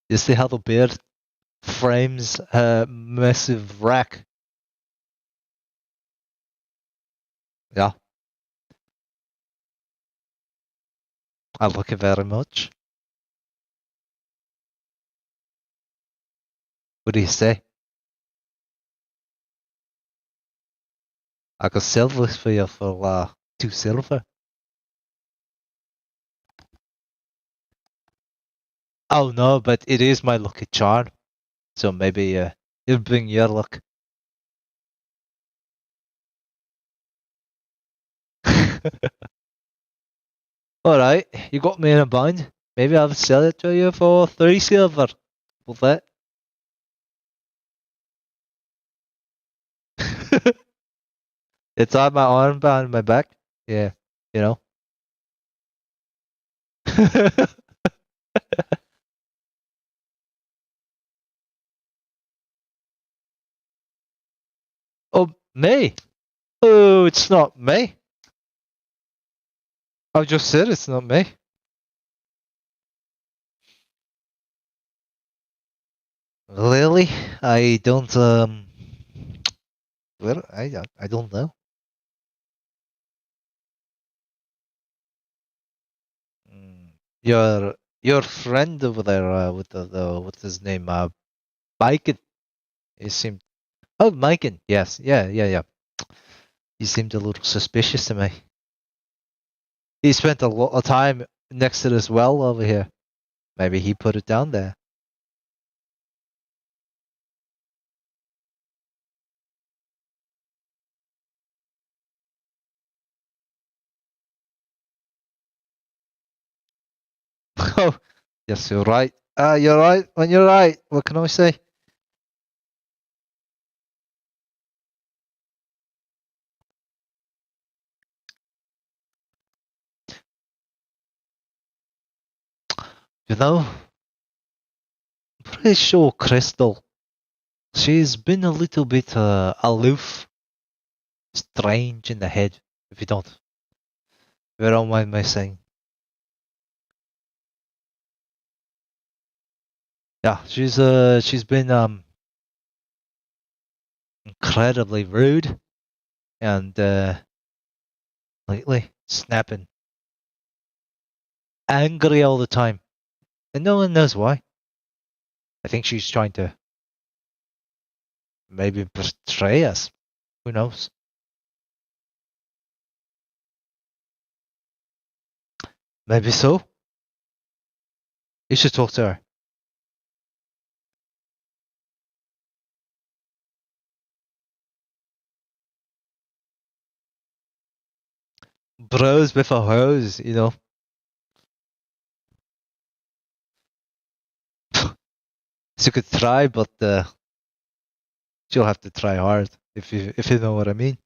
You see how the beard frames a massive rack? Yeah. I like it very much. What do you say? I could sell this for you for 2 silver. Oh no, but it is my lucky charm. So maybe it'll bring your luck. Alright, you got me in a bind. Maybe I'll sell it to you for 3 silver. Will that? It's on my arm behind my back. Yeah, you know. Oh, Me? Oh, it's not me. I just said it's not me. Really? I don't well, I don't know. Mm, Your friend over there with the what's his name? Bacon. He seemed. Oh, Miken. Yes. Yeah. He seemed a little suspicious to me. He spent a lot of time next to this well over here. Maybe he put it down there. Oh, yes, you're right. You're right when you're right. What can I say? You know, I'm pretty sure Crystal. She's been a little bit aloof, strange in the head. If you don't mind my saying. Yeah, she's been incredibly rude and lately snapping, angry all the time, and no one knows why. I think she's trying to maybe betray us. Who knows? Maybe so. You should talk to her. Bros before hoes, you know. She could try, but she'll have to try hard if you know what I mean.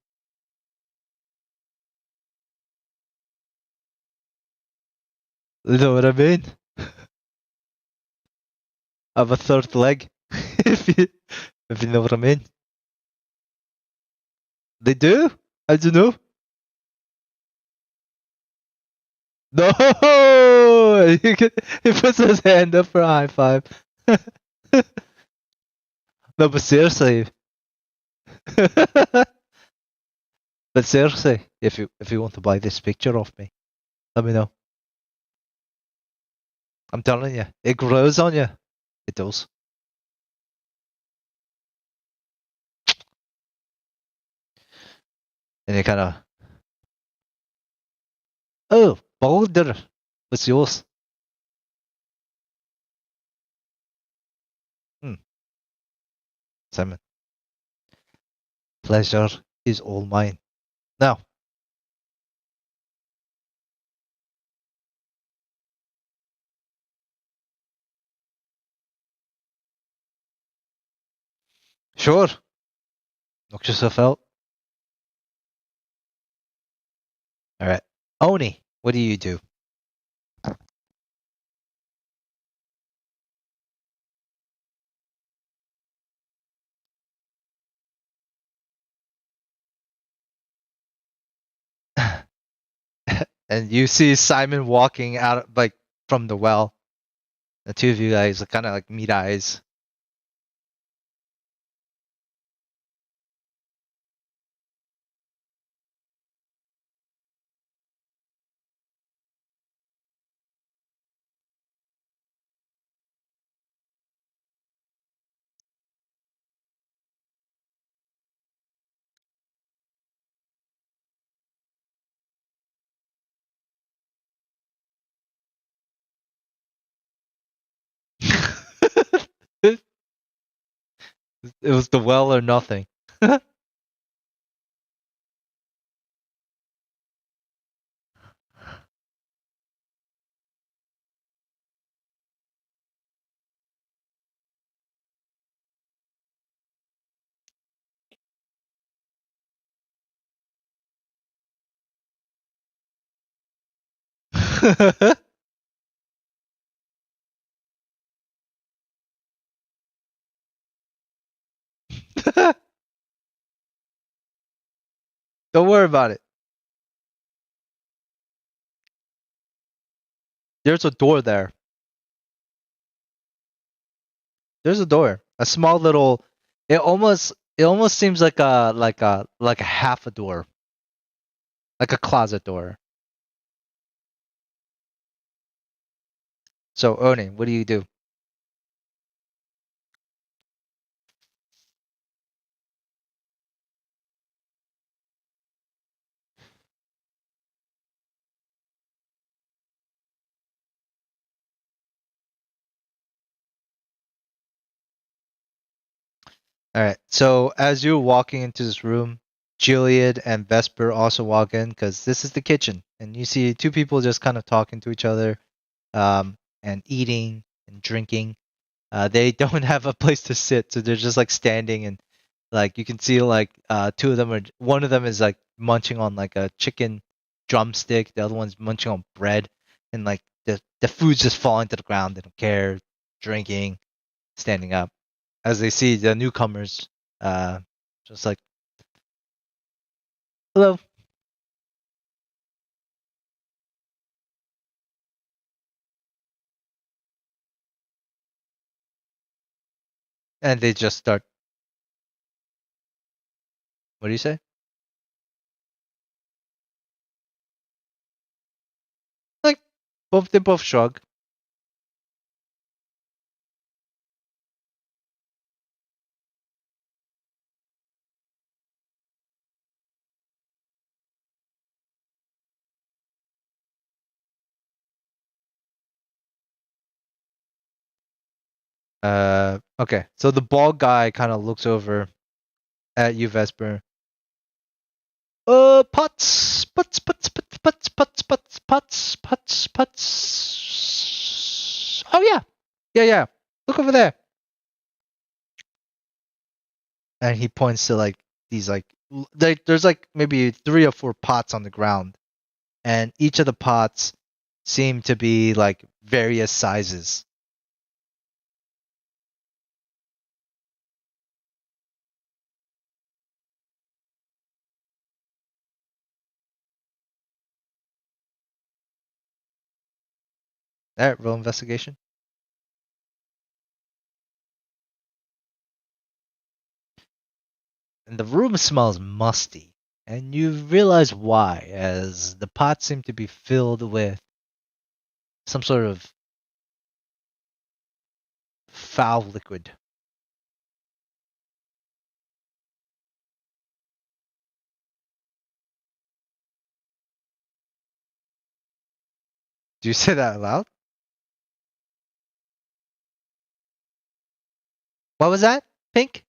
You know what I mean? I have a third leg. If you know what I mean. They do? I don't know. No! He puts his hand up for a high five. No, but seriously. But seriously, if you want to buy this picture off me, let me know. I'm telling you, it grows on you. It does. And you kind of, oh, Boulder, what's yours? Simon, pleasure is all mine. Now, sure, knock yourself out. All right, Oni, what do you do? And you see Simon walking out like from the well. The two of you guys are kind of like meet eyes. It was the well or nothing. Don't worry about it. There's a door there. There's a door. A small little. It almost seems like a half a door. Like a closet door. So Oni, what do you do? All right. So as you're walking into this room, Juliet and Vesper also walk in because this is the kitchen, and you see two people just kind of talking to each other, and eating and drinking. They don't have a place to sit, so they're just like standing, and like you can see like two of them are. One of them is like munching on like a chicken drumstick. The other one's munching on bread, and like the food's just falling to the ground. They don't care. Drinking, standing up as they see the newcomers, just like, hello. And they just start. What do you say? Like, they both shrug. Okay. So the bald guy kind of looks over at you, Vesper. Putts, putts, putts, putts, putts, putts, putts, putts, putts, putts. Oh yeah, yeah. Look over there. And he points to like these there's like maybe 3 or 4 pots on the ground, and each of the pots seem to be like various sizes. All right, roll investigation. And the room smells musty, and you realize why, as the pots seem to be filled with some sort of foul liquid. Do you say that aloud? What was that, Pink?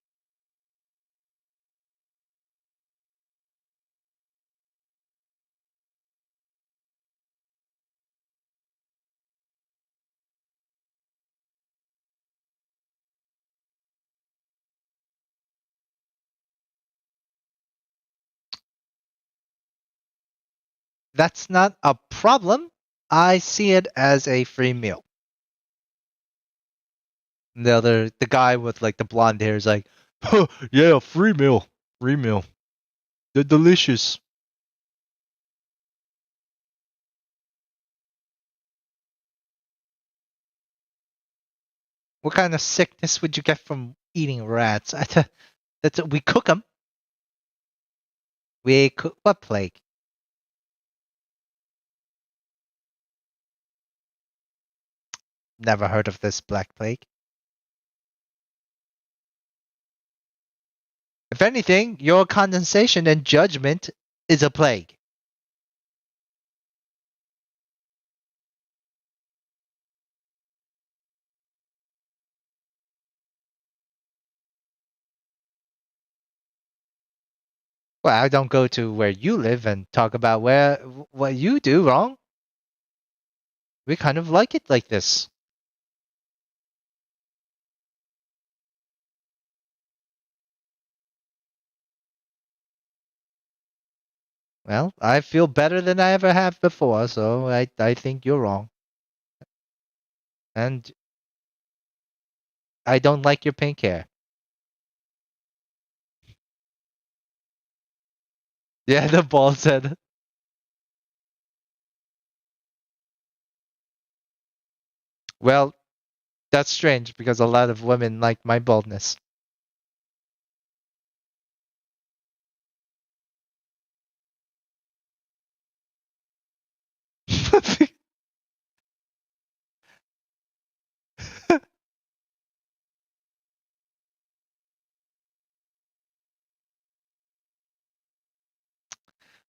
That's not a problem. I see it as a free meal. And the guy with like the blonde hair is like, huh, yeah, free meal. Free meal. They're delicious. What kind of sickness would you get from eating rats? We cook them. We cook what plague? Never heard of this black plague. If anything, your condensation and judgment is a plague. Well, I don't go to where you live and talk about what you do wrong. We kind of like it like this. Well, I feel better than I ever have before, so I think you're wrong. And I don't like your pink hair. Yeah, the bald head. Well, that's strange because a lot of women like my baldness.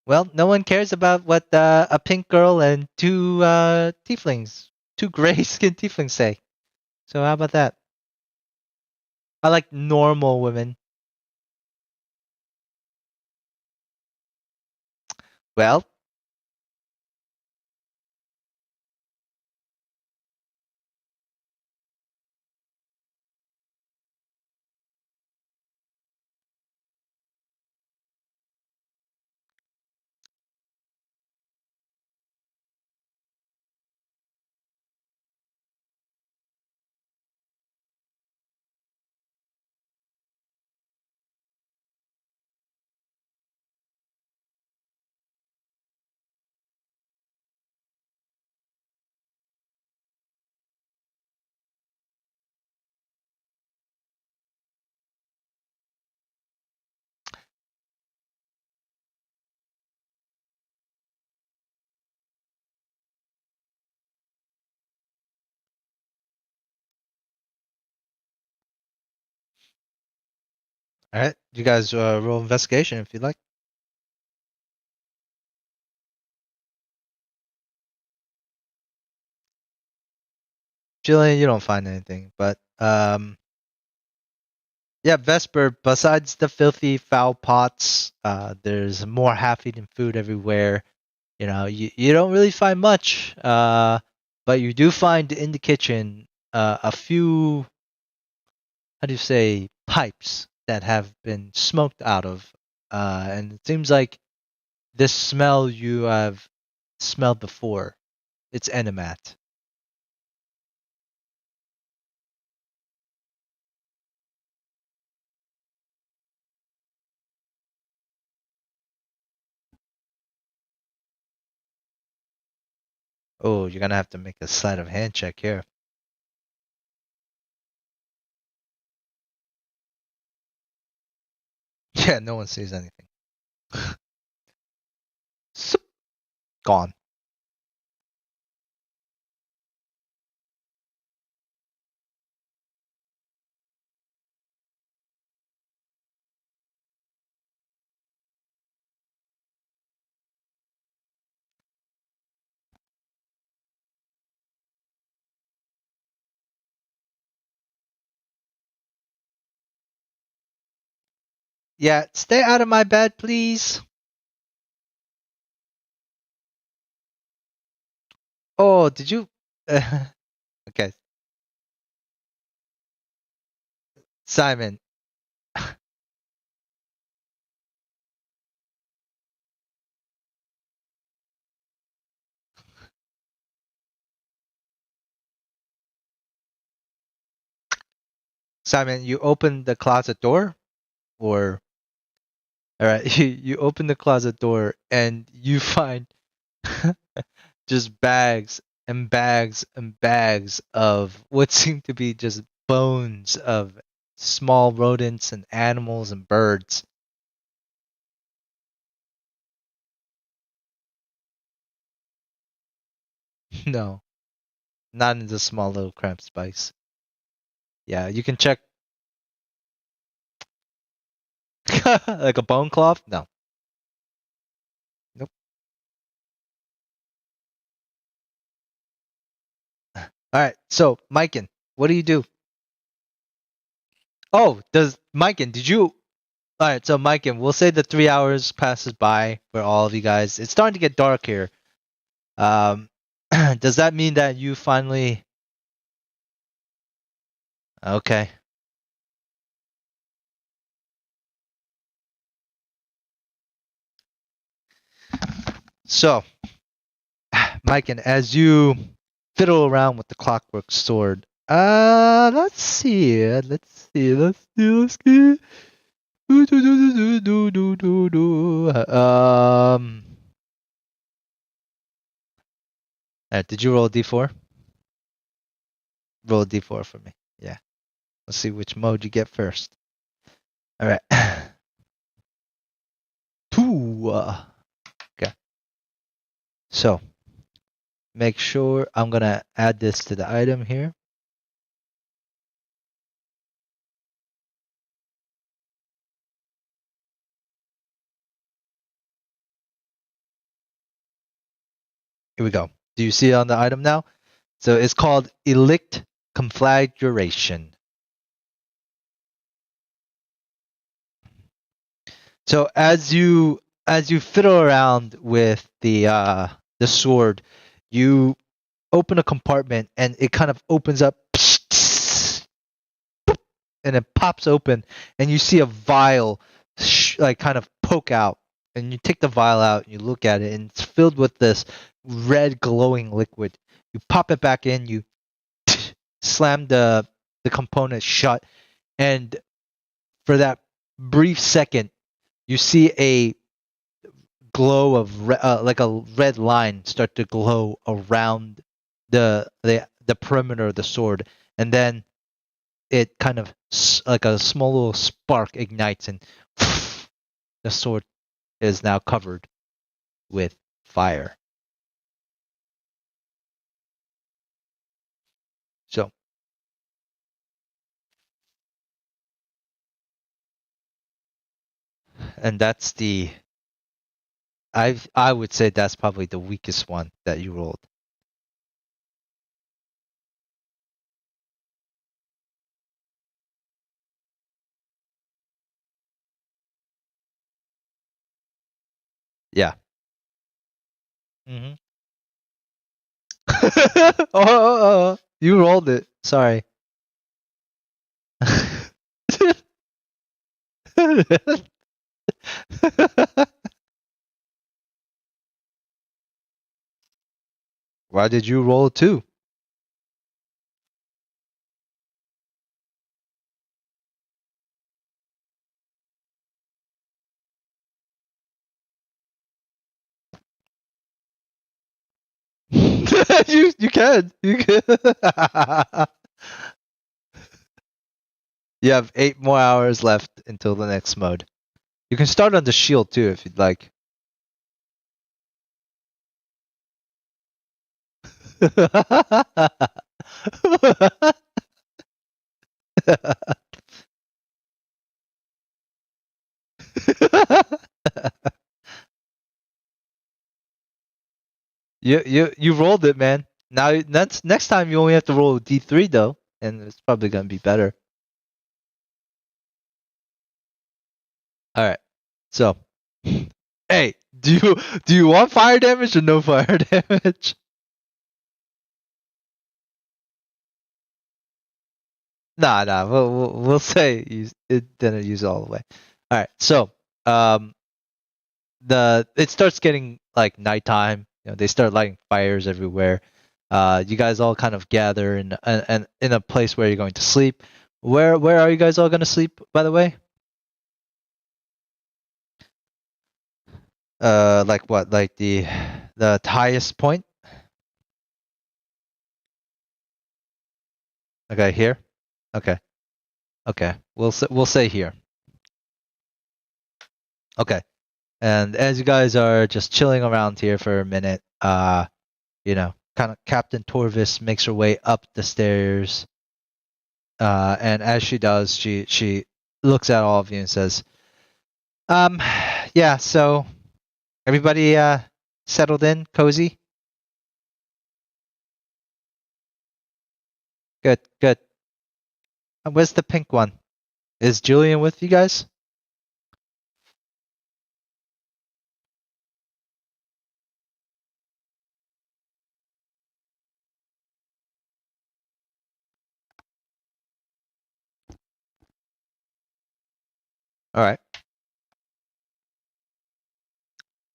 Well, no one cares about what a pink girl and two tieflings, two gray skinned tieflings say. So how about that? I like normal women. Well, all right. You guys roll investigation if you like. Julian, you don't find anything, but yeah, Vesper. Besides the filthy foul pots, there's more half-eaten food everywhere. You know, you don't really find much, but you do find in the kitchen a few, how do you say, pipes that have been smoked out of, and it seems like this smell you have smelled before. It's enemat. Oh, you're gonna have to make a sleight of hand check here. Yeah, no one sees anything. Sup. Gone. Yeah, stay out of my bed, please. Oh, did you? Okay, Simon. Simon, you open the closet door, or all right, you open the closet door and you find just bags and bags and bags of what seem to be just bones of small rodents and animals and birds. No, not in the small little cramped space. Yeah, you can check like a bone cloth. No, nope. All right, so Miken, what do you do? Oh, does Miken? Did you? All right, so Miken, we'll say the 3 hours passes by for all of you guys. It's starting to get dark here. Um, does that mean that you finally? Okay. So, Miken, as you fiddle around with the clockwork sword, let's see. Did you roll a d4? Roll a d4 for me. Yeah. Let's see which mode you get first. All right. 2. Okay. So make sure I'm gonna add this to the item here. Here we go. Do you see it on the item now? So it's called Elect Conflagration. So as you fiddle around with the sword, you open a compartment and it kind of opens up and it pops open and you see a vial like kind of poke out, and you take the vial out and you look at it and it's filled with this red glowing liquid. You pop it back in, you slam the component shut, and for that brief second you see a glow of like a red line start to glow around the perimeter of the sword, and then it kind of like a small little spark ignites, and the sword is now covered with fire. So, and that's I would say that's probably the weakest one that you rolled. Yeah. Mm-hmm. You rolled it. Sorry. Why did you roll 2? You can. You can. You have 8 more hours left until the next mode. You can start on the shield too if you'd like. You rolled it, man. Now next time you only have to roll a D3 though, and it's probably gonna be better. All right. So, hey, do you want fire damage or no fire damage? Nah. We'll say it didn't use it all the way. All right. So, it starts getting like nighttime. You know, they start lighting fires everywhere. You guys all kind of gather in a place where you're going to sleep. Where are you guys all going to sleep, by the way? Like what? Like the highest point? Okay, here. Okay. We'll say here. Okay. And as you guys are just chilling around here for a minute, kind of Captain Torvis makes her way up the stairs. And as she does, she looks at all of you and says, yeah, so everybody settled in, cozy? Good. And where's the pink one? Is Julian with you guys? All right.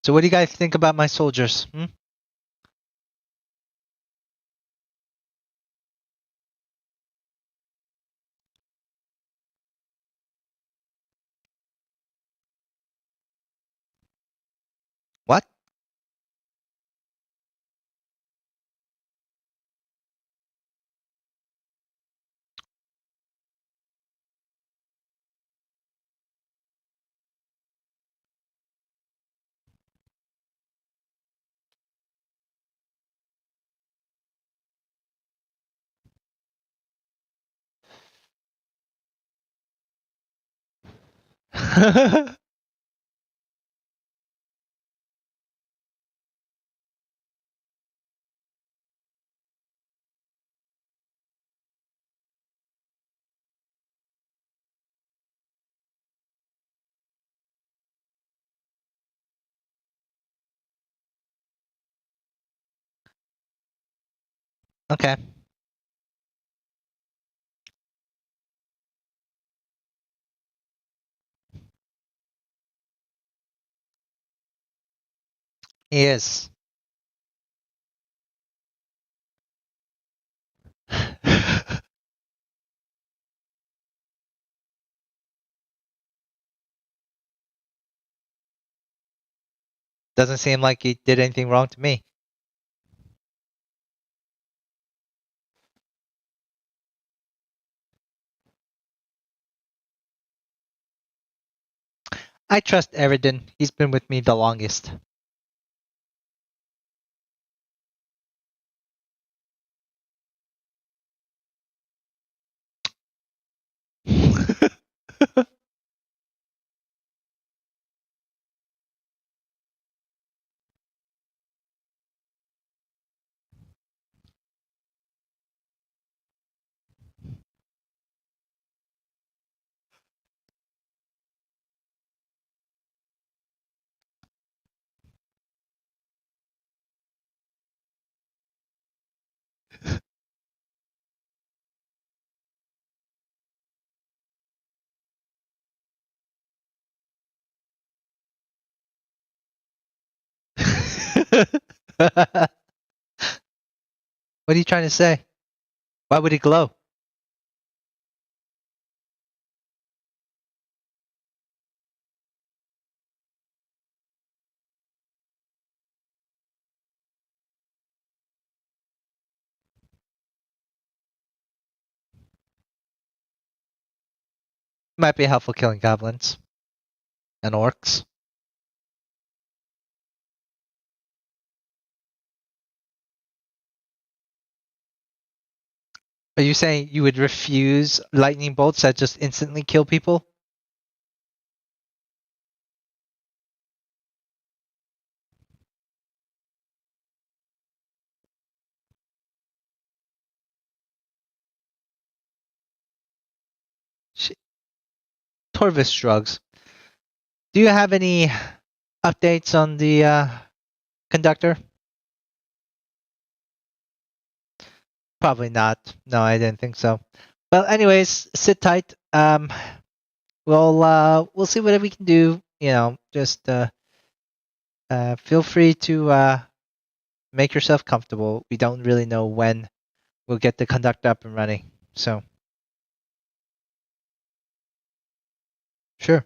So what do you guys think about my soldiers? Okay. He is. Doesn't seem like he did anything wrong to me. I trust Eridan. He's been with me the longest. What are you trying to say? Why would he glow? Might be helpful killing goblins and orcs. Are you saying you would refuse lightning bolts that just instantly kill people? Torvis shrugs. Do you have any updates on the conductor? Probably not. No, I didn't think so. Well, anyways, sit tight. We'll see what we can do. You know, just feel free to make yourself comfortable. We don't really know when we'll get the conductor up and running. So, sure.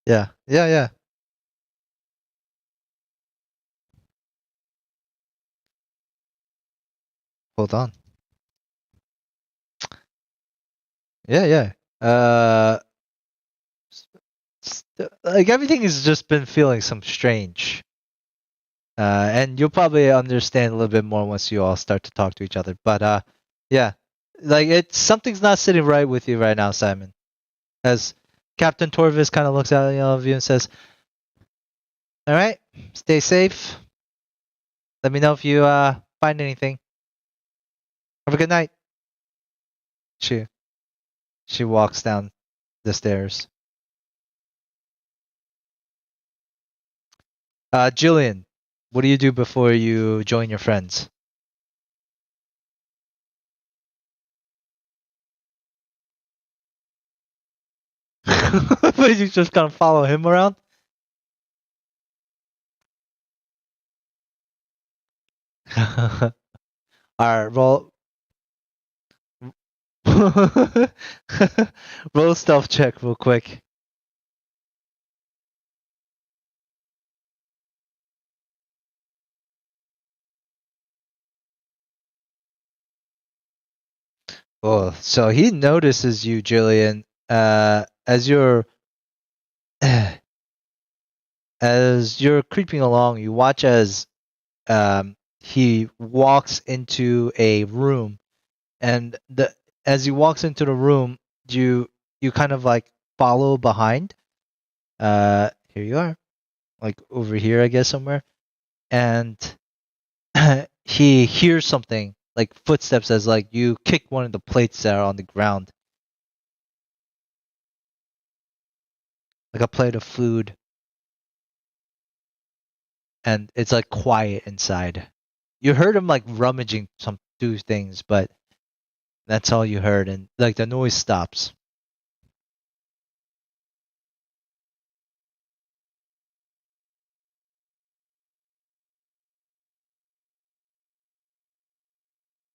Yeah, yeah, yeah. Hold on. Yeah, yeah. Like everything has just been feeling some strange. And you'll probably understand a little bit more once you all start to talk to each other. But yeah, like it's something's not sitting right with you right now, Simon. As Captain Torvis kind of looks at all of you and says, "All right, stay safe. Let me know if you find anything. Have a good night." She she walks down the stairs. Jillian, what do you do before you join your friends? But you just kind of follow him around? Alright, roll. Roll a stealth check real quick. Oh, so he notices you, Jillian, as you're As you're creeping along, you watch as he walks into a room, and as he walks into the room, you kind of like follow behind. Here you are, like over here, I guess somewhere, and he hears something like footsteps as like you kick one of the plates that are on the ground, like a plate of food, and it's like quiet inside. You heard him like rummaging some two things, but that's all you heard, and like the noise stops.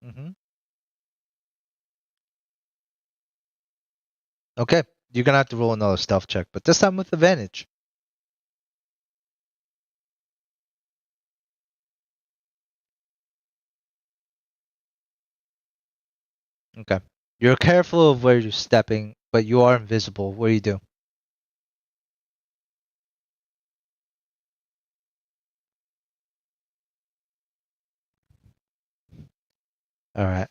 hmm Okay, you're gonna have to roll another stealth check, but this time with advantage. Okay, you're careful of where you're stepping, but you are invisible. What do you do? All right.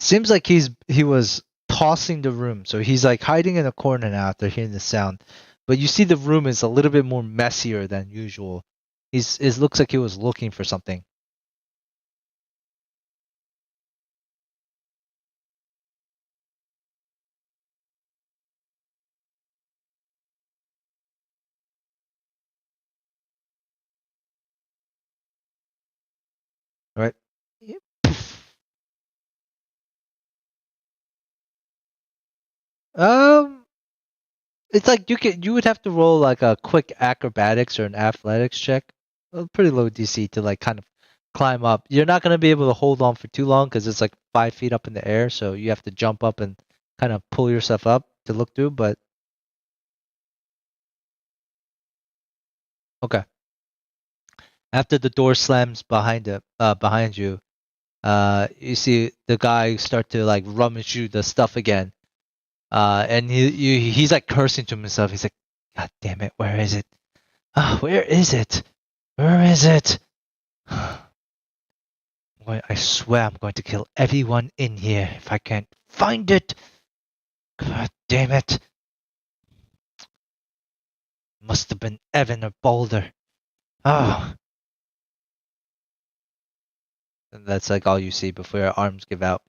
Seems like he was tossing the room, so he's like hiding in a corner now after hearing the sound. But you see the room is a little bit more messier than usual. It looks like he was looking for something. All right. Yep. Um, it's like you would have to roll like a quick acrobatics or an athletics check, a pretty low DC to like kind of climb up. You're not gonna be able to hold on for too long because it's like 5 feet up in the air, so you have to jump up and kind of pull yourself up to look through. But okay. After the door slams behind you, you see the guy start to like rummage through the stuff again. And he's like cursing to himself. He's like, God damn it, where is it? Where is it? Where is it? I swear I'm going to kill everyone in here if I can't find it. God damn it. Must have been Evan or Boulder. Oh. And that's like all you see before your arms give out.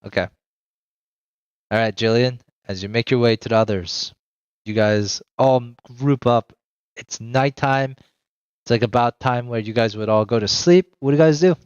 Okay. All right, Jillian, as you make your way to the others, you guys all group up. It's nighttime. It's like about time where you guys would all go to sleep. What do you guys do?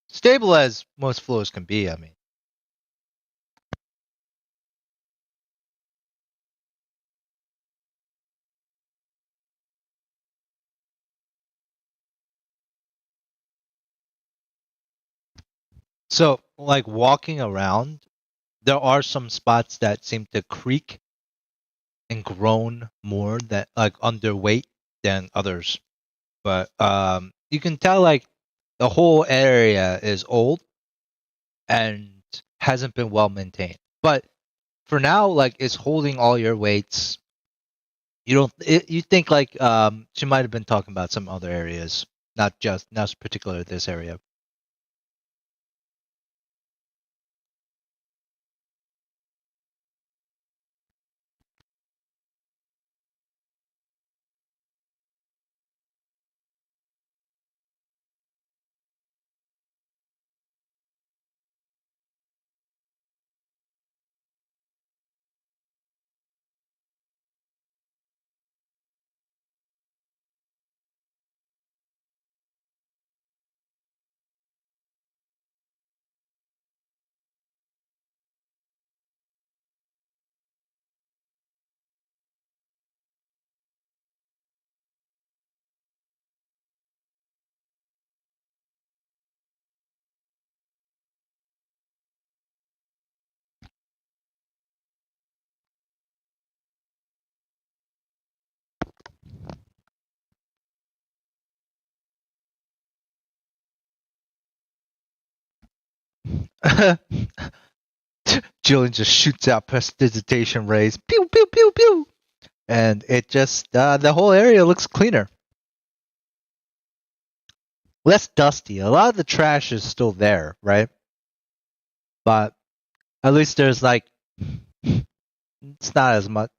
Stable as most floors can be. I mean, so like walking around, there are some spots that seem to creak and grown more than like underweight than others. But you can tell like the whole area is old and hasn't been well maintained. But for now, like it's holding all your weights. You don't. You think like she might have been talking about some other areas, not particular this area. Jillian just shoots out prestidigitation rays, pew pew pew pew, and it just the whole area looks cleaner, less dusty. A lot of the trash is still there, right? But at least there's like it's not as much.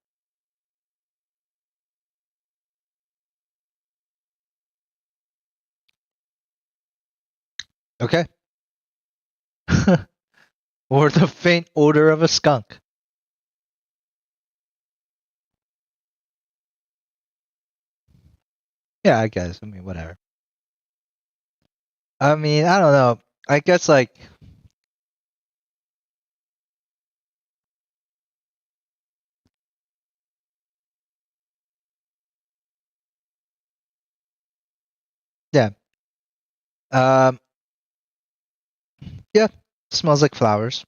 Okay. Or the faint odor of a skunk. Yeah, I guess. I mean, whatever. I mean, I don't know. I guess like yeah. Um yeah, smells like flowers.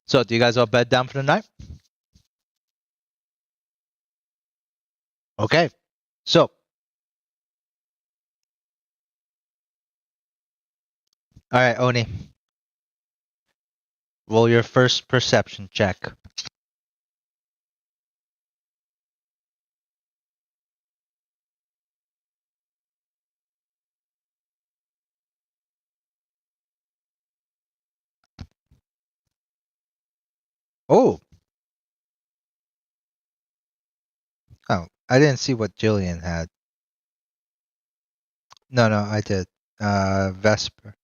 So, do you guys all bed down for the night? Okay. So, all right, Oni. Roll your first perception check. Oh. Oh, I didn't see what Jillian had. No, I did. Vesper.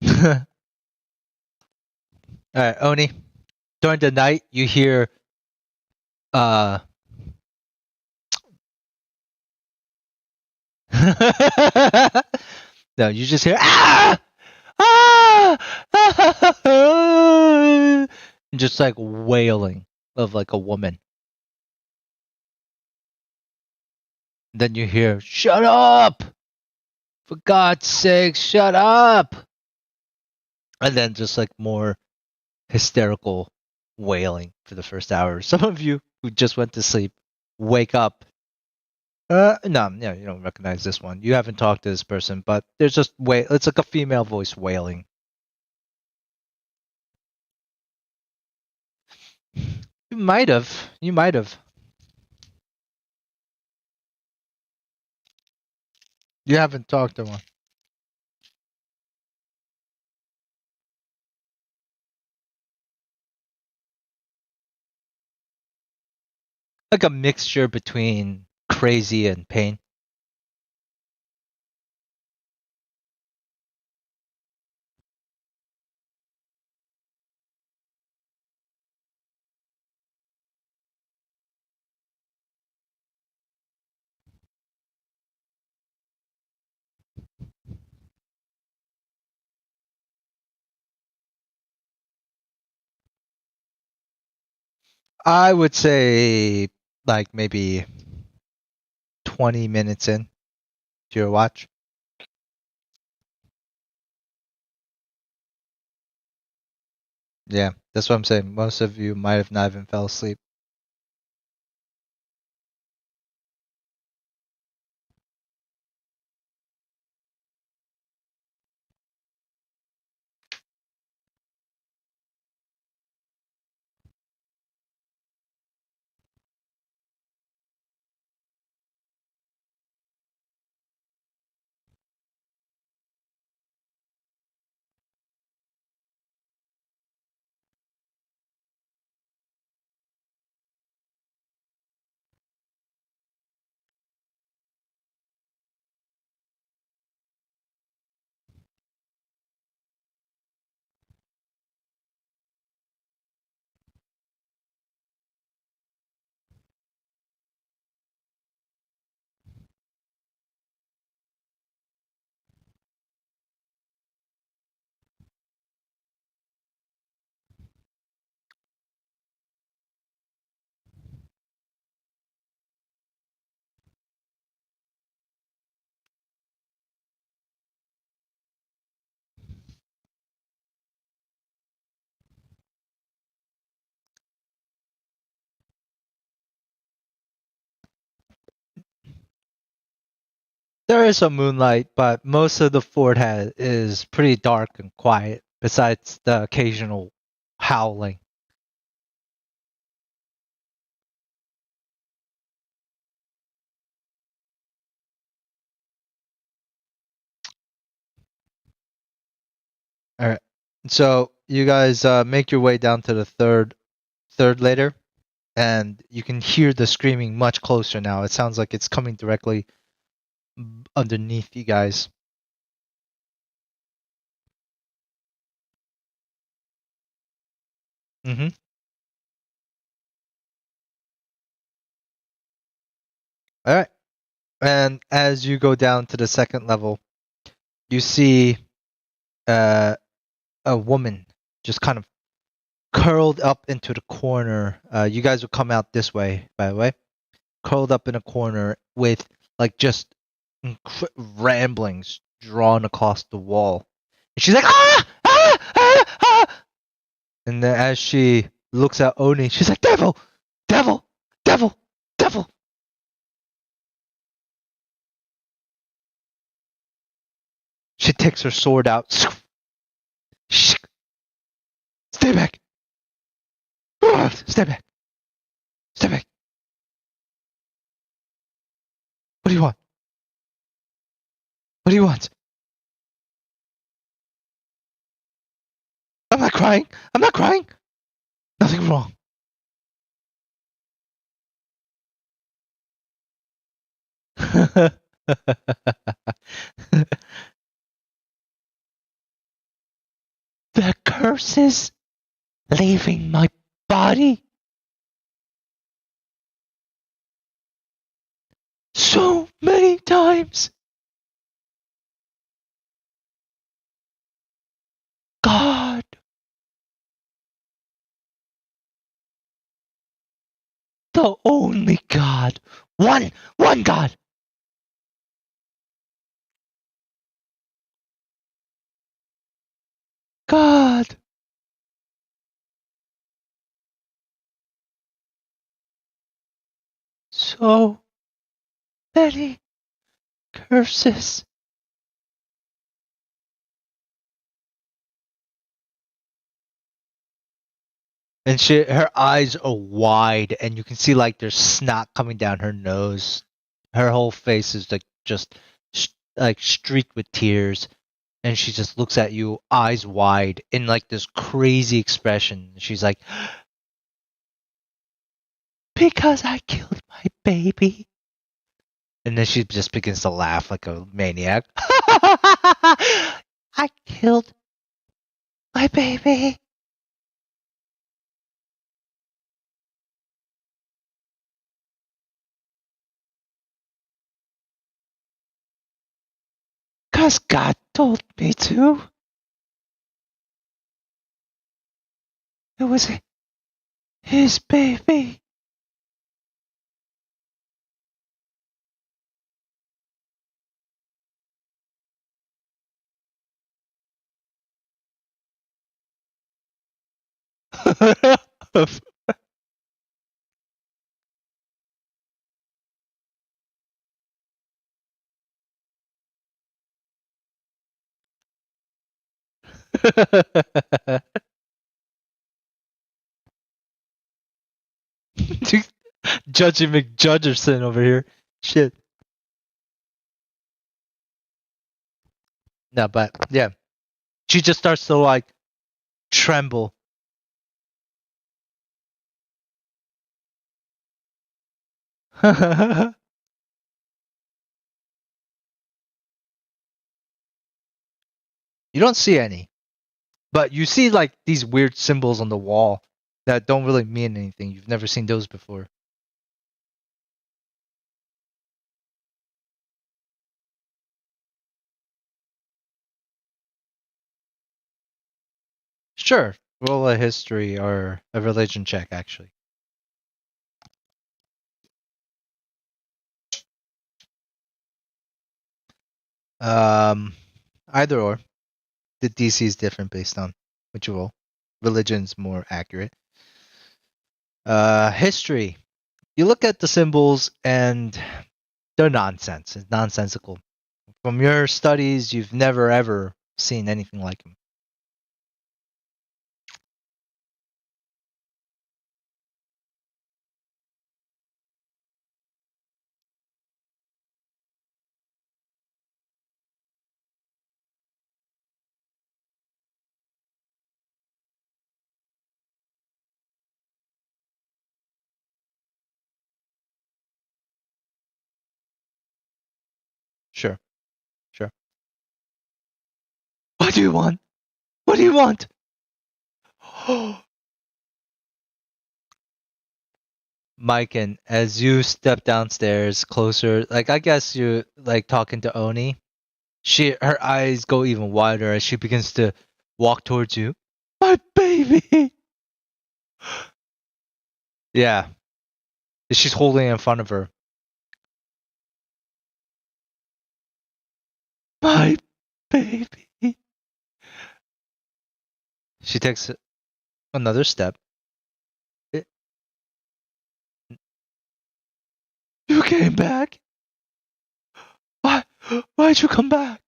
All right, Oni. During the night, you hear uh no, you just hear ah ah, ah! Just like wailing of like a woman. Then you hear shut up, for God's sake, shut up, and then just like more hysterical wailing for the first hour. Some of you who just went to sleep wake up. No, you don't recognize this one. You haven't talked to this person, but there's just it's like a female voice wailing. You might have. You might have. You haven't talked to one. Like a mixture between crazy and pain. I would say like maybe 20 minutes in to your watch. Yeah, that's what I'm saying. Most of you might have not even fell asleep. There is some moonlight, but most of the fort is pretty dark and quiet, besides the occasional howling. All right. So you guys make your way down to the third later, and you can hear the screaming much closer now. It sounds like it's coming directly underneath you guys. Mm-hmm. All right. And as you go down to the second level, you see a woman just kind of curled up into the corner. You guys will come out this way, by the way. Curled up in a corner with like just ramblings drawn across the wall. And she's like, ah, ah, ah, ah. And then as she looks at Oni, she's like, devil, devil, devil, devil. She takes her sword out. Stay back. Stay back. Stay back. What do you want? What do you want? I'm not crying. I'm not crying. Nothing wrong. The curses leaving my body so many times. God. The only God. One God. God. So many curses. And her eyes are wide, and you can see like there's snot coming down her nose. Her whole face is like just like streaked with tears, and she just looks at you, eyes wide, in like this crazy expression. She's like, "Because I killed my baby," and then she just begins to laugh like a maniac. I killed my baby. Cause God told me to. It was His baby. Judgy McJudgerson over here. Shit. No, but yeah. She just starts to like tremble. You don't see any. But you see like these weird symbols on the wall that don't really mean anything. You've never seen those before. Sure. Roll a history or a religion check, actually. Either or. The DC is different based on what you roll. Religion's more accurate. History. You look at the symbols and they're nonsense. It's nonsensical. From your studies, you've never ever seen anything like them. Sure. Sure. What do you want? What do you want? Mike, and as you step downstairs closer, like I guess you like talking to Oni, her eyes go even wider as she begins to walk towards you. My baby. Yeah, she's holding it in front of her. My baby. She takes another step. You came back? Why? Why'd you come back?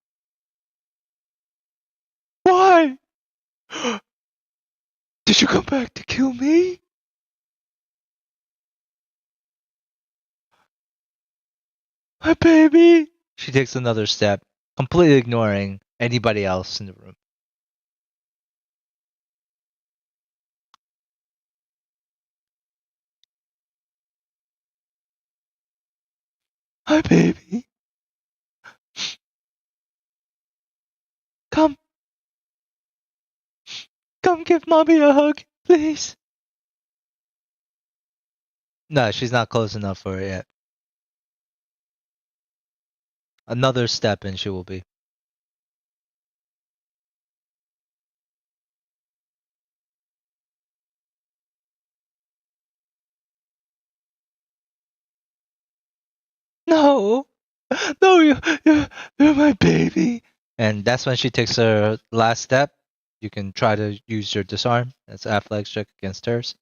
Why? Did you come back to kill me? My baby. She takes another step, completely ignoring anybody else in the room. My baby. Come. Come give mommy a hug, please. No, she's not close enough for it yet. Another step and she will be. No. No, you're my baby. And that's when she takes her last step. You can try to use your disarm. That's athletics check against hers.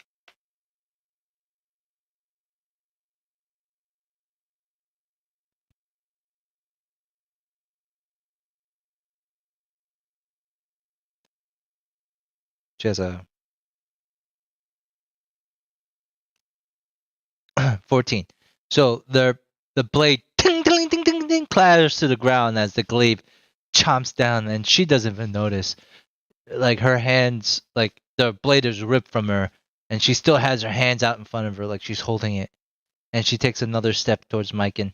She has a 14. So the blade ting, ting, ting, ting, ting, clatters to the ground as the glaive chomps down, and she doesn't even notice. Like her hands, like the blade is ripped from her, and she still has her hands out in front of her, like she's holding it. And she takes another step towards Myken.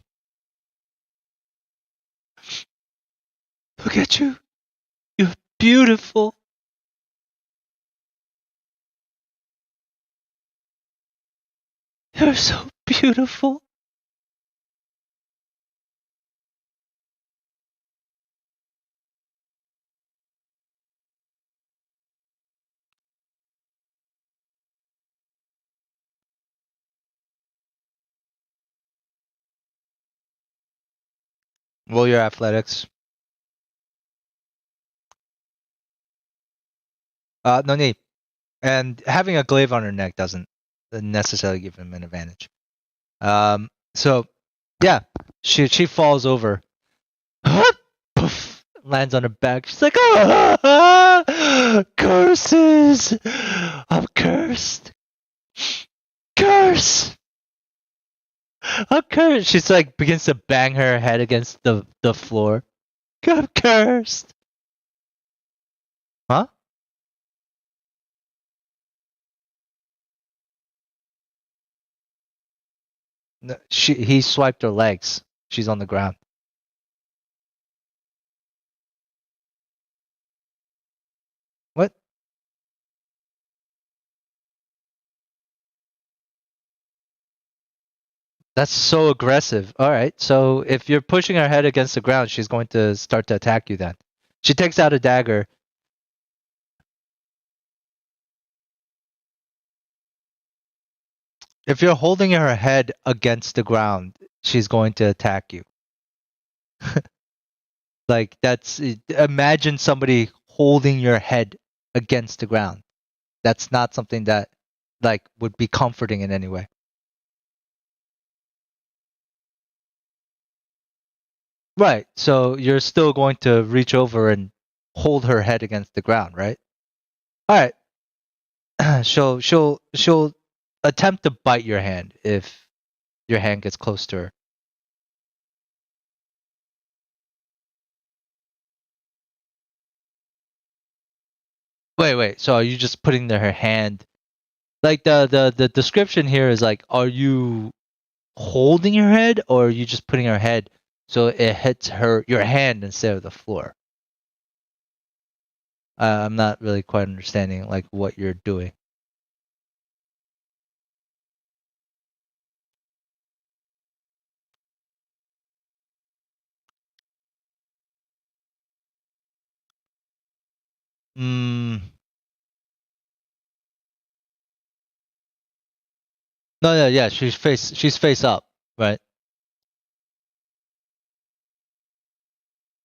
Look at you. You're beautiful. You're so beautiful. Roll your athletics. No need. And having a glaive on her neck doesn't necessarily give him an advantage. So yeah, she falls over. Poof, lands on her back. She's like, curses! I'm cursed. Curse! I'm cursed. She's like begins to bang her head against the floor. I'm cursed. Huh? No, he swiped her legs. She's on the ground. What? That's so aggressive. All right. So if you're pushing her head against the ground, she's going to start to attack you then. She takes out a dagger. If you're holding her head against the ground, she's going to attack you. Like that's imagine somebody holding your head against the ground. That's not something that like would be comforting in any way. Right. So you're still going to reach over and hold her head against the ground, right? All right. she'll attempt to bite your hand if your hand gets close to her. Wait. So are you just putting her hand like the description here is like are you holding her head or are you just putting her head so it hits your hand instead of the floor? I'm not really quite understanding like what you're doing. No, yeah, she's face up, right?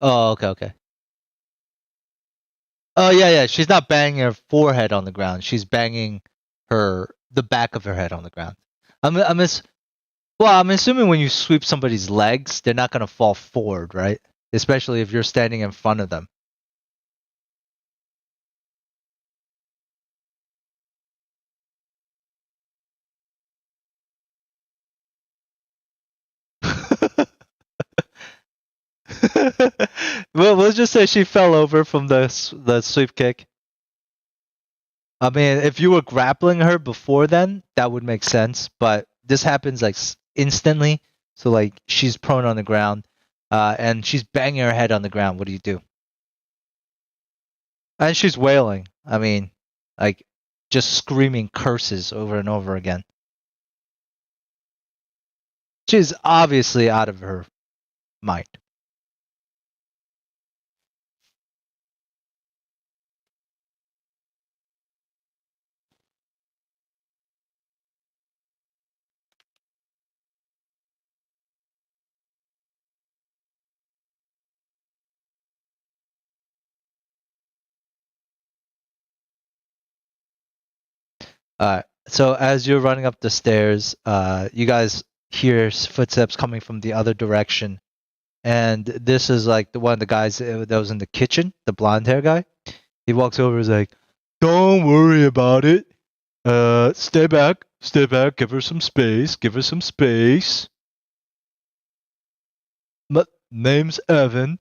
Oh, okay. Oh, yeah, she's not banging her forehead on the ground. She's banging the back of her head on the ground. I'm assuming when you sweep somebody's legs, they're not gonna fall forward, right? Especially if you're standing in front of them. Well, we'll just say she fell over from the sweep kick. I mean, if you were grappling her before then, that would make sense. But this happens like instantly. So like she's prone on the ground, and she's banging her head on the ground. What do you do? And she's wailing. I mean, like just screaming curses over and over again. She's obviously out of her mind. So as you're running up the stairs, you guys hear footsteps coming from the other direction, and this is like one of the guys that was in the kitchen, the blonde hair guy. He walks over, is like, "Don't worry about it. Stay back, give her some space, My name's Evan.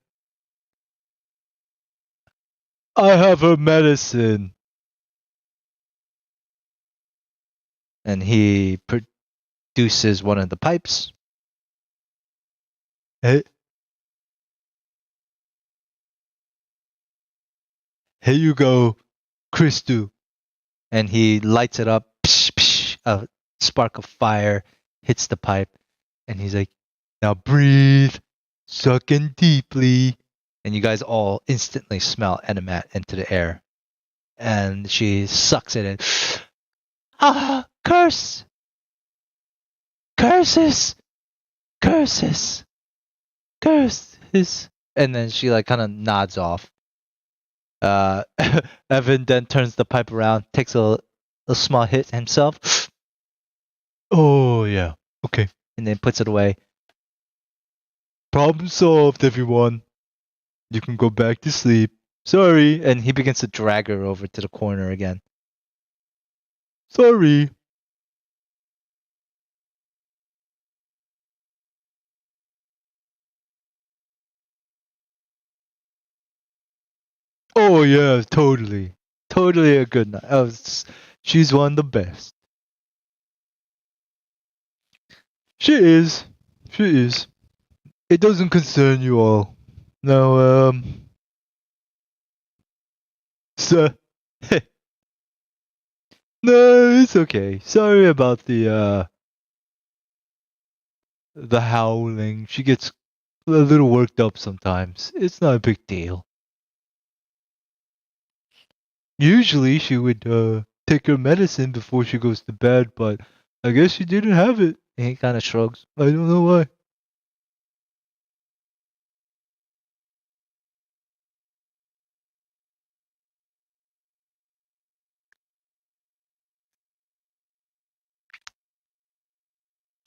I have her medicine." And he produces one of the pipes. Hey, here you go, Christu. And he lights it up. Psh, psh, a spark of fire hits the pipe. And he's like, "Now breathe, suck in deeply." And you guys all instantly smell enemat into the air. And she sucks it in. Ah, curse! Curses! Curses! Curse! is. And then she like kind of nods off. Evan then turns the pipe around, takes a small hit himself. Oh yeah, okay, and then puts it away. Problem solved, everyone. You can go back to sleep. Sorry, and he begins to drag her over to the corner again. Sorry. Oh yeah, totally, totally a good night. Oh, she's one of the best. She is. She is. It doesn't concern you all. Now, so, no, it's okay. Sorry about the howling. She gets a little worked up sometimes. It's not a big deal. Usually she would take her medicine before she goes to bed, but I guess she didn't have it. And he kind of shrugs. I don't know why.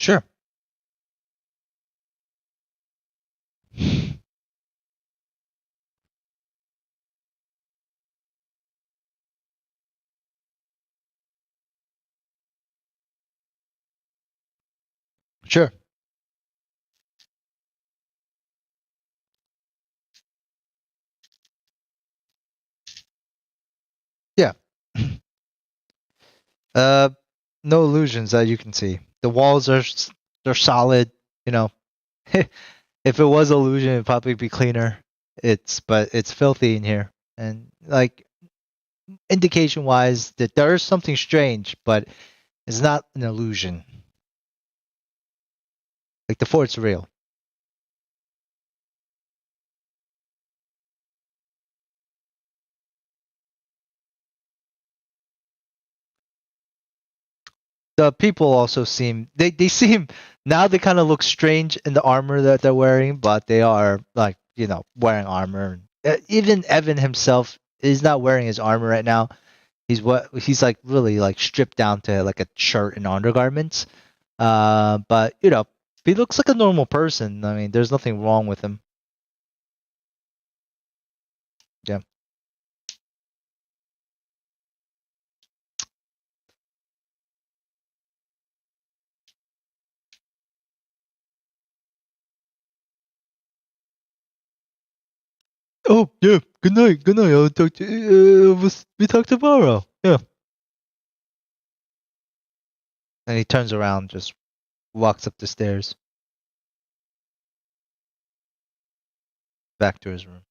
Sure. Sure. Yeah. Uh, no illusions that you can see. The walls they're solid. You know, if it was illusion, it'd probably be cleaner. But it's filthy in here, and like indication wise that there is something strange, but it's not an illusion. Like the fort's real. The people also seem they seem now they kind of look strange in the armor that they're wearing, but they are like wearing armor. Even Evan himself is not wearing his armor right now. He's like really like stripped down to like a shirt and undergarments. But he looks like a normal person. I mean, there's nothing wrong with him. Yeah. Oh yeah. Good night. Good night. I'll talk to we talk tomorrow. Yeah. And he turns around, just walks up the stairs, back to his room.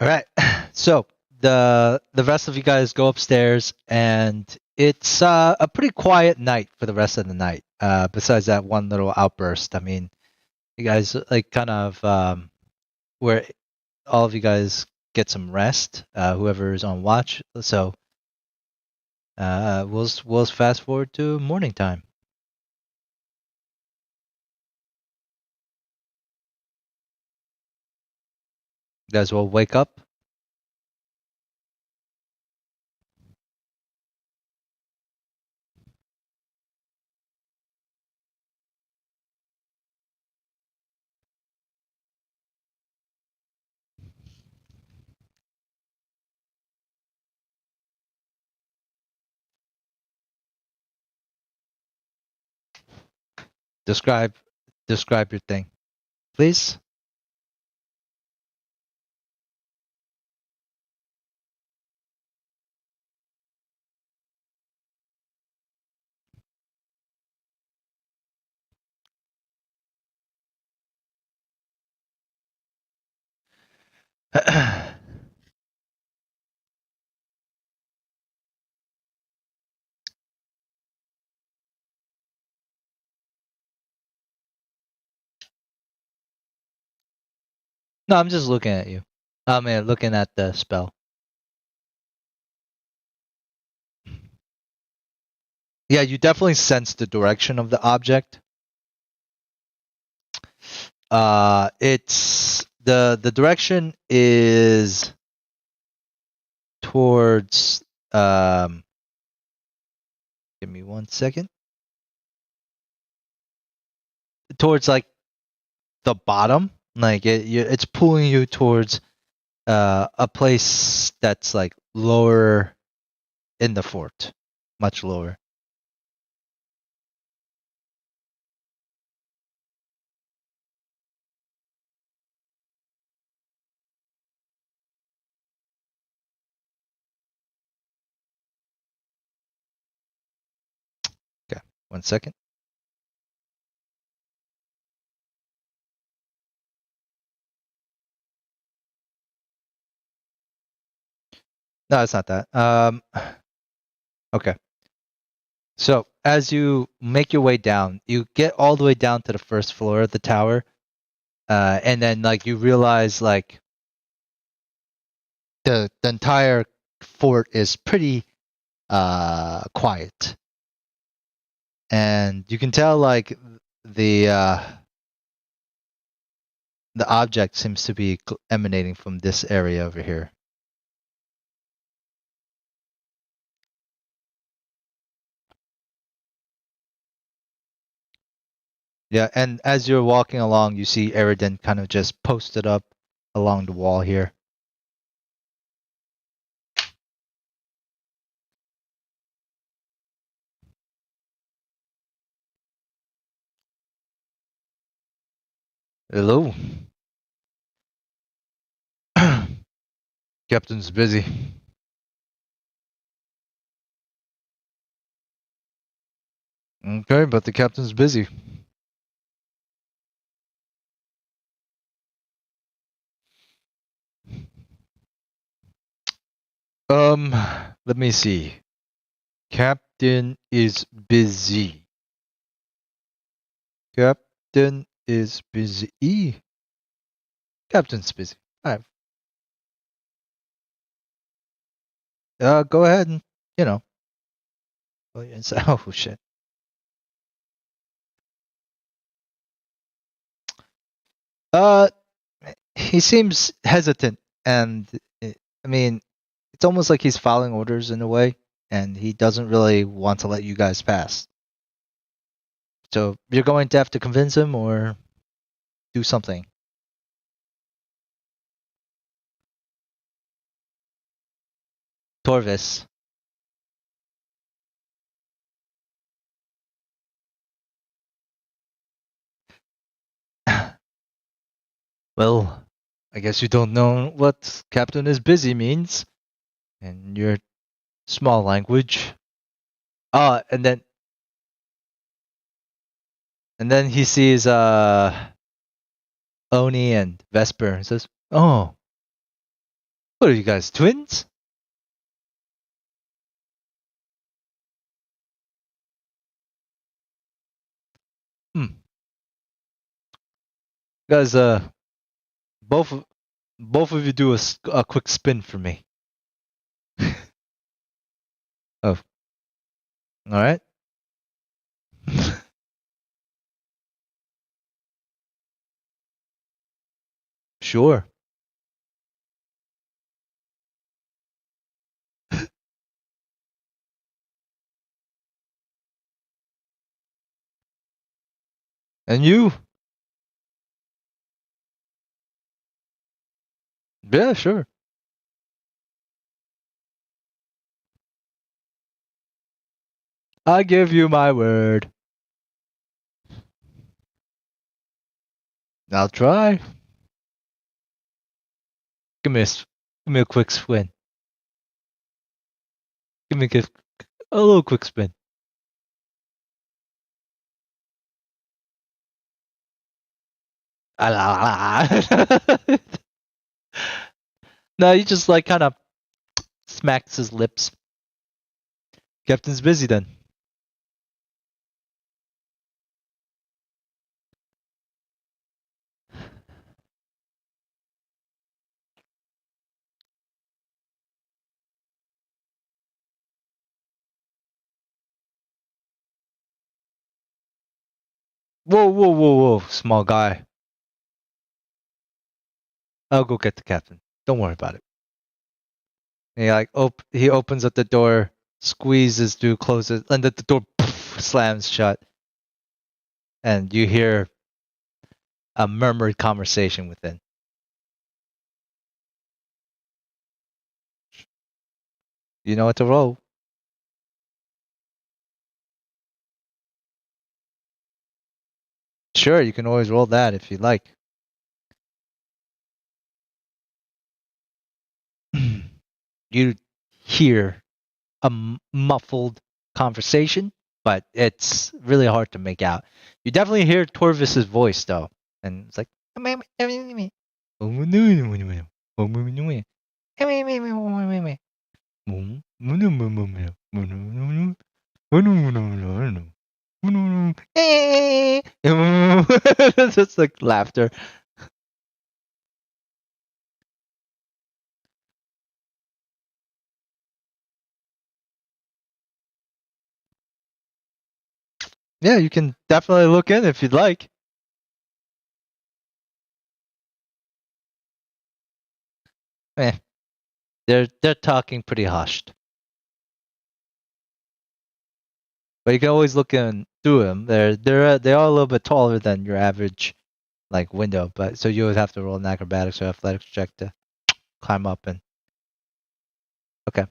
All right. So the rest of you guys go upstairs, and it's a pretty quiet night for the rest of the night. Besides that one little outburst, I mean, you guys like kind of where all of you guys get some rest. Whoever is on watch. So we'll fast forward to morning time. You guys will wake up. Describe your thing, please. No, I'm just looking at you. I mean, looking at the spell. Yeah, you definitely sense the direction of the object. It's the direction is towards. Give me 1 second. Towards like the bottom, like it's pulling you towards a place that's like lower in the fort, much lower. Okay, 1 second. No, it's not that. Okay. So as you make your way down, you get all the way down to the first floor of the tower, and then like you realize like the entire fort is pretty quiet, and you can tell like the the object seems to be emanating from this area over here. Yeah, and as you're walking along, you see Eridan kind of just posted up along the wall here. Hello. Captain's busy. Okay, but the captain's busy. Let me see. Captain is busy. Captain is busy. Captain's busy. Alright. Go ahead and, you know. Oh, shit. He seems hesitant, and I mean, it's almost like he's following orders in a way, and he doesn't really want to let you guys pass. So you're going to have to convince him or do something. Torvis. Well, I guess you don't know what Captain is busy means in your small language. And then he sees Oni and Vesper and says, "Oh, What are you guys, twins? Guys, both of you do a quick spin for me. Oh, all right. Sure. And you? Yeah, sure. I give you my word. I'll try. Give me a quick spin. Give me a little quick spin. No, he just like kind of smacks his lips. Captain's busy then. Whoa, small guy. I'll go get the captain. Don't worry about it. And he opens up the door, squeezes to close it, and the door slams shut. And you hear a murmured conversation within. You know what to roll. Sure, you can always roll that if you like. You hear a muffled conversation, but it's really hard to make out. You definitely hear Torvis's voice though, and it's like. Just like laughter. Yeah, you can definitely look in if you'd like. Eh, they're talking pretty hushed, but you can always look in through them. They are a little bit taller than your average like window, but so you would have to roll an acrobatics or athletics check to climb up and. Okay.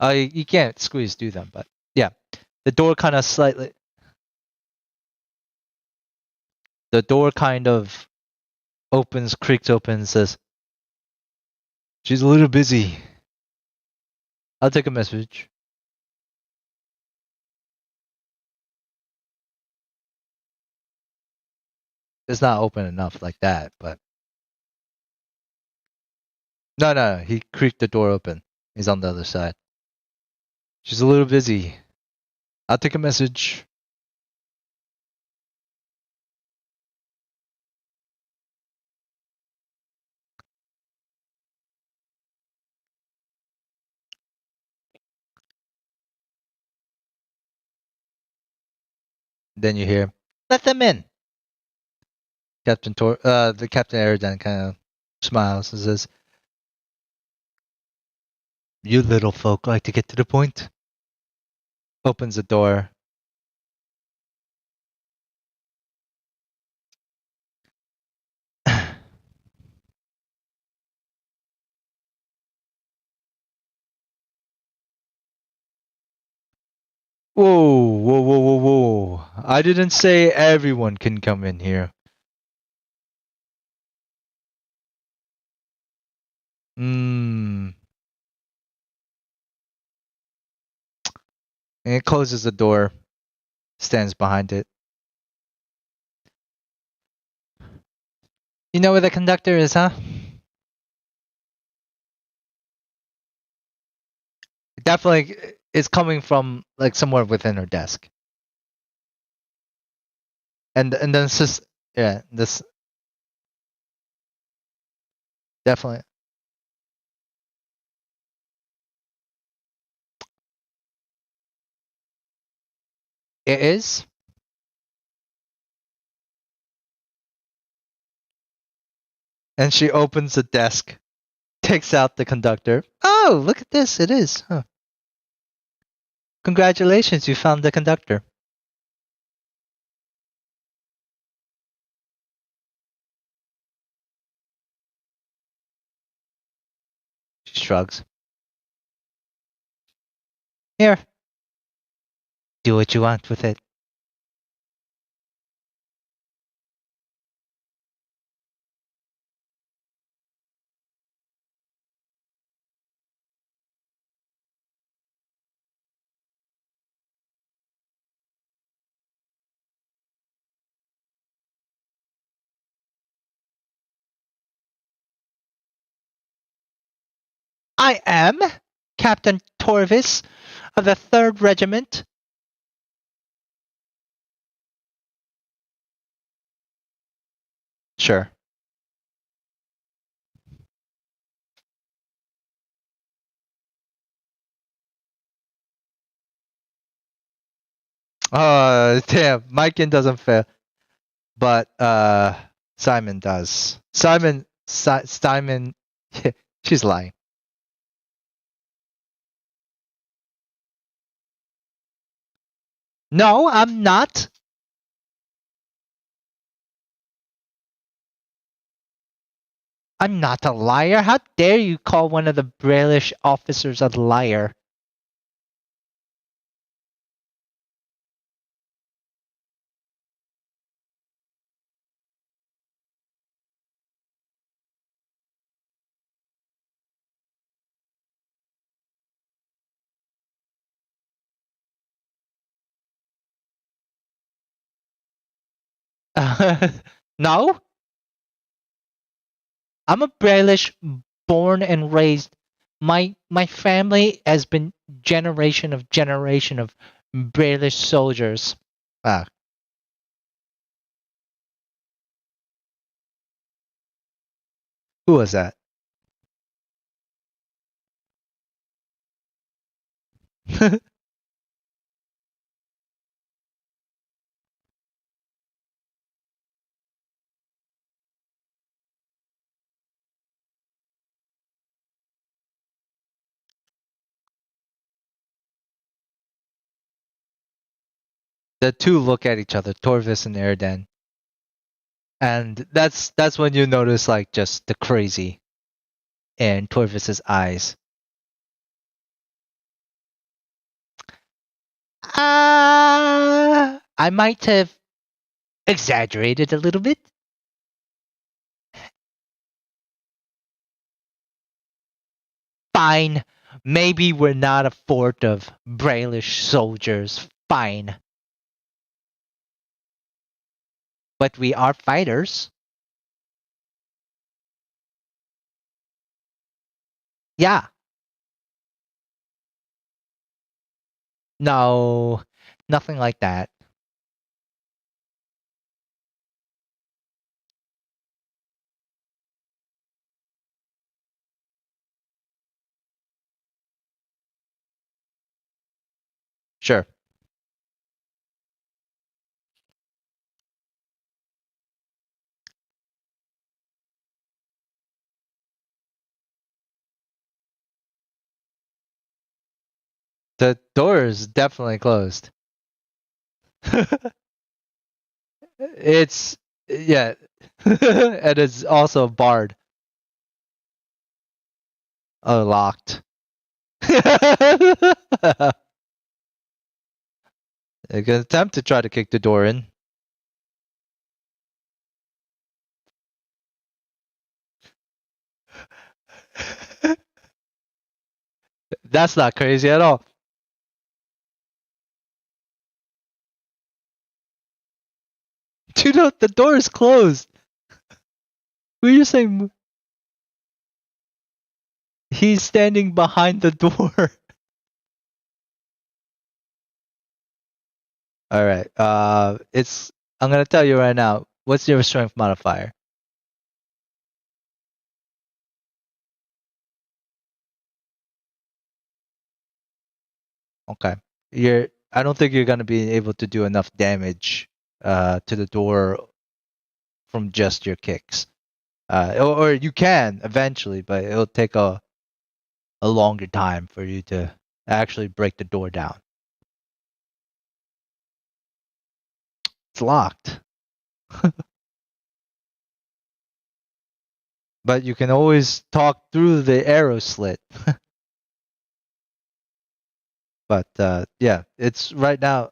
You can't squeeze through them, but yeah, the door kind of slightly. The door kind of creaks open, and says, "She's a little busy. I'll take a message." It's not open enough like that, but no. He creaked the door open. He's on the other side. She's a little busy. I'll take a message. Then you hear, "Let them in." The Captain Eridan kind of smiles and says, "You little folk like to get to the point." Opens the door. Whoa. I didn't say everyone can come in here. And it closes the door, stands behind it. You know where the conductor is, huh? Definitely, it's coming from like somewhere within her desk. And then it's just this definitely it is. And she opens the desk, takes out the conductor. Oh, look at this! It is. Huh. Congratulations, you found the conductor. She shrugs. Here. Do what you want with it. I am Captain Torvis of the 3rd Regiment. Sure. Damn, Maikin doesn't fail. But Simon does. Simon she's lying. No, I'm not. I'm not a liar. How dare you call one of the Brailish officers a liar? No, I'm a Brailish born and raised. My family has been generation of Brailish soldiers. Ah, who was that? The two look at each other, Torvis and Erden. And that's when you notice like just the crazy in Torvis's eyes. I might have exaggerated a little bit. Fine. Maybe we're not a fort of Brailish soldiers. Fine. But we are fighters. Yeah. No, nothing like that. Sure. The door is definitely closed. It's yeah. And it's also barred. Oh, locked. You can attempt to try to kick the door in. That's not crazy at all. Dude, no, the door is closed. Were you saying he's standing behind the door? All right. I'm gonna tell you right now. What's your strength modifier? Okay. I don't think you're gonna be able to do enough damage to the door from just your kicks. Or you can eventually, but it'll take a longer time for you to actually break the door down. It's locked. But you can always talk through the arrow slit. But yeah, it's right now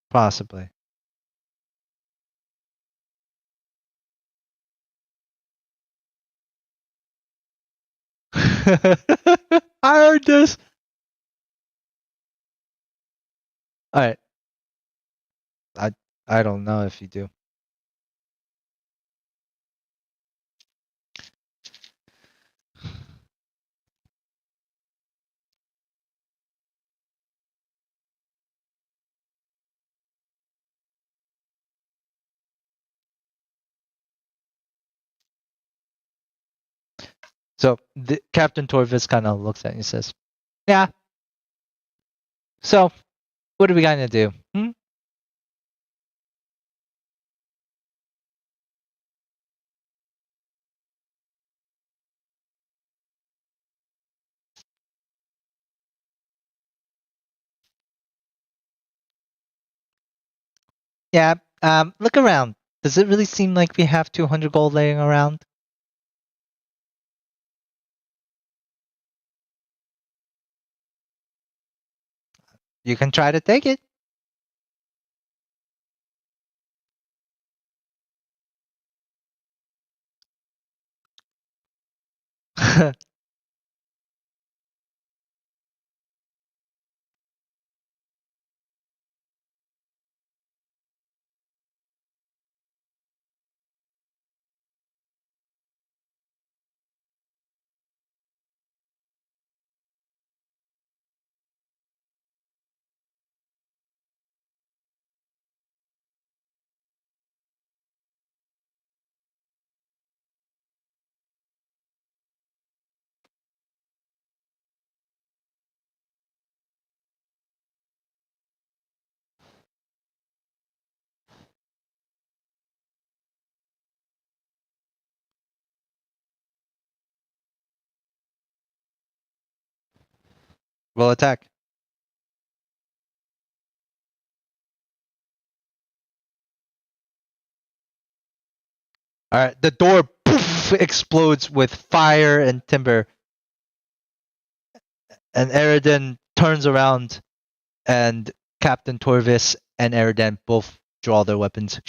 possibly. I heard this. All right. I don't know if you do. So Captain Torvis kind of looks at you and says, "Yeah. So, what are we gonna do? Hmm? Yeah. Look around. Does it really seem like we have 200 gold laying around? You can try to take it." Roll attack. All right. The door poof, explodes with fire and timber, and Eridan turns around, and Captain Torvis and Eridan both draw their weapons.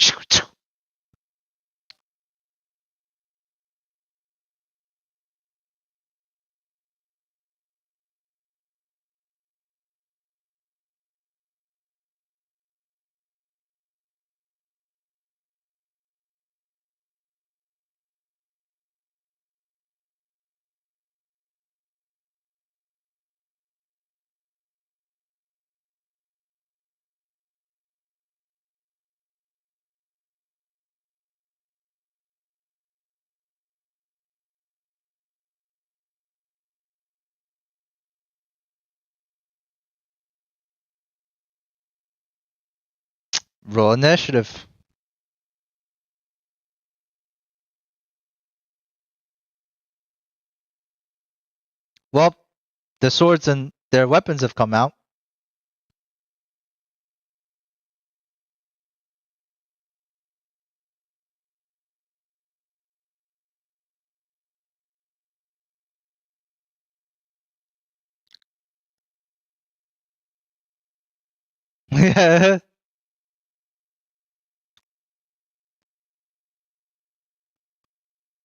Roll initiative. Well, the swords and their weapons have come out.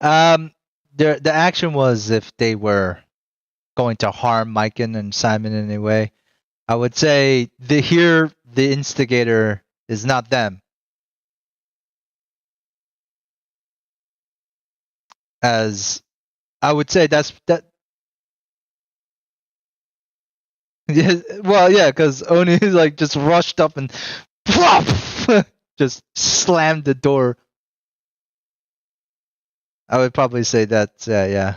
um, the action was if they were going to harm Myken and Simon in any way. I would say the instigator is not them. as I would say that. Yeah, well, yeah, because Oni like just rushed up and just slammed the door. I would probably say that. Yeah,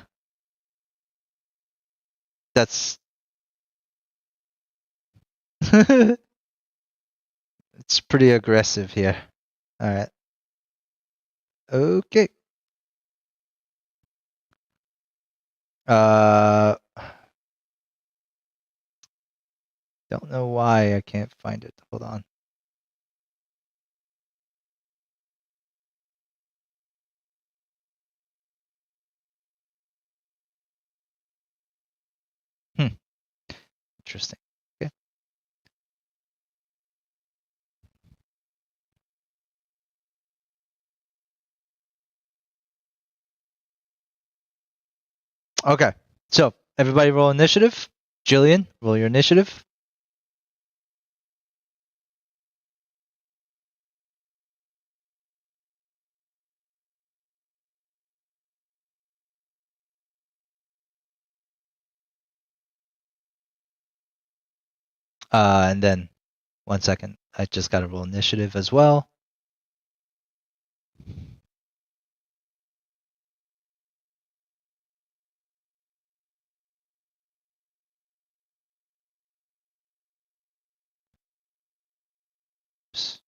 that's. It's pretty aggressive here. All right. Okay. Uh, don't know why I can't find it. Hold on. Interesting. Okay. Okay. So everybody roll initiative. Jillian, roll your initiative. And then 1 second. I just got to roll initiative as well. Oops.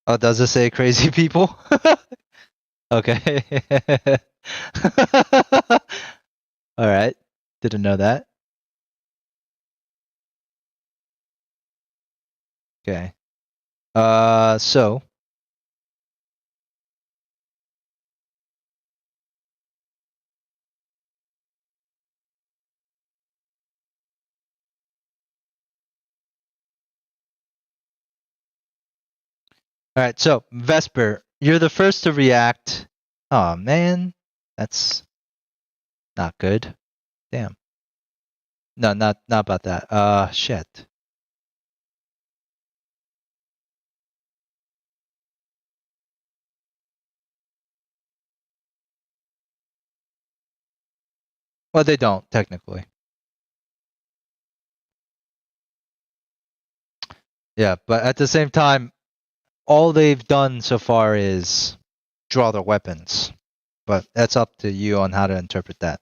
Oh, does it say crazy people? Okay. All right. Didn't know that. Okay. So all right. So Vesper, you're the first to react. Oh man, that's not good. Damn. No, not about that. Shit. Well, they don't technically. Yeah, but at the same time, all they've done so far is draw their weapons. But that's up to you on how to interpret that.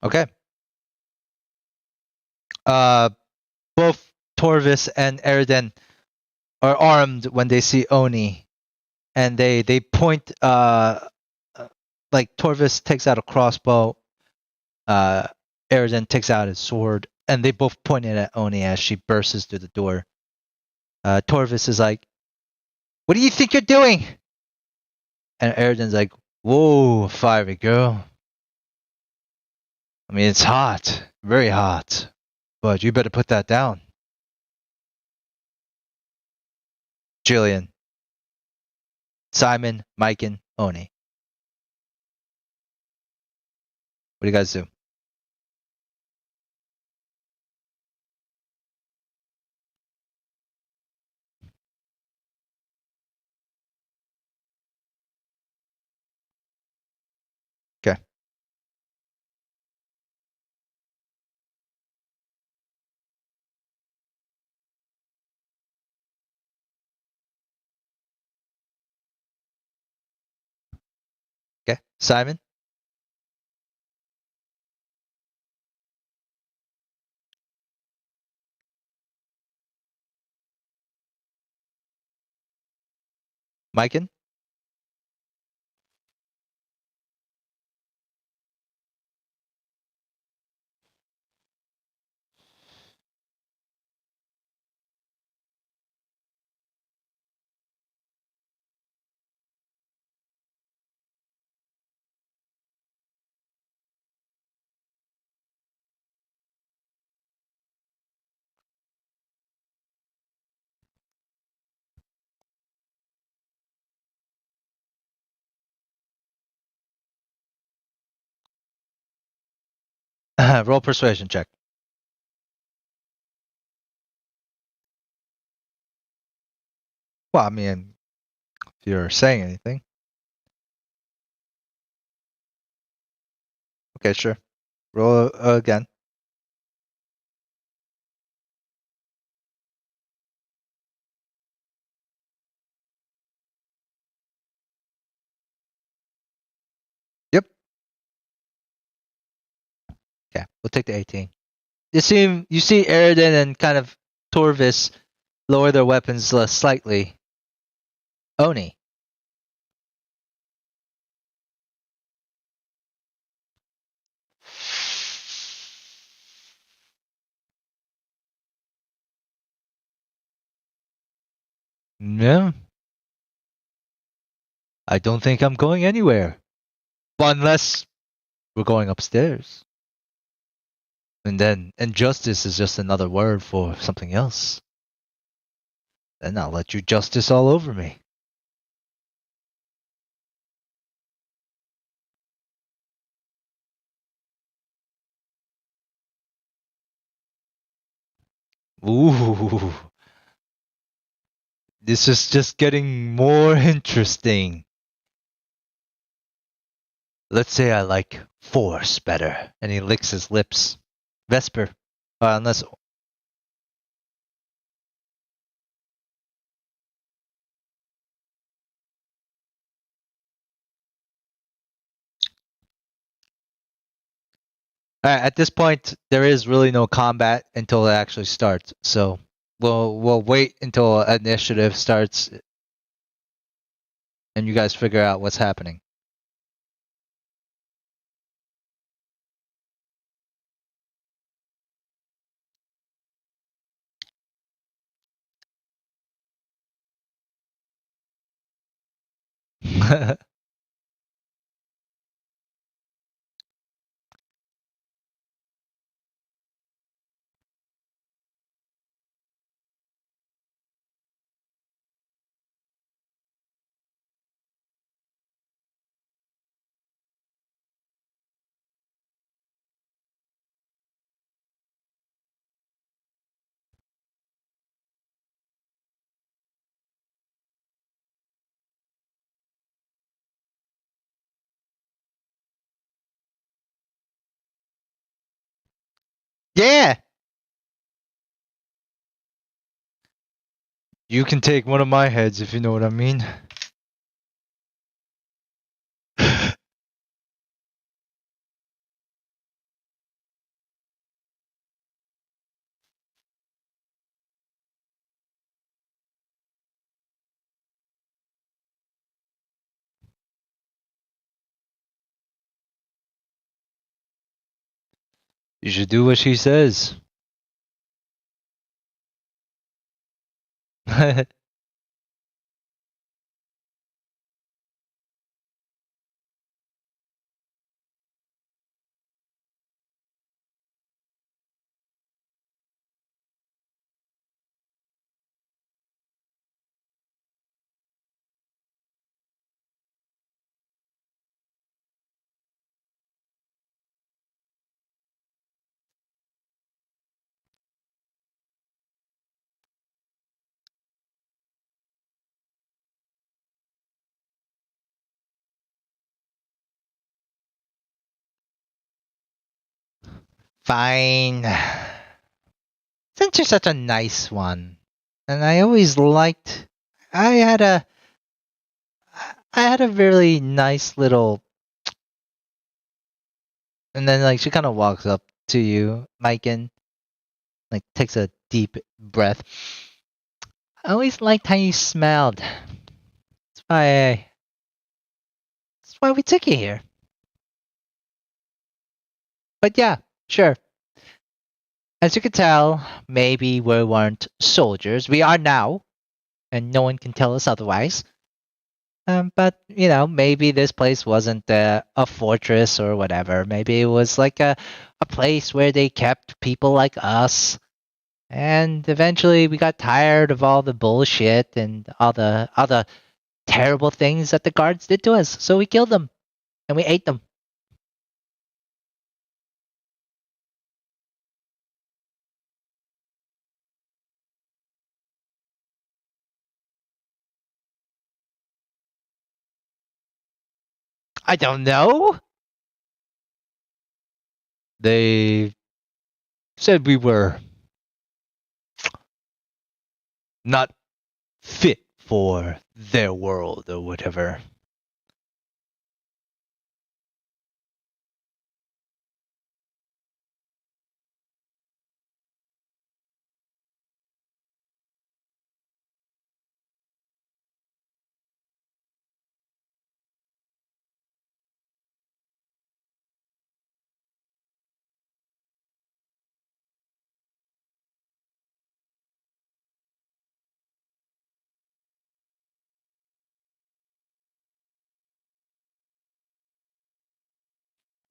Okay. Both Torvis and Erden are armed when they see Oni, and they point. Like Torvis takes out a crossbow. Erden takes out his sword, and they both point it at Oni as she bursts through the door. Torvis is like, "What do you think you're doing?" And Erden's like, "Whoa, fiery girl. I mean, it's hot, very hot, but you better put that down." Jillian, Simon, Maiken, Oni. What do you guys do? Okay. Okay. Simon? Maiken? Roll persuasion check. Well, I mean, if you're saying anything. Okay, sure. Roll again. Yep. Okay, we'll take the 18. You see Eridan and kind of Torvis lower their weapons slightly. Oni. No. I don't think I'm going anywhere. Well, unless we're going upstairs. And justice is just another word for something else. Then I'll let you justice all over me. Ooh. This is just getting more interesting. Let's say I like force better. And he licks his lips. Vesper. Unless. At this point, there is really no combat until it actually starts. So we'll wait until initiative starts, and you guys figure out what's happening. Yeah. You can take one of my heads if you know what I mean. You should do what she says. Fine. Since you're such a nice one, and I always liked, I had a, I had a really nice little, and then like she kind of walks up to you, Maiken, like takes a deep breath. I always liked how you smelled. That's why we took you here. But yeah, sure. As you can tell, maybe we weren't soldiers. We are now, and no one can tell us otherwise. But you know, maybe this place wasn't a fortress or whatever. Maybe it was like a place where they kept people like us. And eventually, we got tired of all the bullshit and all the terrible things that the guards did to us. So we killed them, and we ate them. I don't know. They said we were not fit for their world or whatever.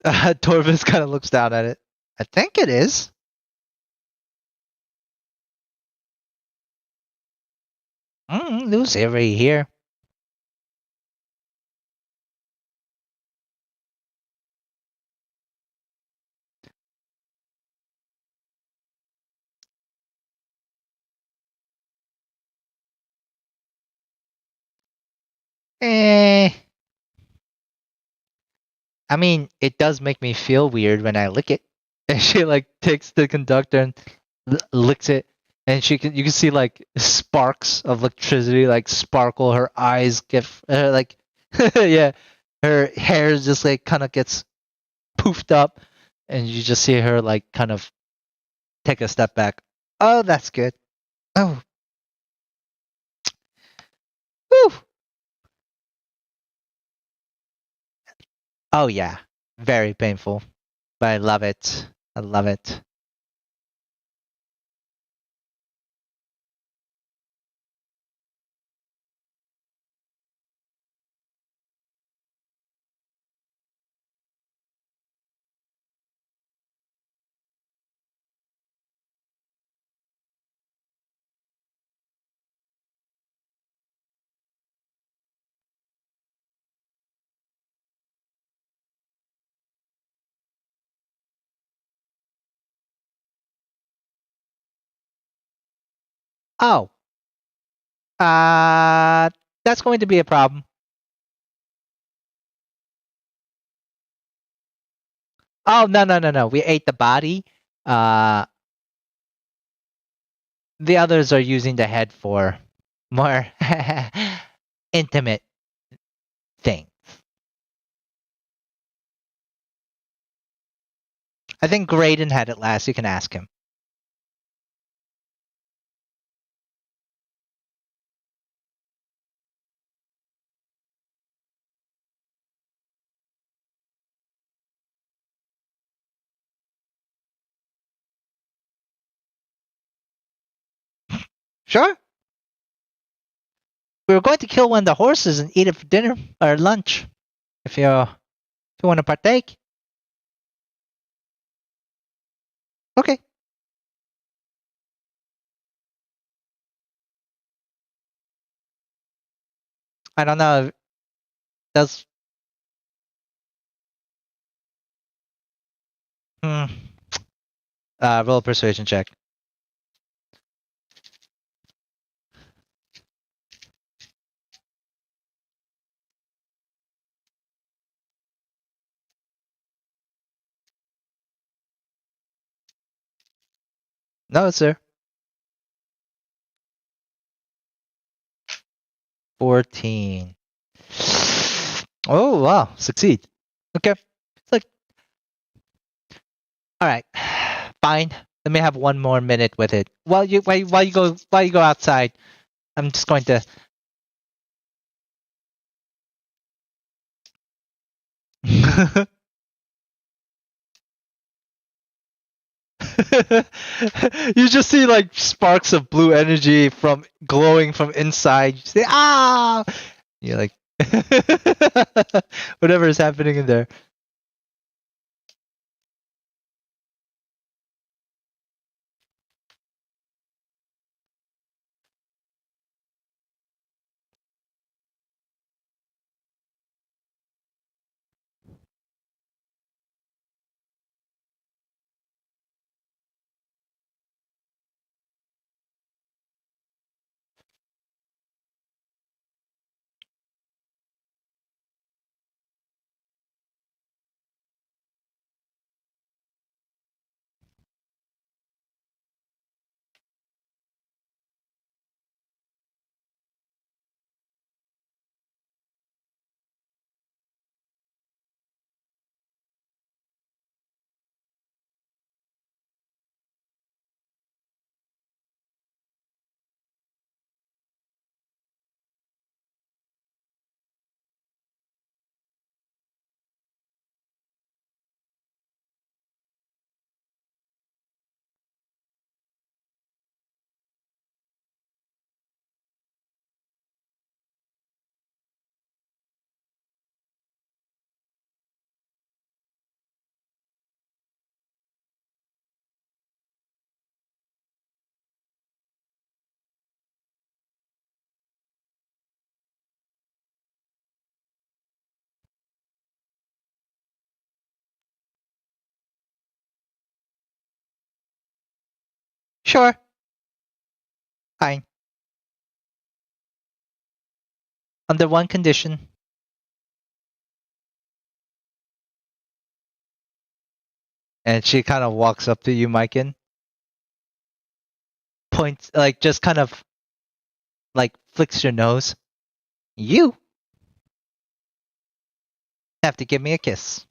Torvis kind of looks down at it. I think it is. Lucy right here. Eh. I mean, it does make me feel weird when I lick it. And she like takes the conductor and licks it, and you can see like sparks of electricity like sparkle. Her eyes get like yeah, her hair just like kind of gets poofed up, and you just see her like kind of take a step back. Oh, that's good. Oh, whew. Oh yeah, very painful, but I love it. I love it. Oh, uh, that's going to be a problem. Oh no. We ate the body. Uh, the others are using the head for more intimate things. I think Graydon had it last. You can ask him. Sure. We were going to kill one of the horses and eat it for dinner or lunch. If you want to partake. Okay. I don't know. Does hmm. Roll a persuasion check. No, sir. 14. Oh wow, succeed. Okay. It's like, all right, fine. Let me have one more minute with it. While you go outside, I'm just going to. You just see like sparks of blue energy from glowing from inside. You say, ah! You're like, whatever is happening in there. Sure. Fine. Under one condition. And she kind of walks up to you, Mykin. Points, like, just kind of, like, flicks your nose. You have to give me a kiss.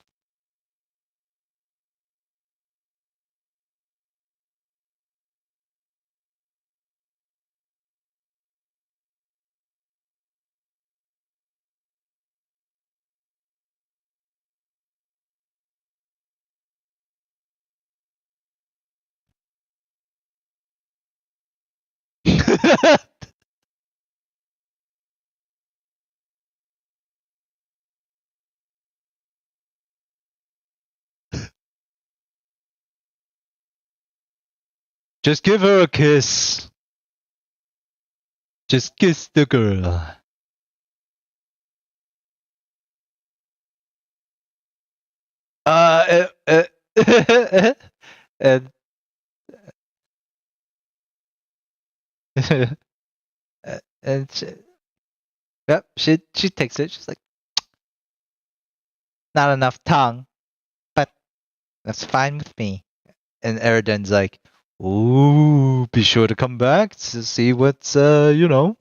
Just give her a kiss. Just kiss the girl. Uh, uh, uh, and and yep, she takes it. She's like, not enough tongue, but that's fine with me. And Eridan's like, ooh, be sure to come back to see what's trust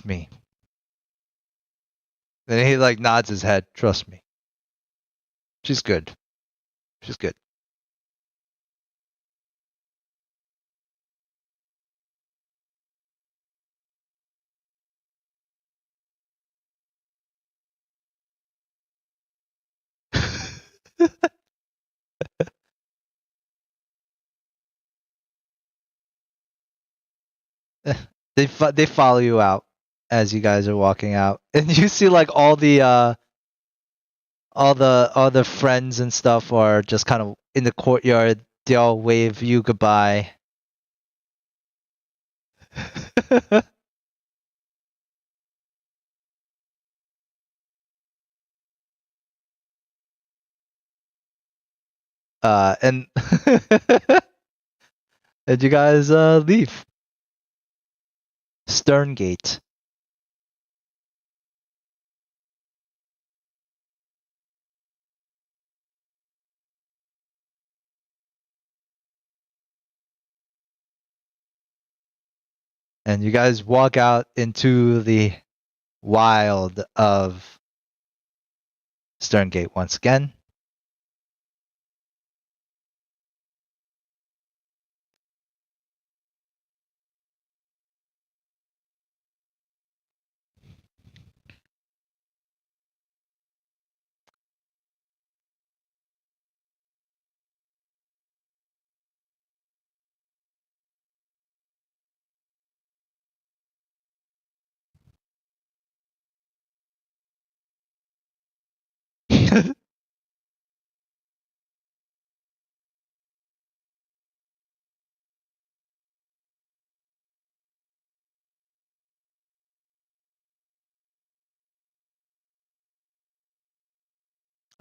me. And he like nods his head, trust me. She's good. She's good. They follow you out as you guys are walking out, and you see like all the friends and stuff are just kind of in the courtyard. They all wave you goodbye. And and you guys leave Sterngate. And you guys walk out into the wild of Sterngate once again.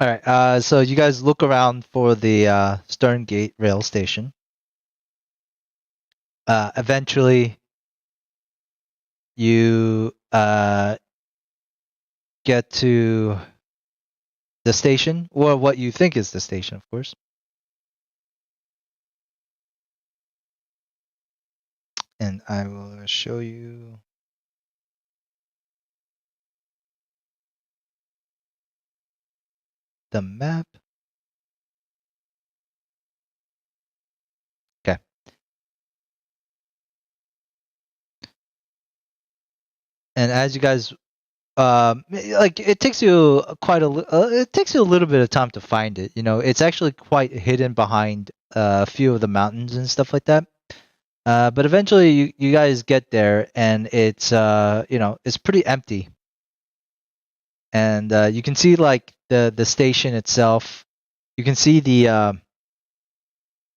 All right. So you guys look around for the Sterngate rail station. Eventually, you get to the station, or what you think is the station, of course. And I will show you the map. Okay. And as you guys, like it takes you it takes you a little bit of time to find it. You know, it's actually quite hidden behind a few of the mountains and stuff like that. But eventually, you guys get there, and it's it's pretty empty. And you can see like the station itself. You can see they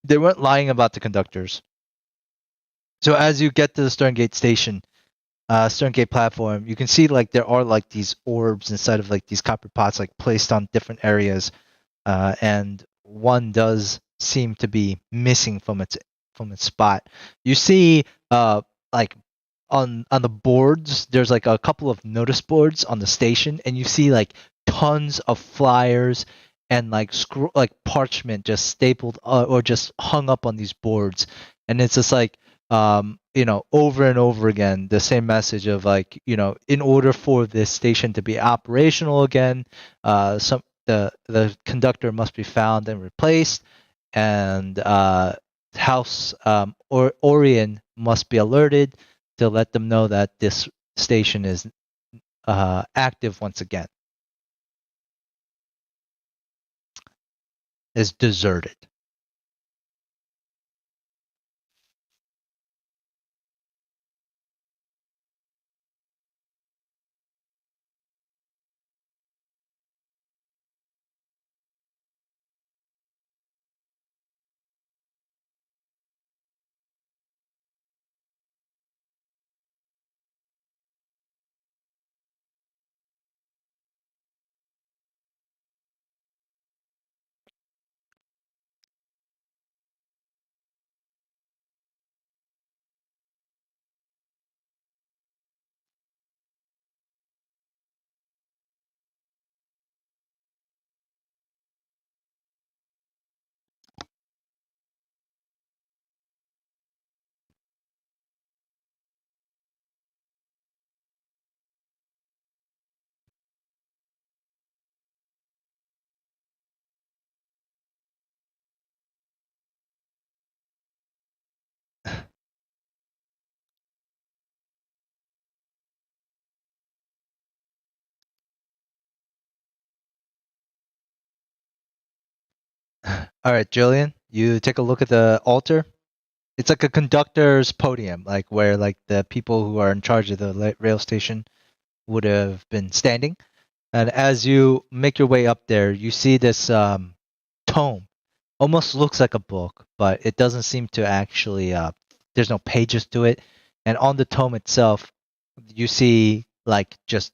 weren't lying about the conductors. So as you get to the Sterngate station, Sterngate platform, you can see like there are like these orbs inside of like these copper pots like placed on different areas, and one does seem to be missing from off-limit spot, you see like on the boards, there's like a couple of notice boards on the station, and you see like tons of flyers and like like parchment just stapled or just hung up on these boards, and it's just like over and over again the same message of like, in order for this station to be operational again, the conductor must be found and replaced, and House or Orion must be alerted to let them know that this station is active once again. Is deserted. All right, Julian, you take a look at the altar. It's like a conductor's podium, like where like the people who are in charge of the rail station would have been standing. And as you make your way up there, you see this tome. Almost looks like a book, but it doesn't seem to actually. There's no pages to it, and on the tome itself, you see like just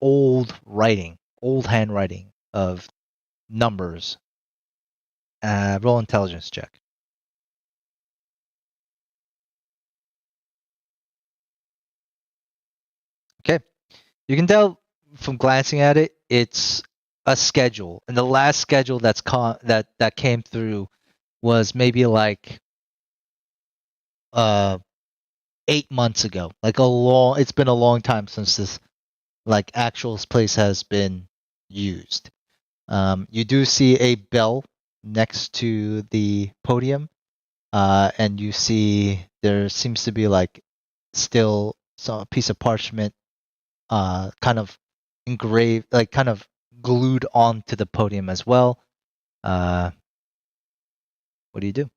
old writing, old handwriting of numbers. Roll intelligence check. Okay, you can tell from glancing at it, it's a schedule, and the last schedule that came through was maybe like 8 months ago. Like it's been a long time since this like actual place has been used. You do see a bell next to the podium, and you see there seems to be like still some piece of parchment, kind of engraved, like kind of glued onto the podium as well. What do you do?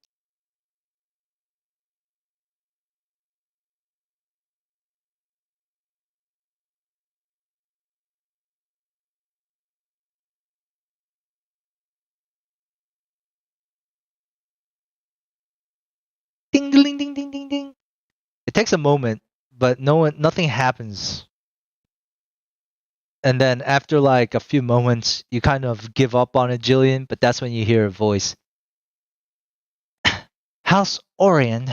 Ding ding ding ding ding ding. It takes a moment, but nothing happens. And then after like a few moments, you kind of give up on it, Jillian, but that's when you hear a voice. House Orion.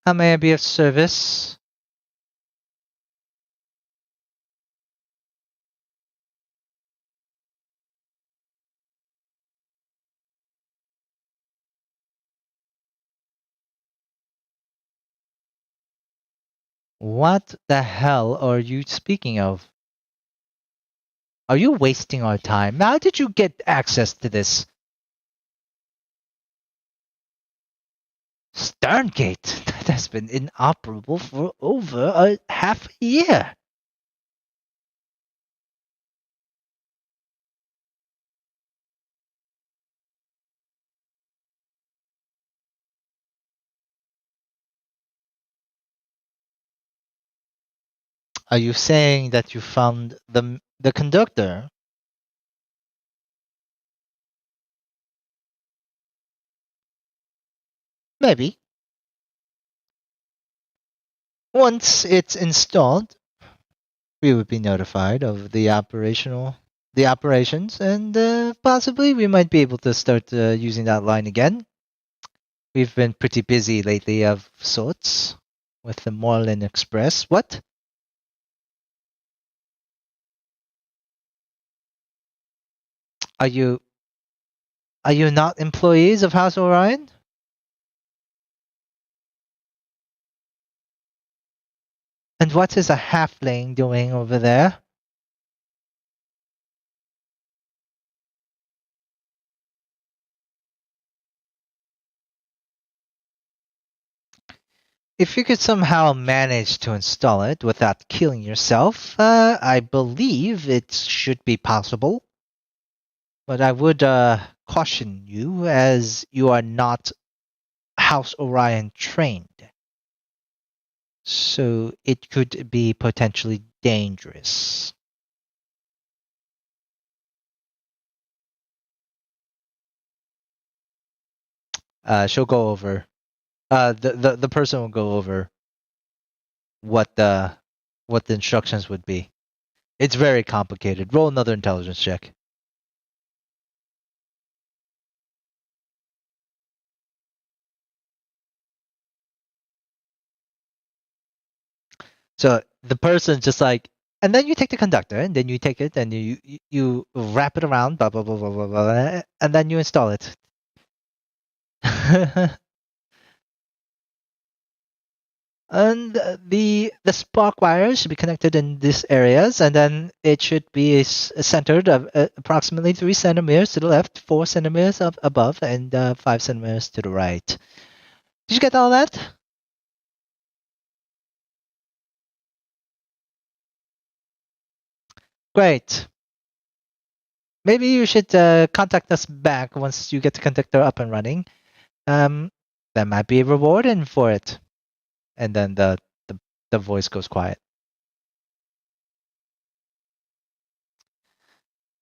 How may I be of service? What the hell are you speaking of? Are you wasting our time? How did you get access to this? Sterngate that has been inoperable for over a half a year. Are you saying that you found the conductor? Maybe. Once it's installed, we would be notified of the operational the operations, and possibly we might be able to start using that line again. We've been pretty busy lately of sorts with the Moreland Express. What? Are you not employees of House Orion? And what is a halfling doing over there? If you could somehow manage to install it without killing yourself, I believe it should be possible. But I would caution you, as you are not House Orion trained. So it could be potentially dangerous. She'll go over. The person will go over what the instructions would be. It's very complicated. Roll another intelligence check. So the person just like, and then you take the conductor, and then you take it, and you wrap it around, blah blah blah blah blah blah, and then you install it. And the spark wires should be connected in these areas, and then it should be centered of approximately 3 centimeters to the left, 4 centimeters above, and 5 centimeters to the right. Did you get all that? Great. Maybe you should contact us back once you get the conductor up and running. There might be a reward in for it. And then the voice goes quiet.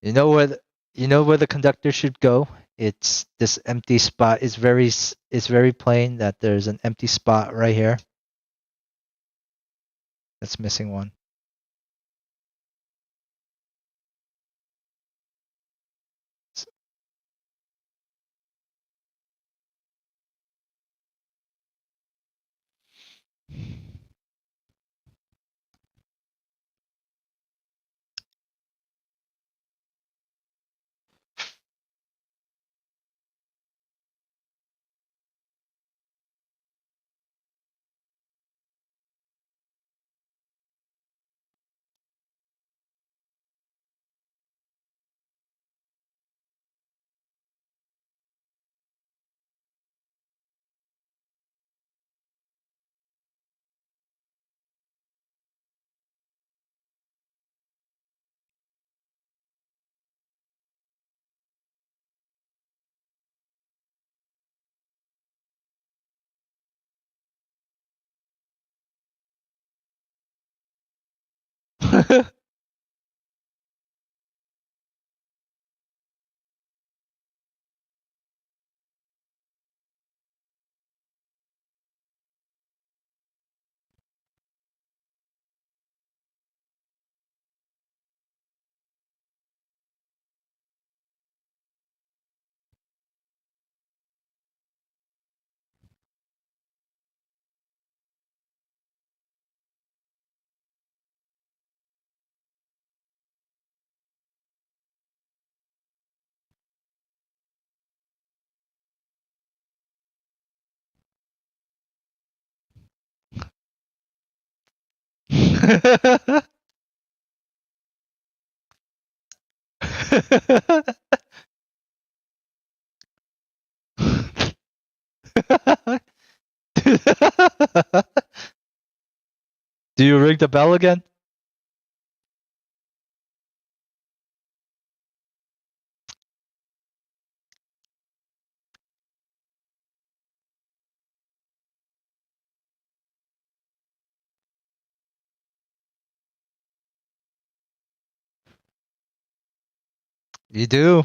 You know where the conductor should go? It's this empty spot. It's very plain that there's an empty spot right here. That's missing one. Do you ring the bell again? You do.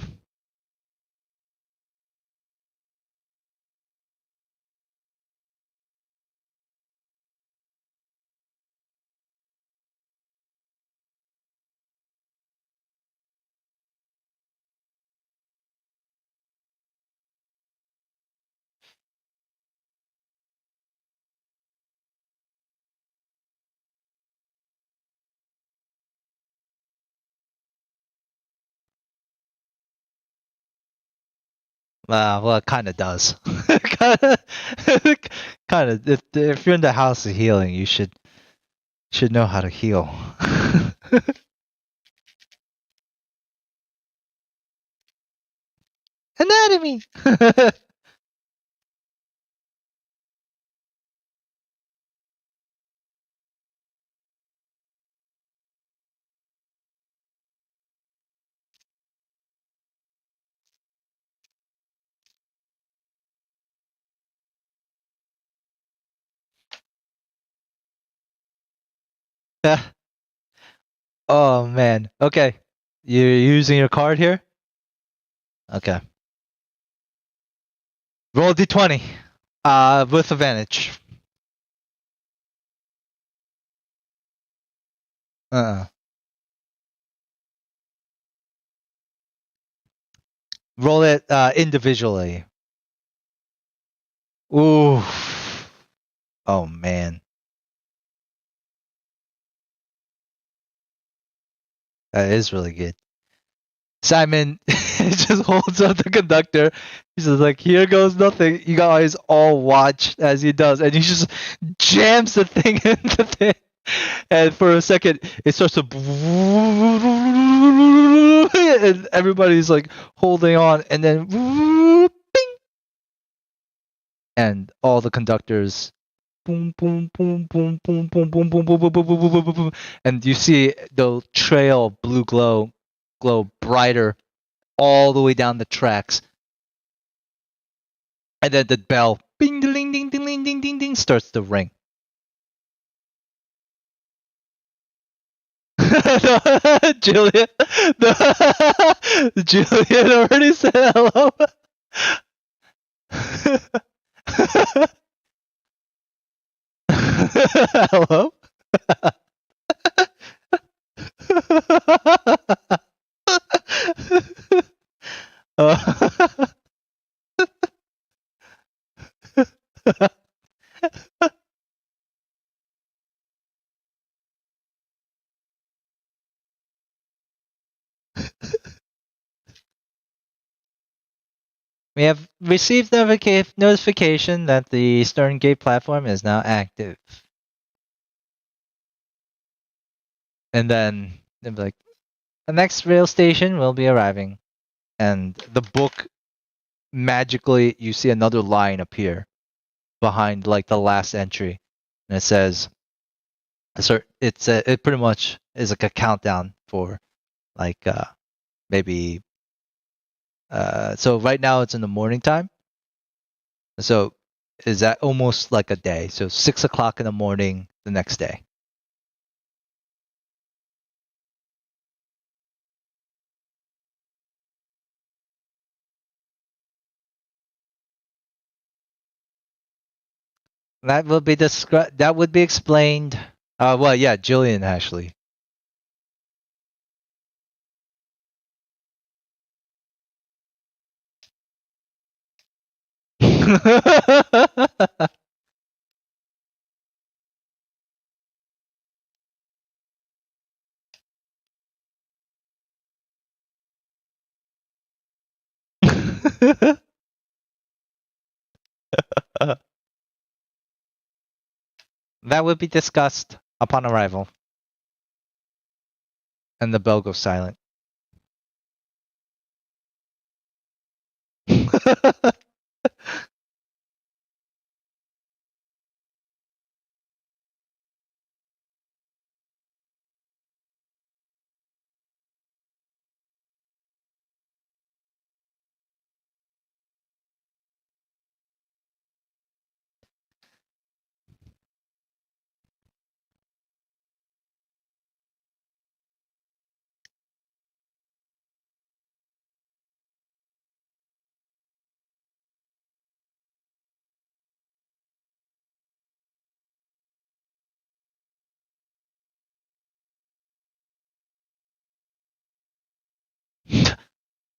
Well, it kind of does. Kind of. If you're in the house of healing, you should know how to heal. Anatomy. Oh man. Okay. You're using your card here? Okay. Roll d20. With advantage. Uh-uh. Roll it individually. Ooh. Oh man. That is really good. Simon just holds up the conductor. He's just like, here goes nothing. You guys all watch as he does. And he just jams the thing in the thing. And for a second, it starts to. And everybody's like holding on. And then. Bing! And all the conductors. Boom, boom, boom, boom, boom, boom, boom, boom, boom, boom, boom, boom, boom, boom, boom. And you see the trail of blue glow brighter all the way down the tracks. And then the bell, bing, ding, ding, ding, ding, ding, ding, ding, starts to ring. Julian, Julian already said hello. Hello. We have received notification that the Stern Gate platform is now active. And then they'll be like, the next rail station will be arriving. And the book, magically, you see another line appear behind like the last entry. And it says, it pretty much is like a countdown for like maybe so right now it's in the morning time. So is that almost like a day? So 6 o'clock in the morning the next day. That will be that would be explained. Well, yeah, Jillian actually. That would be discussed upon arrival. And the bell goes silent.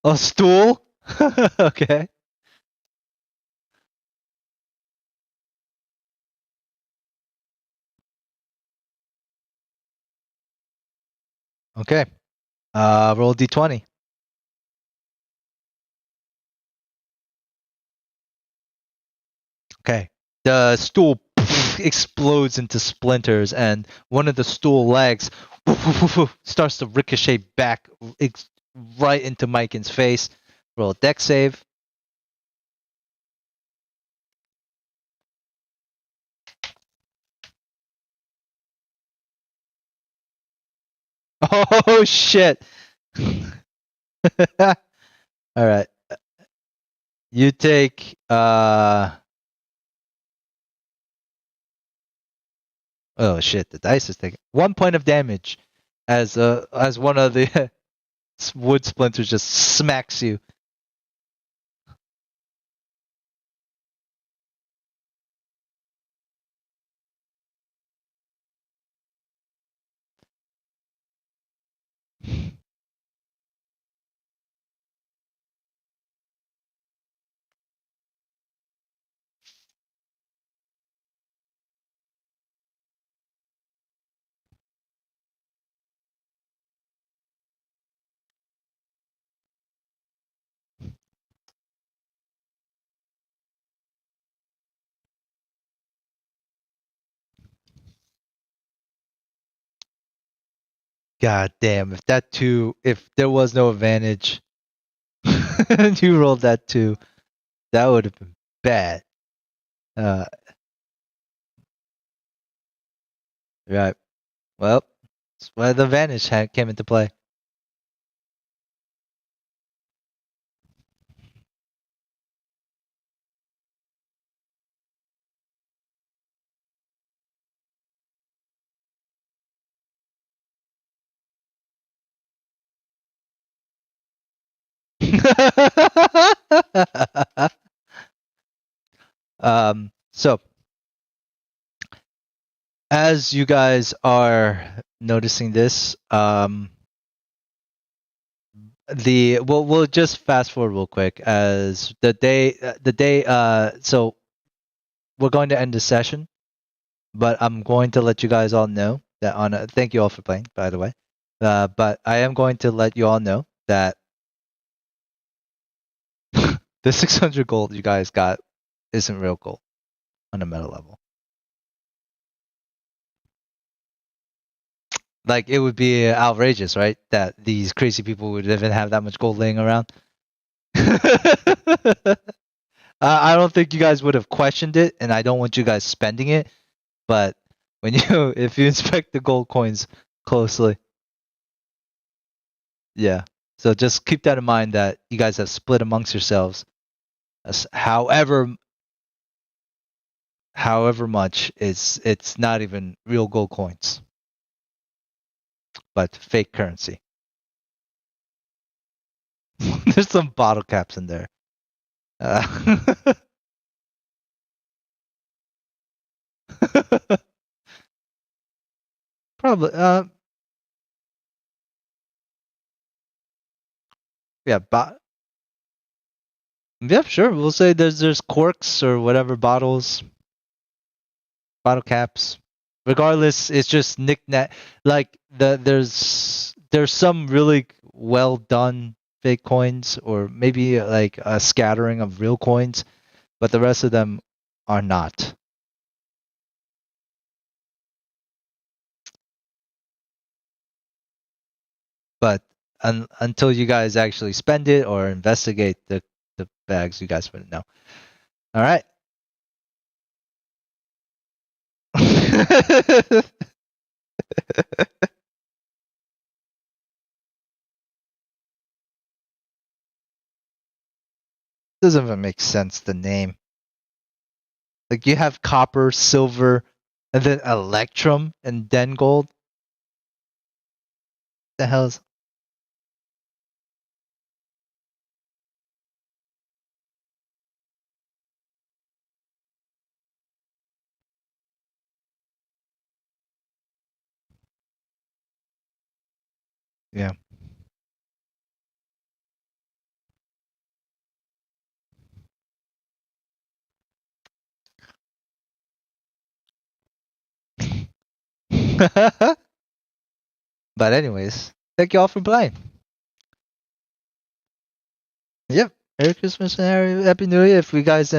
A stool? Okay. Okay. Roll d20. Okay. The stool explodes into splinters, and one of the stool legs starts to ricochet back right into Miken's face. Roll a dex save. Oh shit! All right. You take oh shit! The dice is taking 1 point of damage as one of the wood splinters just smacks you. God damn! If there was no advantage, you rolled that 2, that would have been bad. Right. Well, that's why the advantage came into play. So as you guys are noticing this, we'll just fast forward real quick as the day so we're going to end the session, but I'm going to let you guys all know that thank you all for playing, by the way. But I am going to let you all know that the 600 gold you guys got isn't real gold on the meta level. Like, it would be outrageous, right? That these crazy people would even have that much gold laying around. I don't think you guys would have questioned it, and I don't want you guys spending it. But if you inspect the gold coins closely, yeah. So just keep that in mind that you guys have split amongst yourselves. However much it's not even real gold coins, but fake currency. There's some bottle caps in there. Probably. Yeah, yeah, sure. We'll say there's corks or whatever bottle caps. Regardless, it's just knick-knack. Like there's some really well done fake coins, or maybe like a scattering of real coins, but the rest of them are not. But until you guys actually spend it or investigate the bags, you guys wouldn't know. All right. Doesn't even make sense, the name. Like, you have copper, silver, and then electrum, and then gold. The hell's yeah. But anyways, thank you all for playing. Yep. Merry Christmas and Happy New Year if we guys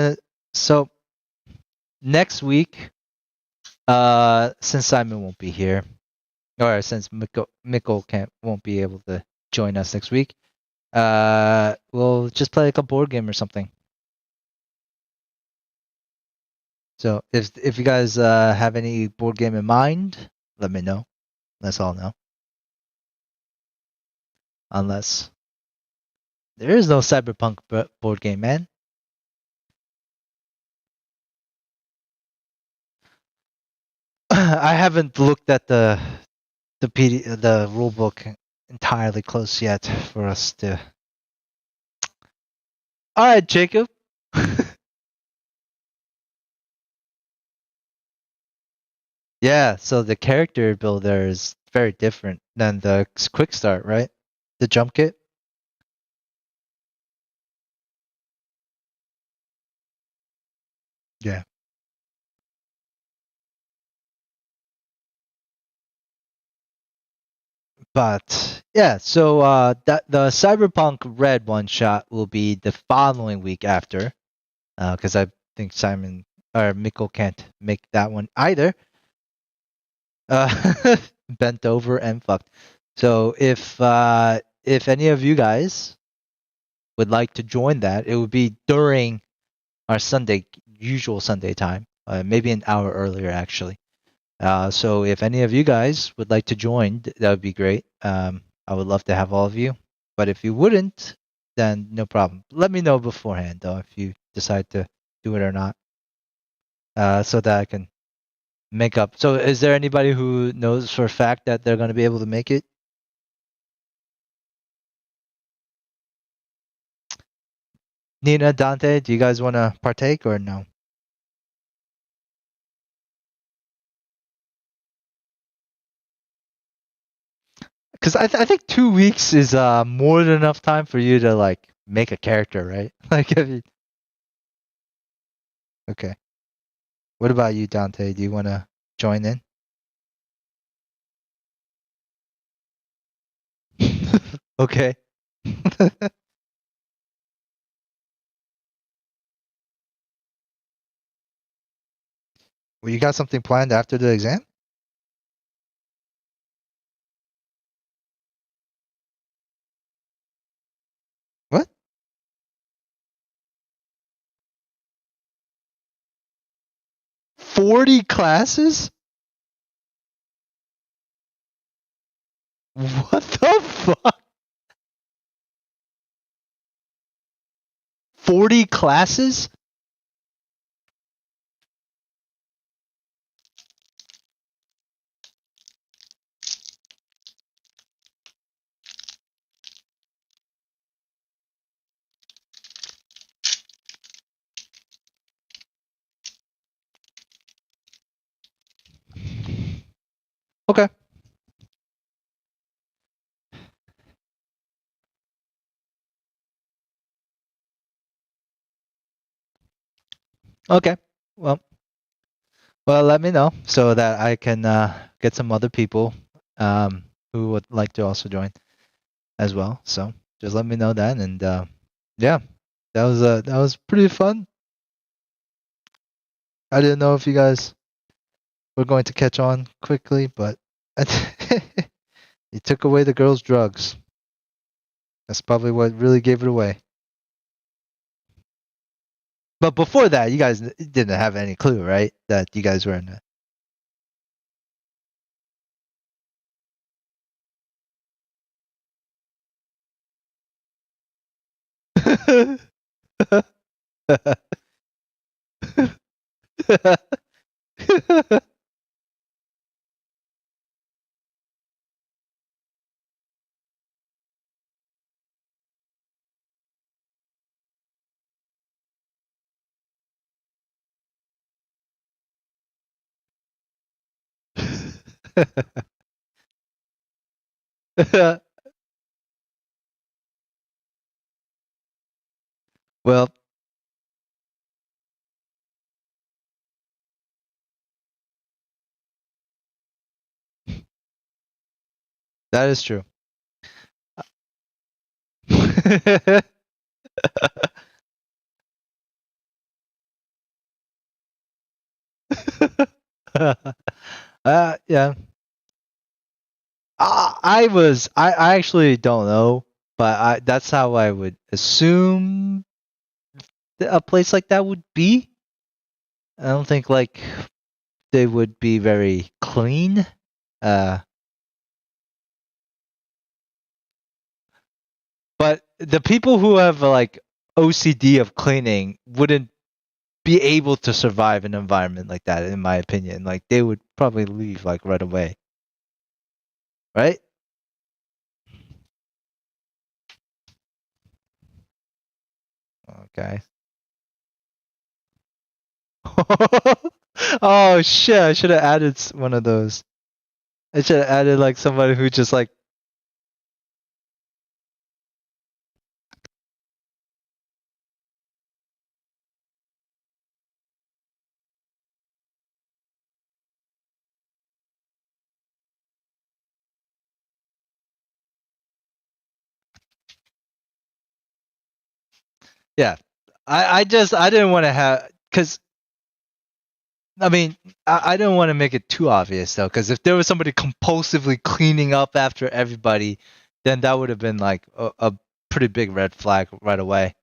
so next week, since Simon won't be here, or since Mikkel won't be able to join us next week, we'll just play like a board game or something. So if you guys have any board game in mind, let me know. Let's all know. Unless there is no Cyberpunk board game, man. I haven't looked at the rule book entirely close yet for us to. All right, Jacob. Yeah, so the character builder is very different than the quick start, right? The jump kit. Yeah. But yeah, so that the Cyberpunk Red one shot will be the following week after, because I think Simon or Mikkel can't make that one either. Bent over and fucked. So if any of you guys would like to join that, it would be during our usual Sunday time, maybe an hour earlier actually. So if any of you guys would like to join, that would be great. I would love to have all of you. But if you wouldn't, then no problem. Let me know beforehand though if you decide to do it or not, so that I can make up. So is there anybody who knows for a fact that they're going to be able to make it? Nina, Dante, do you guys want to partake or no? Because I think 2 weeks is more than enough time for you to like make a character, right? Like if you... Okay. What about you, Dante? Do you want to join in? Okay. Well, you got something planned after the exam? What? 40 classes? What the fuck? 40 classes? Okay. Okay. Well, let me know so that I can get some other people who would like to also join as well. So just let me know that, and yeah, that was pretty fun. I didn't know if you guys were going to catch on quickly, but you took away the girls' drugs. That's probably what really gave it away. But before that, you guys didn't have any clue, right? That you guys were in a... Well, that is true. Yeah. I actually don't know, but that's how I would assume a place like that would be. I don't think like they would be very clean. Uh, but the people who have like OCD of cleaning wouldn't be able to survive an environment like that, in my opinion. Like they would probably leave like right away, right? Okay. Oh shit! I should have added one of those. I should have added like somebody who just like. Yeah, I didn't want to have because I mean I didn't want to make it too obvious though, because if there was somebody compulsively cleaning up after everybody, then that would have been like a pretty big red flag right away.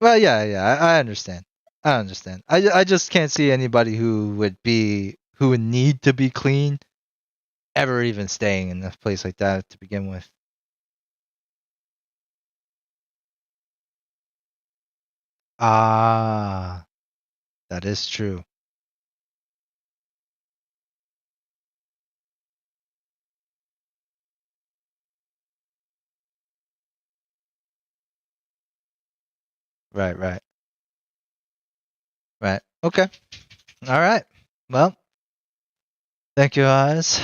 Well, yeah, I understand. I understand. I just can't see anybody who would need to be clean ever even staying in a place like that to begin with. Ah, that is true. Right. Right. Okay. All right. Well, thank you guys.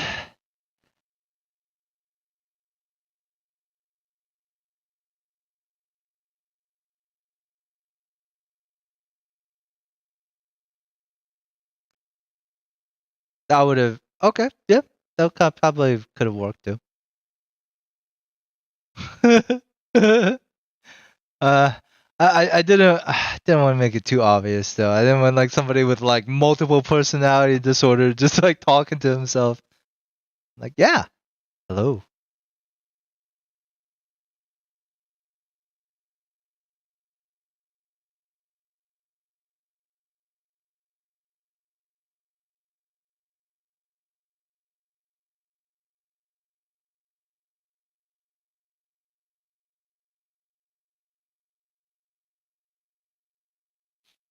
That would have okay. Yep. That probably could have worked too. uh, I didn't want to make it too obvious though. I didn't want like somebody with like multiple personality disorder just like talking to himself. Like, yeah, hello.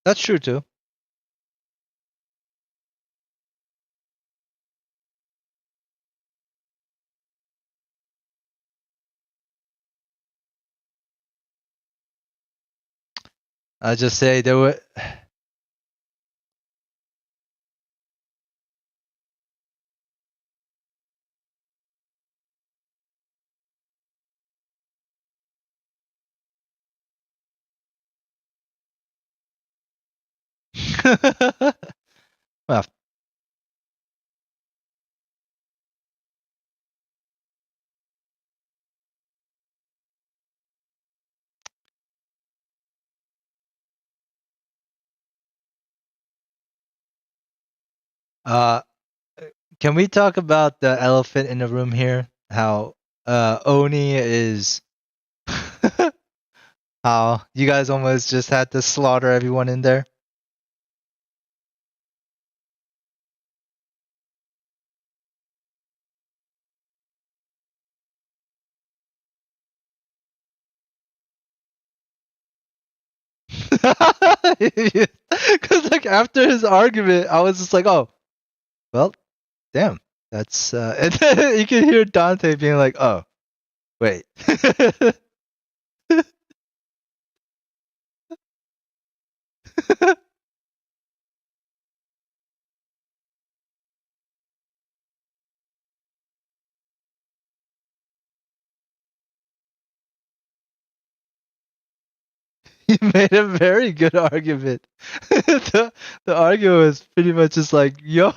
That's true too. I just say there were. Well, uh, can we talk about the elephant in the room here? How Oni is. How you guys almost just had to slaughter everyone in there. Because like after his argument, I was just like, oh, well, damn, that's. And then you can hear Dante being like, oh, wait. He made a very good argument. The argument was pretty much just like, yo,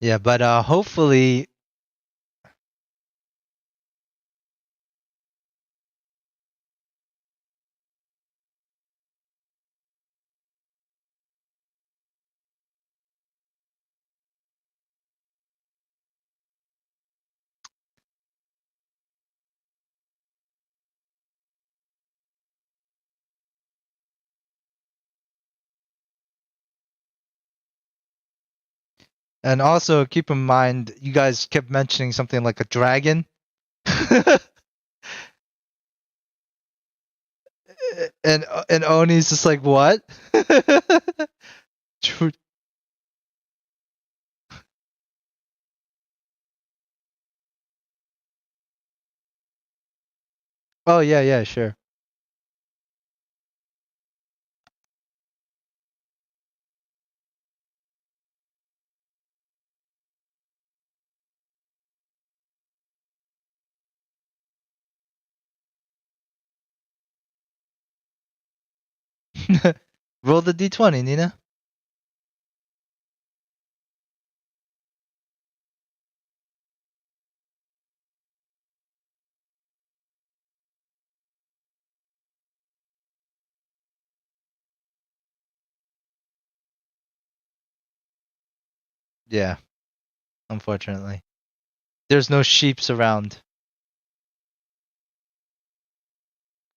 Yeah, but hopefully. And also keep in mind, you guys kept mentioning something like a dragon. and Oni's just like, what? True. Oh yeah, yeah, sure. Roll the d20, Nina. Yeah, unfortunately. There's no sheeps around.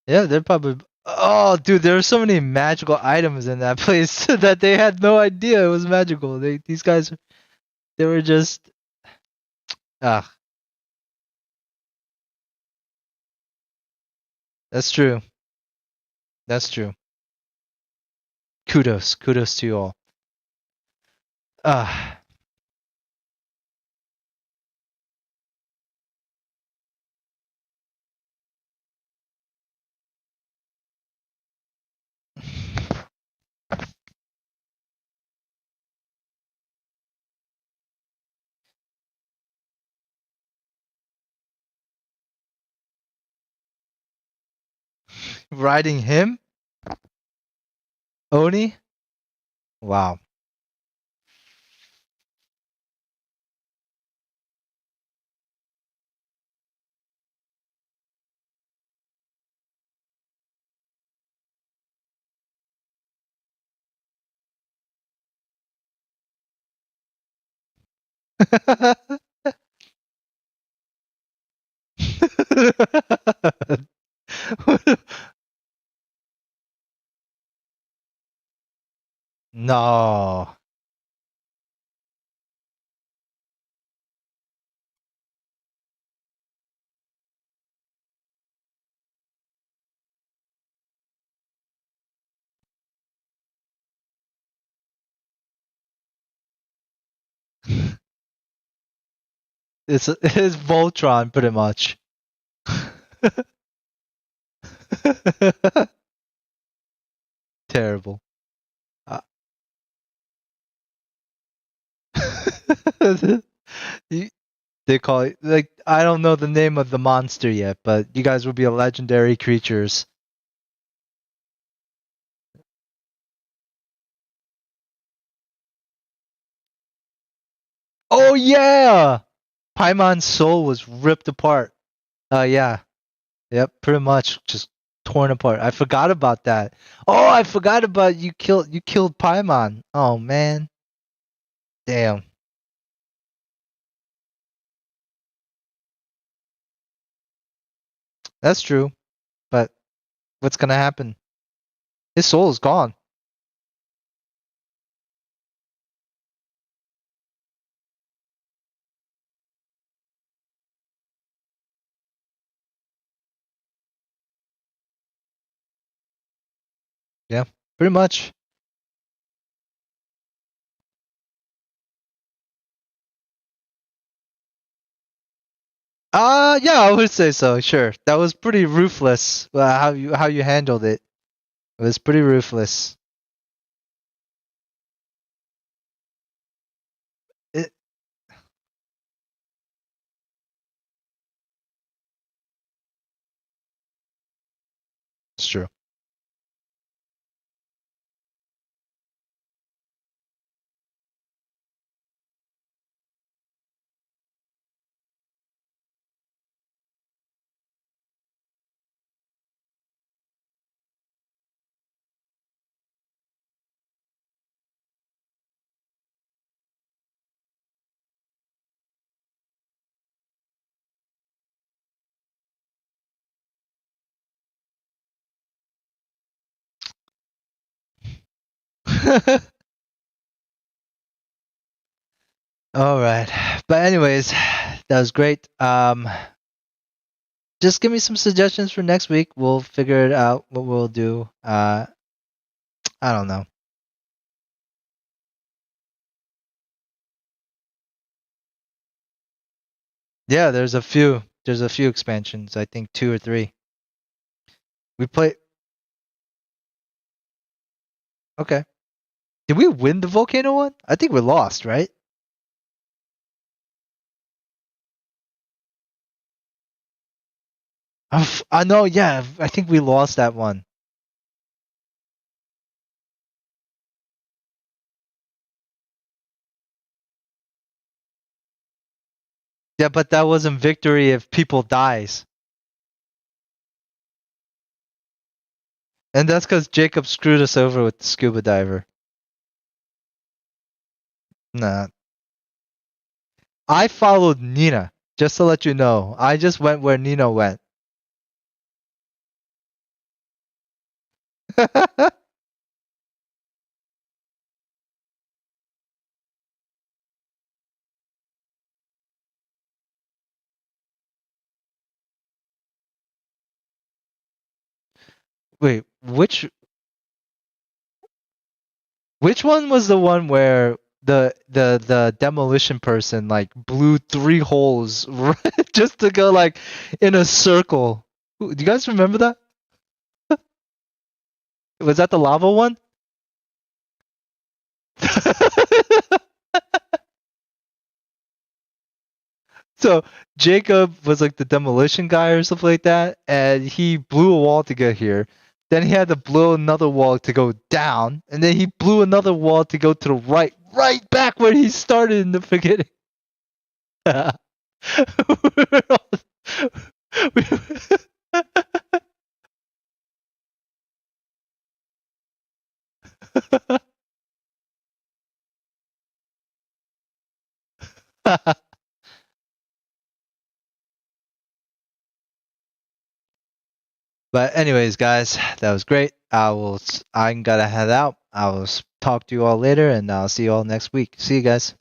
Yeah, they're probably. Oh, dude, there were so many magical items in that place that they had no idea it was magical. These guys, they were just. Ah, that's true. That's true. Kudos to you all. Ah. Riding him? Oni? Wow. No. It's Voltron pretty much. Terrible. Uh, you- they call it like I don't know the name of the monster yet, but you guys will be a legendary creatures. Oh yeah! Paimon's soul was ripped apart. Yeah. Yep, pretty much just torn apart. I forgot about that. Oh, I forgot about you killed Paimon. Oh man. Damn. That's true. But what's gonna happen? His soul is gone. Pretty much. Yeah, I would say so. Sure, that was pretty ruthless. How you handled it. It was pretty ruthless. It's true. All right, but anyways, that was great. Just give me some suggestions for next week. We'll figure it out. What we'll do. I don't know. Yeah, there's a few. There's a few expansions. I think 2 or 3. We play. Okay. Did we win the volcano one? I think we lost, right? I know. Yeah, I think we lost that one. Yeah, but that wasn't victory if people dies. And that's because Jacob screwed us over with the scuba diver. Nah. I followed Nina, just to let you know. I just went where Nina went. Wait, which one was the one where the demolition person like blew 3 holes just to go like in a circle? Do you guys remember that? Was that the lava one? So Jacob was like the demolition guy or something like that, and he blew a wall to get here. Then he had to blow another wall to go down, and then he blew another wall to go to the right back where he started in the beginning. But anyways, guys, that was great. I'm gonna head out. I will talk to you all later, and I'll see you all next week. See you guys.